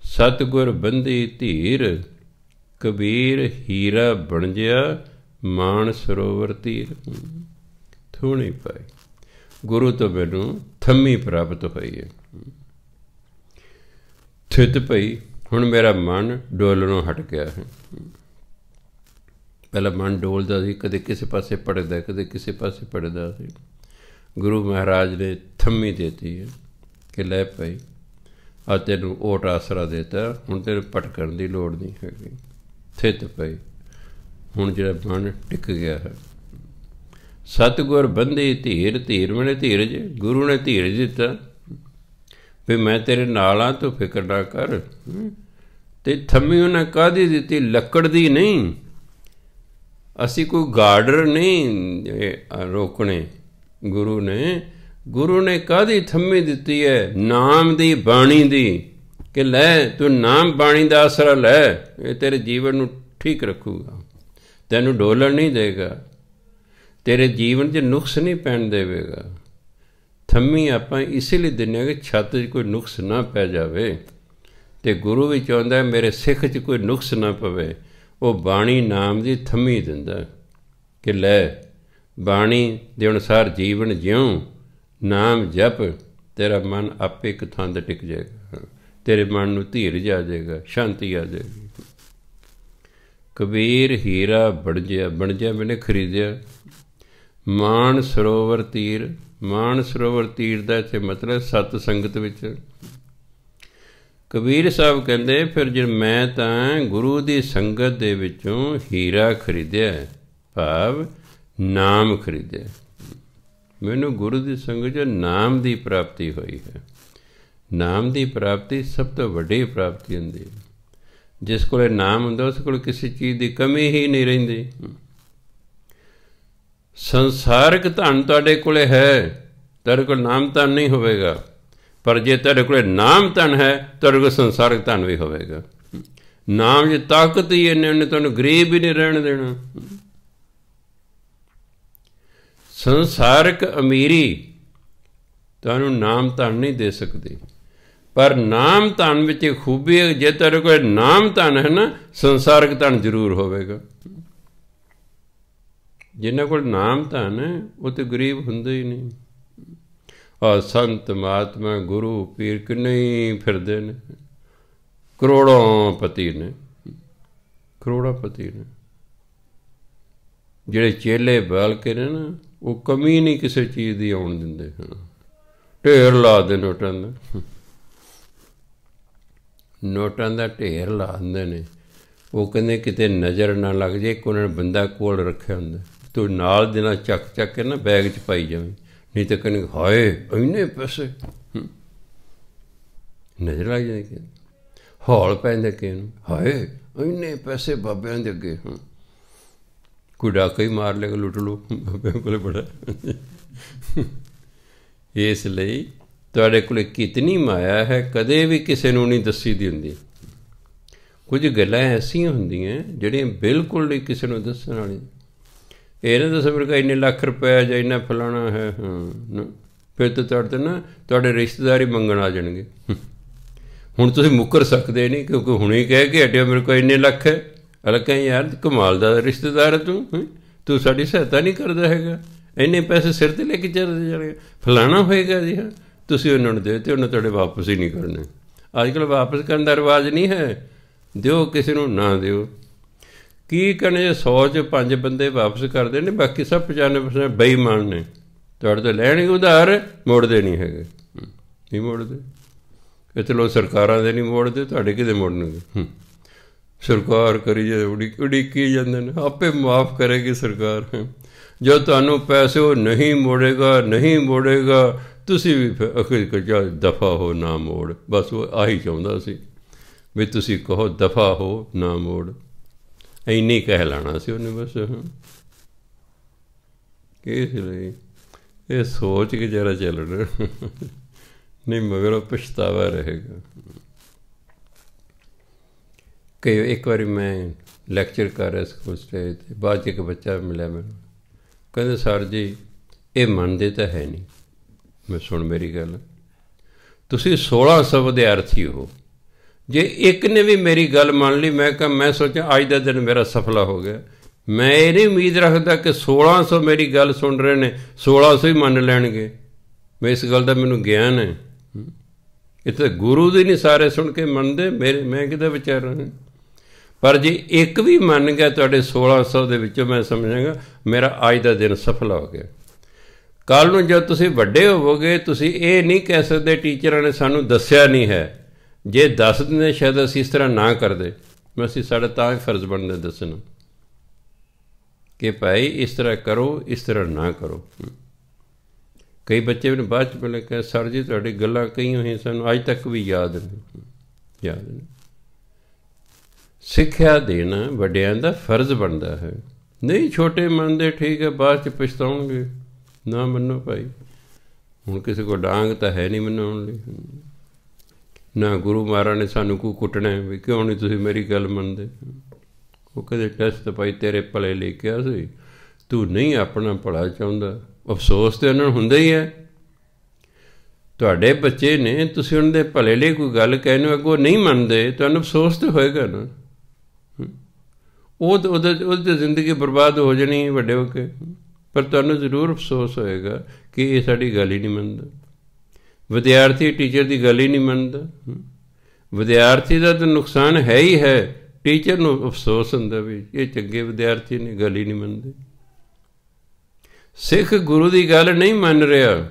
ਸਤਿਗੁਰ ਬੰਦੀ ਧੀਰ। ਕਬੀਰ ਹੀਰਾ ਬਣਜਿਆ, ਮਾਨ ਸਰੋਵਰ ਤੀਰ। ਥੂਣੀ ਪਾਈ, ਗੁਰੂ ਤੋਂ ਮੈਨੂੰ ਥੰਮੀ ਪ੍ਰਾਪਤ ਹੋਈ ਹੈ। ਥਿਤ ਭਈ, ਹੁਣ ਮੇਰਾ ਮਨ ਡੋਲਣੋਂ ਹਟ ਗਿਆ ਹੈ। ਪਹਿਲਾਂ ਮਨ ਡੋਲਦਾ ਸੀ, ਕਦੇ ਕਿਸੇ ਪਾਸੇ ਪੜਦਾ, ਕਦੇ ਕਿਸੇ ਪਾਸੇ ਪੜਦਾ ਸੀ। ਗੁਰੂ ਮਹਾਰਾਜ ਨੇ ਥੰਮੀ ਦੇਤੀ ਹੈ ਕਿ ਲੈ ਭਾਈ, ਆ ਤੈਨੂੰ ਓਟ ਆਸਰਾ ਦੇਤਾ, ਹੁਣ ਤੈਨੂੰ ਭਟਕਣ ਦੀ ਲੋੜ ਨਹੀਂ ਹੈਗੀ। ਥਿਤ ਪਈ, ਹੁਣ ਜਿਹੜਾ ਮਨ ਟਿਕ ਗਿਆ ਹੈ। ਸਤਿਗੁਰ ਬੰਦੀ ਧੀਰ, ਧੀਰ ਮੈਨੇ ਧੀਰਜ, ਗੁਰੂ ਨੇ ਧੀਰਜ ਦਿੱਤਾ ਵੀ ਮੈਂ ਤੇਰੇ ਨਾਲ ਹਾਂ, ਤੂੰ ਫਿਕਰ ਨਾ ਕਰ। ਤੇ ਥੰਮੀ ਉਹਨੇ ਕਾਹਦੀ ਦਿੱਤੀ? ਲੱਕੜ ਦੀ ਨਹੀਂ। ਅਸੀਂ ਕੋਈ ਗਾਰਡਰ ਨਹੀਂ ਰੋਕਣੇ। ਗੁਰੂ ਨੇ ਕਾਹਦੀ ਥੰਮੀ ਦਿੱਤੀ ਹੈ? ਨਾਮ ਦੀ, ਬਾਣੀ ਦੀ, ਕਿ ਲੈ ਤੂੰ ਨਾਮ ਬਾਣੀ ਦਾ ਆਸਰਾ ਲੈ, ਇਹ ਤੇਰੇ ਜੀਵਨ ਨੂੰ ਠੀਕ ਰੱਖੂਗਾ, ਤੈਨੂੰ ਡੋਲਣ ਨਹੀਂ ਦੇਗਾ, ਤੇਰੇ ਜੀਵਨ 'ਚ ਨੁਕਸ ਨਹੀਂ ਪੈਣ ਦੇਵੇਗਾ। ਥੰਮੀ ਆਪਾਂ ਇਸੇ ਲਈ ਦਿੰਦੇ ਹਾਂ ਕਿ ਛੱਤ 'ਚ ਕੋਈ ਨੁਕਸ ਨਾ ਪੈ ਜਾਵੇ, ਅਤੇ ਗੁਰੂ ਵੀ ਚਾਹੁੰਦਾ ਮੇਰੇ ਸਿੱਖ 'ਚ ਕੋਈ ਨੁਕਸ ਨਾ ਪਵੇ। ਉਹ ਬਾਣੀ ਨਾਮ ਦੀ ਥੰਮੀ ਦਿੰਦਾ ਕਿ ਲੈ ਬਾਣੀ ਦੇ ਅਨੁਸਾਰ ਜੀਵਨ ਜਿਉਂ, ਨਾਮ ਜਪ, ਤੇਰਾ ਮਨ ਆਪੇ ਇੱਕ ਥਾਂ 'ਤੇ ਟਿਕ ਜਾਏਗਾ, ਤੇਰੇ ਮਨ ਨੂੰ ਧੀਰਜ ਆ ਜਾਏਗਾ, ਸ਼ਾਂਤੀ ਆ ਜਾਏਗੀ। ਕਬੀਰ ਹੀਰਾ ਬਣਜਿਆ ਮੈਨੇ ਖਰੀਦਿਆ, ਮਾਨ ਸਰੋਵਰ ਤੀਰ। ਮਾਨ ਸਰੋਵਰ ਤੀਰ ਦਾ ਇੱਥੇ ਮਤਲਬ ਸਤ ਸੰਗਤ ਵਿੱਚ। ਕਬੀਰ ਸਾਹਿਬ ਕਹਿੰਦੇ ਫਿਰ ਜੇ ਮੈਂ ਤਾਂ ਗੁਰੂ ਦੀ ਸੰਗਤ ਦੇ ਵਿੱਚੋਂ ਹੀਰਾ ਖਰੀਦਿਆ, ਭਾਵ ਨਾਮ ਖਰੀਦਿਆ। ਮੈਨੂੰ ਗੁਰੂ ਦੀ ਸੰਗਤ 'ਚ ਨਾਮ ਦੀ ਪ੍ਰਾਪਤੀ ਹੋਈ ਹੈ। ਨਾਮ ਦੀ ਪ੍ਰਾਪਤੀ ਸਭ ਤੋਂ ਵੱਡੀ ਪ੍ਰਾਪਤੀ ਹੁੰਦੀ ਹੈ। ਜਿਸ ਕੋਲ ਨਾਮ ਹੁੰਦਾ ਉਸ ਕੋਲ ਕਿਸੇ ਚੀਜ਼ ਦੀ ਕਮੀ ਹੀ ਨਹੀਂ ਰਹਿੰਦੀ। ਸੰਸਾਰਿਕ ਧਨ ਤੁਹਾਡੇ ਕੋਲ ਹੈ, ਤੁਹਾਡੇ ਕੋਲ ਨਾਮ ਧਨ ਨਹੀਂ ਹੋਵੇਗਾ, ਪਰ ਜੇ ਤੁਹਾਡੇ ਕੋਲ ਨਾਮ ਧਨ ਹੈ ਤੁਹਾਡੇ ਕੋਲ ਸੰਸਾਰਿਕ ਧਨ ਵੀ ਹੋਵੇਗਾ। ਨਾਮ 'ਚ ਤਾਕਤ ਹੀ ਇੰਨੇ, ਉਹਨੇ ਤੁਹਾਨੂੰ ਗਰੀਬ ਹੀ ਨਹੀਂ ਰਹਿਣ ਦੇਣਾ। ਸੰਸਾਰਿਕ ਅਮੀਰੀ ਤੁਹਾਨੂੰ ਨਾਮ ਧਨ ਨਹੀਂ ਦੇ ਸਕਦੀ, ਪਰ ਨਾਮ ਧਨ ਵਿੱਚ ਖੂਬੀ ਹੈ, ਜੇ ਤੁਹਾਡੇ ਕੋਲ ਨਾਮ ਧਨ ਹੈ ਨਾ, ਸੰਸਾਰਿਕ ਧਨ ਜ਼ਰੂਰ ਹੋਵੇਗਾ। ਜਿਨ੍ਹਾਂ ਕੋਲ ਨਾਮ ਧਨ ਹੈ ਉਹ ਤਾਂ ਗਰੀਬ ਹੁੰਦੇ ਹੀ ਨਹੀਂ। ਆ ਸੰਤ ਮਹਾਤਮਾ ਗੁਰੂ ਪੀਰ ਕਿੰਨੇ ਹੀ ਫਿਰਦੇ ਨੇ, ਕਰੋੜਾਂ ਪਤੀ ਨੇ, ਕਰੋੜਾਂ ਪਤੀ ਨੇ। ਜਿਹੜੇ ਚੇਲੇ ਬਾਲ ਕੇ ਨੇ ਨਾ, ਉਹ ਕਮੀ ਨਹੀਂ ਕਿਸੇ ਚੀਜ਼ ਦੀ ਆਉਣ ਦਿੰਦੇ ਹਨ। ਢੇਰ ਲਾ ਦੇ ਨੋਟਾਂ ਦਾ, ਨੋਟਾਂ ਦਾ ਢੇਰ ਲਾ ਦਿੰਦੇ ਨੇ। ਉਹ ਕਹਿੰਦੇ ਕਿਤੇ ਨਜ਼ਰ ਨਾ ਲੱਗ ਜੇ, ਇੱਕ ਉਹਨਾਂ ਨੇ ਬੰਦਾ ਕੋਲ ਰੱਖਿਆ ਹੁੰਦਾ, ਤੂੰ ਨਾਲ ਦੇ ਨਾਲ ਚੱਕ ਚੱਕ ਕੇ ਨਾ ਬੈਗ 'ਚ ਪਾਈ ਜਾਵੇਂ, ਨਹੀਂ ਤਾਂ ਕਹਿੰਦੇ ਹਾਏ ਇੰਨੇ ਪੈਸੇ। ਨਜ਼ਰ ਲੱਗ ਜਾਂਦੀ ਕਿ ਹੌਲ ਪੈਂਦੇ ਕਿਸੇ ਨੂੰ, ਹਾਏ ਇੰਨੇ ਪੈਸੇ ਬਾਬਿਆਂ ਦੇ ਅੱਗੇ। ਕੋਈ ਡਾਕਾ ਹੀ ਮਾਰ ਲੇਗਾ, ਲੁੱਟ ਲਓ, ਬਾਬਿਆਂ ਕੋਲ ਬੜਾ। ਇਸ ਲਈ ਤੁਹਾਡੇ ਕੋਲ ਕਿਤਨੀ ਮਾਇਆ ਹੈ ਕਦੇ ਵੀ ਕਿਸੇ ਨੂੰ ਨਹੀਂ ਦੱਸੀ ਦੀ ਹੁੰਦੀ। ਕੁਝ ਗੱਲਾਂ ਐਸੀਆਂ ਹੁੰਦੀਆਂ ਜਿਹੜੀਆਂ ਬਿਲਕੁਲ ਨਹੀਂ ਕਿਸੇ ਨੂੰ ਦੱਸਣ ਵਾਲੀ। ਇਹ ਨਾ ਦੱਸੋ ਫਿਰ ਇੰਨੇ ਲੱਖ ਰੁਪਇਆ ਜਾਂ ਇੰਨਾ ਫਲਾਣਾ ਹੈ, ਫਿਰ ਤਾਂ ਤੁਹਾਡੇ ਤੋਂ ਨਾ ਤੁਹਾਡੇ ਰਿਸ਼ਤੇਦਾਰ ਹੀ ਮੰਗਣ ਆ ਜਾਣਗੇ। ਹੁਣ ਤੁਸੀਂ ਮੁੱਕਰ ਸਕਦੇ ਨਹੀਂ, ਕਿਉਂਕਿ ਹੁਣੇ ਕਹਿ ਕੇ ਹਟਿਆ ਮੇਰੇ ਕੋਲ ਇੰਨੇ ਲੱਖ ਹੈ। ਅਲੱਗ ਕਹੀਂ ਯਾਰ ਕਮਾਲ ਦਾ ਰਿਸ਼ਤੇਦਾਰ ਹੈ ਤੂੰ ਸਾਡੀ ਸਹਾਇਤਾ ਨਹੀਂ ਕਰਦਾ ਹੈਗਾ, ਇੰਨੇ ਪੈਸੇ ਸਿਰ 'ਤੇ ਲੈ ਕੇ ਚੱਲਦੇ ਜਾਣਗੇ, ਫਲਾਣਾ ਹੋਏਗਾ ਜੀ। ਹਾਂ, ਤੁਸੀਂ ਉਹਨਾਂ ਨੂੰ ਦੇ ਤੇ ਉਹਨੇ ਤੁਹਾਡੇ ਵਾਪਸ ਹੀ ਨਹੀਂ ਕਰਨੇ। ਅੱਜ ਕੱਲ੍ਹ ਵਾਪਸ ਕਰਨ ਦਾ ਰਿਵਾਜ਼ ਨਹੀਂ ਹੈ, ਦਿਓ ਕਿਸੇ ਨੂੰ ਨਾ ਦਿਓ। ਕੀ ਕਰਨੇ, 100 'ਚ 5 ਬੰਦੇ ਵਾਪਸ ਕਰਦੇ ਨੇ, ਬਾਕੀ ਸਭ 95% ਬੇਈਮਾਨ ਨੇ। ਤੁਹਾਡੇ ਤੋਂ ਲੈਣਗੇ ਉਧਾਰ, ਮੋੜਦੇ ਨਹੀਂ ਹੈਗੇ, ਨਹੀਂ ਮੋੜਦੇ। ਇਹ ਚਲੋ ਸਰਕਾਰਾਂ ਦੇ ਨਹੀਂ ਮੋੜਦੇ, ਤੁਹਾਡੇ ਕਿਤੇ ਮੋੜਨਗੇ? ਸਰਕਾਰ ਕਰੀ ਜੇ ਉਡੀਕੀ ਜਾਂਦੇ ਨੇ, ਆਪੇ ਮਾਫ ਕਰੇਗੀ ਸਰਕਾਰ। ਜੋ ਤੁਹਾਨੂੰ ਪੈਸੇ ਉਹ ਨਹੀਂ ਮੋੜੇਗਾ, ਨਹੀਂ ਮੋੜੇਗਾ, ਤੁਸੀਂ ਵੀ ਫਿਰ ਅਖੀਰ ਦਫਾ ਹੋ, ਨਾ ਮੋੜ। ਬਸ ਉਹ ਆਹੀ ਚਾਹੁੰਦਾ ਸੀ ਵੀ ਤੁਸੀਂ ਕਹੋ ਦਫਾ ਹੋ, ਨਾ ਮੋੜ। ਇੰਨੀ ਕਹਿ ਲੈਣਾ ਸੀ ਉਹਨੇ ਬਸ। ਇਸ ਲਈ ਇਹ ਸੋਚ ਕੇ ਜ਼ਰਾ ਚੱਲਣਾ, ਨਹੀਂ ਮਗਰੋਂ ਪਛਤਾਵਾ ਰਹੇਗਾ। ਕਈ ਇੱਕ ਵਾਰੀ ਮੈਂ ਲੈਕਚਰ ਕਰ ਰਿਹਾ ਸਕੂਲ ਸਟੇਜ 'ਤੇ, ਬਾਅਦ 'ਚ ਇੱਕ ਬੱਚਾ ਮਿਲਿਆ ਮੈਨੂੰ, ਕਹਿੰਦੇ ਸਰ ਜੀ ਇਹ ਮੰਨਦੇ ਤਾਂ ਹੈ ਨਹੀਂ। ਮੈਂ ਸੁਣ ਮੇਰੀ ਗੱਲ, ਤੁਸੀਂ 1600 ਵਿਦਿਆਰਥੀ ਹੋ, ਜੇ ਇੱਕ ਨੇ ਵੀ ਮੇਰੀ ਗੱਲ ਮੰਨ ਲਈ, ਮੈਂ ਕਿਹਾ ਮੈਂ ਸੋਚਿਆ ਅੱਜ ਦਾ ਦਿਨ ਮੇਰਾ ਸਫਲਾ ਹੋ ਗਿਆ। ਮੈਂ ਇਹ ਨਹੀਂ ਉਮੀਦ ਰੱਖਦਾ ਕਿ 1600 ਮੇਰੀ ਗੱਲ ਸੁਣ ਰਹੇ ਨੇ, 1600 ਹੀ ਮੰਨ ਲੈਣਗੇ। ਮੈਂ ਇਸ ਗੱਲ ਦਾ ਮੈਨੂੰ ਗਿਆਨ ਹੈ। ਇਹ ਤਾਂ ਗੁਰੂ ਦੀ ਨਹੀਂ ਸਾਰੇ ਸੁਣ ਕੇ ਮੰਨਦੇ, ਮੈਂ ਕਿਹਦਾ ਵਿਚਾਰਾਂ। ਪਰ ਜੇ ਇੱਕ ਵੀ ਮੰਨ ਗਿਆ ਤੁਹਾਡੇ 1600 ਦੇ ਵਿੱਚੋਂ, ਮੈਂ ਸਮਝਾਂਗਾ ਮੇਰਾ ਅੱਜ ਦਾ ਦਿਨ ਸਫਲਾ ਹੋ ਗਿਆ। ਕੱਲ੍ਹ ਨੂੰ ਜਦ ਤੁਸੀਂ ਵੱਡੇ ਹੋਵੋਗੇ, ਤੁਸੀਂ ਇਹ ਨਹੀਂ ਕਹਿ ਸਕਦੇ ਟੀਚਰਾਂ ਨੇ ਸਾਨੂੰ ਦੱਸਿਆ ਨਹੀਂ ਹੈ। ਜੇ ਦੱਸ ਦਿੰਦੇ ਸ਼ਾਇਦ ਅਸੀਂ ਇਸ ਤਰ੍ਹਾਂ ਨਾ ਕਰਦੇ, ਅਸੀਂ ਸਾਡਾ ਤਾਂ ਹੀ ਫਰਜ਼ ਬਣਦਾ ਦੱਸਣਾ ਕਿ ਭਾਈ ਇਸ ਤਰ੍ਹਾਂ ਕਰੋ, ਇਸ ਤਰ੍ਹਾਂ ਨਾ ਕਰੋ। ਕਈ ਬੱਚੇ ਨੇ ਬਾਅਦ 'ਚ ਪਹਿਲਾਂ ਕਿਹਾ ਸਰ ਜੀ ਤੁਹਾਡੀ ਗੱਲਾਂ ਕਹੀਆਂ ਹੋਈਆਂ ਸਾਨੂੰ ਅੱਜ ਤੱਕ ਵੀ ਯਾਦ ਨੇ। ਸਿੱਖਿਆ ਦੇਣਾ ਵੱਡਿਆਂ ਦਾ ਫਰਜ਼ ਬਣਦਾ ਹੈ। ਨਹੀਂ ਛੋਟੇ ਮੰਨਦੇ, ਠੀਕ ਹੈ, ਬਾਅਦ 'ਚ ਪਛਤਾਉਣਗੇ। ਨਾ ਮੰਨੋ ਭਾਈ, ਹੁਣ ਕਿਸੇ ਕੋਲ ਡਾਂਗ ਤਾਂ ਹੈ ਨਹੀਂ ਮਨਾਉਣ ਲਈ। ਨਾ ਗੁਰੂ ਮਹਾਰਾਜ ਨੇ ਸਾਨੂੰ ਕੋਈ ਕੁੱਟਣਾ ਵੀ ਕਿਉਂ ਨਹੀਂ ਤੁਸੀਂ ਮੇਰੀ ਗੱਲ ਮੰਨਦੇ। ਉਹ ਕਦੇ ਟੈਸਟ ਭਾਈ ਤੇਰੇ ਭਲੇ ਲਈ ਕਿਹਾ ਸੀ, ਤੂੰ ਨਹੀਂ ਆਪਣਾ ਭਲਾ ਚਾਹੁੰਦਾ। ਅਫਸੋਸ ਤਾਂ ਉਹਨਾਂ ਨੂੰ ਹੁੰਦਾ ਹੀ ਹੈ। ਤੁਹਾਡੇ ਬੱਚੇ ਨੇ, ਤੁਸੀਂ ਉਹਨਾਂ ਦੇ ਭਲੇ ਲਈ ਕੋਈ ਗੱਲ ਕਹਿਣ ਅੱਗੋਂ ਨਹੀਂ ਮੰਨਦੇ, ਤੁਹਾਨੂੰ ਅਫਸੋਸ ਤਾਂ ਹੋਏਗਾ ਨਾ। ਉਹਦੀ ਜ਼ਿੰਦਗੀ ਬਰਬਾਦ ਹੋ ਜਾਣੀ ਵੱਡੇ ਹੋ ਕੇ, ਪਰ ਤੁਹਾਨੂੰ ਜ਼ਰੂਰ ਅਫਸੋਸ ਹੋਏਗਾ ਕਿ ਇਹ ਸਾਡੀ ਗੱਲ ਹੀ ਨਹੀਂ ਮੰਨਦਾ। ਵਿਦਿਆਰਥੀ ਟੀਚਰ ਦੀ ਗੱਲ ਹੀ ਨਹੀਂ ਮੰਨਦਾ। ਵਿਦਿਆਰਥੀ ਦਾ ਤਾਂ ਨੁਕਸਾਨ ਹੈ ਹੀ ਹੈ, ਟੀਚਰ ਨੂੰ ਅਫਸੋਸ ਹੁੰਦਾ ਵੀ ਇਹ ਚੰਗੇ ਵਿਦਿਆਰਥੀ ਨੇ, ਗੱਲ ਹੀ ਨਹੀਂ ਮੰਨਦੇ। ਸਿੱਖ ਗੁਰੂ ਦੀ ਗੱਲ ਨਹੀਂ ਮੰਨ ਰਿਹਾ,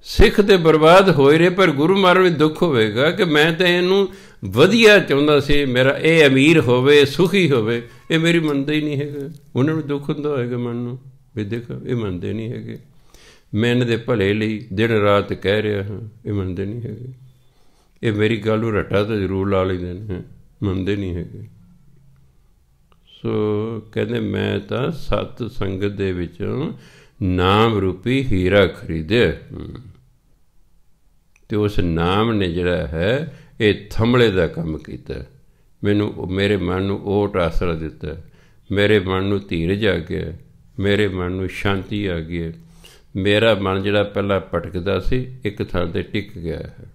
ਸਿੱਖ ਤੇ ਬਰਬਾਦ ਹੋਏ ਰਹੇ। ਪਰ ਗੁਰੂ ਮਹਾਰਾਜ ਨੂੰ ਦੁੱਖ ਹੋਵੇਗਾ ਕਿ ਮੈਂ ਤਾਂ ਇਹਨੂੰ ਵਧੀਆ ਚਾਹੁੰਦਾ ਸੀ, ਮੇਰਾ ਇਹ ਅਮੀਰ ਹੋਵੇ, ਸੁਖੀ ਹੋਵੇ, ਇਹ ਮੇਰੀ ਮੰਨਦਾ ਹੀ ਨਹੀਂ ਹੈਗਾ। ਉਹਨਾਂ ਨੂੰ ਦੁੱਖ ਹੁੰਦਾ ਹੋਏਗਾ ਮਨ ਨੂੰ ਵੀ ਦੇਖੋ ਇਹ ਮੰਨਦੇ ਨਹੀਂ ਹੈਗੇ। ਮੈਂ ਇਹਨਾਂ ਦੇ ਭਲੇ ਲਈ ਦਿਨ ਰਾਤ ਕਹਿ ਰਿਹਾ ਹਾਂ, ਇਹ ਮੰਨਦੇ ਨਹੀਂ ਹੈਗੇ। ਇਹ ਮੇਰੀ ਗੱਲ ਨੂੰ ਰੱਟਾ ਤਾਂ ਜ਼ਰੂਰ ਲਾ ਲੈਂਦੇ ਨੇ, ਮੰਨਦੇ ਨਹੀਂ ਹੈਗੇ। ਸੋ ਕਹਿੰਦੇ ਮੈਂ ਤਾਂ ਸਤ ਸੰਗਤ ਦੇ ਵਿੱਚੋਂ ਨਾਮ ਰੂਪੀ ਹੀਰਾ ਖਰੀਦਿਆ, ਅਤੇ ਉਸ ਨਾਮ ਨੇ ਜਿਹੜਾ ਹੈ ਇਹ ਥੰਮਲੇ ਦਾ ਕੰਮ ਕੀਤਾ। ਮੈਨੂੰ ਮੇਰੇ ਮਨ ਨੂੰ ਓਟ ਆਸਰਾ ਦਿੱਤਾ, ਮੇਰੇ ਮਨ ਨੂੰ ਧੀਰਜ ਆ ਗਿਆ, ਮੇਰੇ ਮਨ ਨੂੰ ਸ਼ਾਂਤੀ ਆ ਗਈ। ਮੇਰਾ ਮਨ ਜਿਹੜਾ ਪਹਿਲਾਂ ਭਟਕਦਾ ਸੀ ਇੱਕ ਥਾਂ 'ਤੇ ਟਿਕ ਗਿਆ ਹੈ।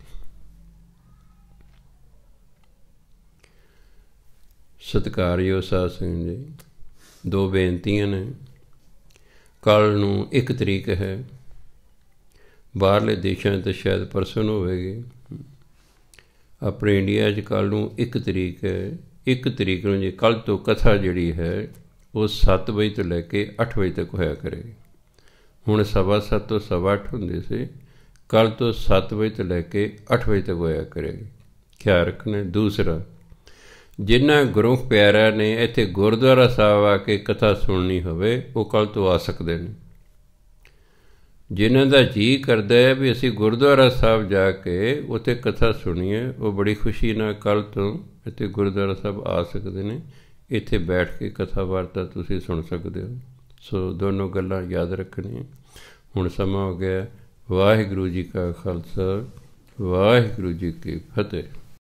ਸਤਿਕਾਰਯੋਗ ਸਾਧ ਸੰਗਤ ਜੀ, ਦੋ ਬੇਨਤੀਆਂ ਨੇ। ਕੱਲ੍ਹ ਨੂੰ 1 ਤਰੀਕ ਹੈ, ਬਾਹਰਲੇ ਦੇਸ਼ਾਂ 'ਤੇ ਸ਼ਾਇਦ ਪਰਸੋਂ ਹੋਵੇਗੀ, ਆਪਣੇ ਇੰਡੀਆ 'ਚ ਕੱਲ੍ਹ ਨੂੰ 1 ਤਰੀਕ ਹੈ। 1 ਤਰੀਕ ਨੂੰ ਜੀ ਕੱਲ੍ਹ ਤੋਂ ਕਥਾ ਜਿਹੜੀ ਹੈ ਉਹ 7 ਵਜੇ ਤੋਂ ਲੈ ਕੇ 8 ਵਜੇ ਤੱਕ ਹੋਇਆ ਕਰੇਗੀ। ਹੁਣ 7:15 ਤੋਂ 8:15 ਹੁੰਦੀ ਸੀ, ਕੱਲ੍ਹ ਤੋਂ 7 ਵਜੇ ਤੋਂ ਲੈ ਕੇ 8 ਵਜੇ ਤੱਕ ਹੋਇਆ ਕਰੇਗੀ, ਖਿਆਲ ਰੱਖਣਾ। ਦੂਸਰਾ, ਜਿਨ੍ਹਾਂ ਗੁਰੂ ਪਿਆਰਿਆਂ ਨੇ ਇੱਥੇ ਗੁਰਦੁਆਰਾ ਸਾਹਿਬ ਆ ਕੇ ਕਥਾ ਸੁਣਨੀ ਹੋਵੇ ਉਹ ਕੱਲ੍ਹ ਤੋਂ ਆ ਸਕਦੇ ਨੇ। ਜਿਨ੍ਹਾਂ ਦਾ ਜੀਅ ਕਰਦਾ ਹੈ ਵੀ ਅਸੀਂ ਗੁਰਦੁਆਰਾ ਸਾਹਿਬ ਜਾ ਕੇ ਉੱਥੇ ਕਥਾ ਸੁਣੀਏ, ਉਹ ਬੜੀ ਖੁਸ਼ੀ ਨਾਲ ਕੱਲ੍ਹ ਤੋਂ ਇੱਥੇ ਗੁਰਦੁਆਰਾ ਸਾਹਿਬ ਆ ਸਕਦੇ ਨੇ। ਇੱਥੇ ਬੈਠ ਕੇ ਕਥਾ ਵਾਰਤਾ ਤੁਸੀਂ ਸੁਣ ਸਕਦੇ ਹੋ। ਸੋ ਦੋਨੋਂ ਗੱਲਾਂ ਯਾਦ ਰੱਖਣੀਆਂ। ਹੁਣ ਸਮਾਂ ਹੋ ਗਿਆ। ਵਾਹਿਗੁਰੂ ਜੀ ਕਾ ਖਾਲਸਾ, ਵਾਹਿਗੁਰੂ ਜੀ ਕੀ ਫਤਿਹ।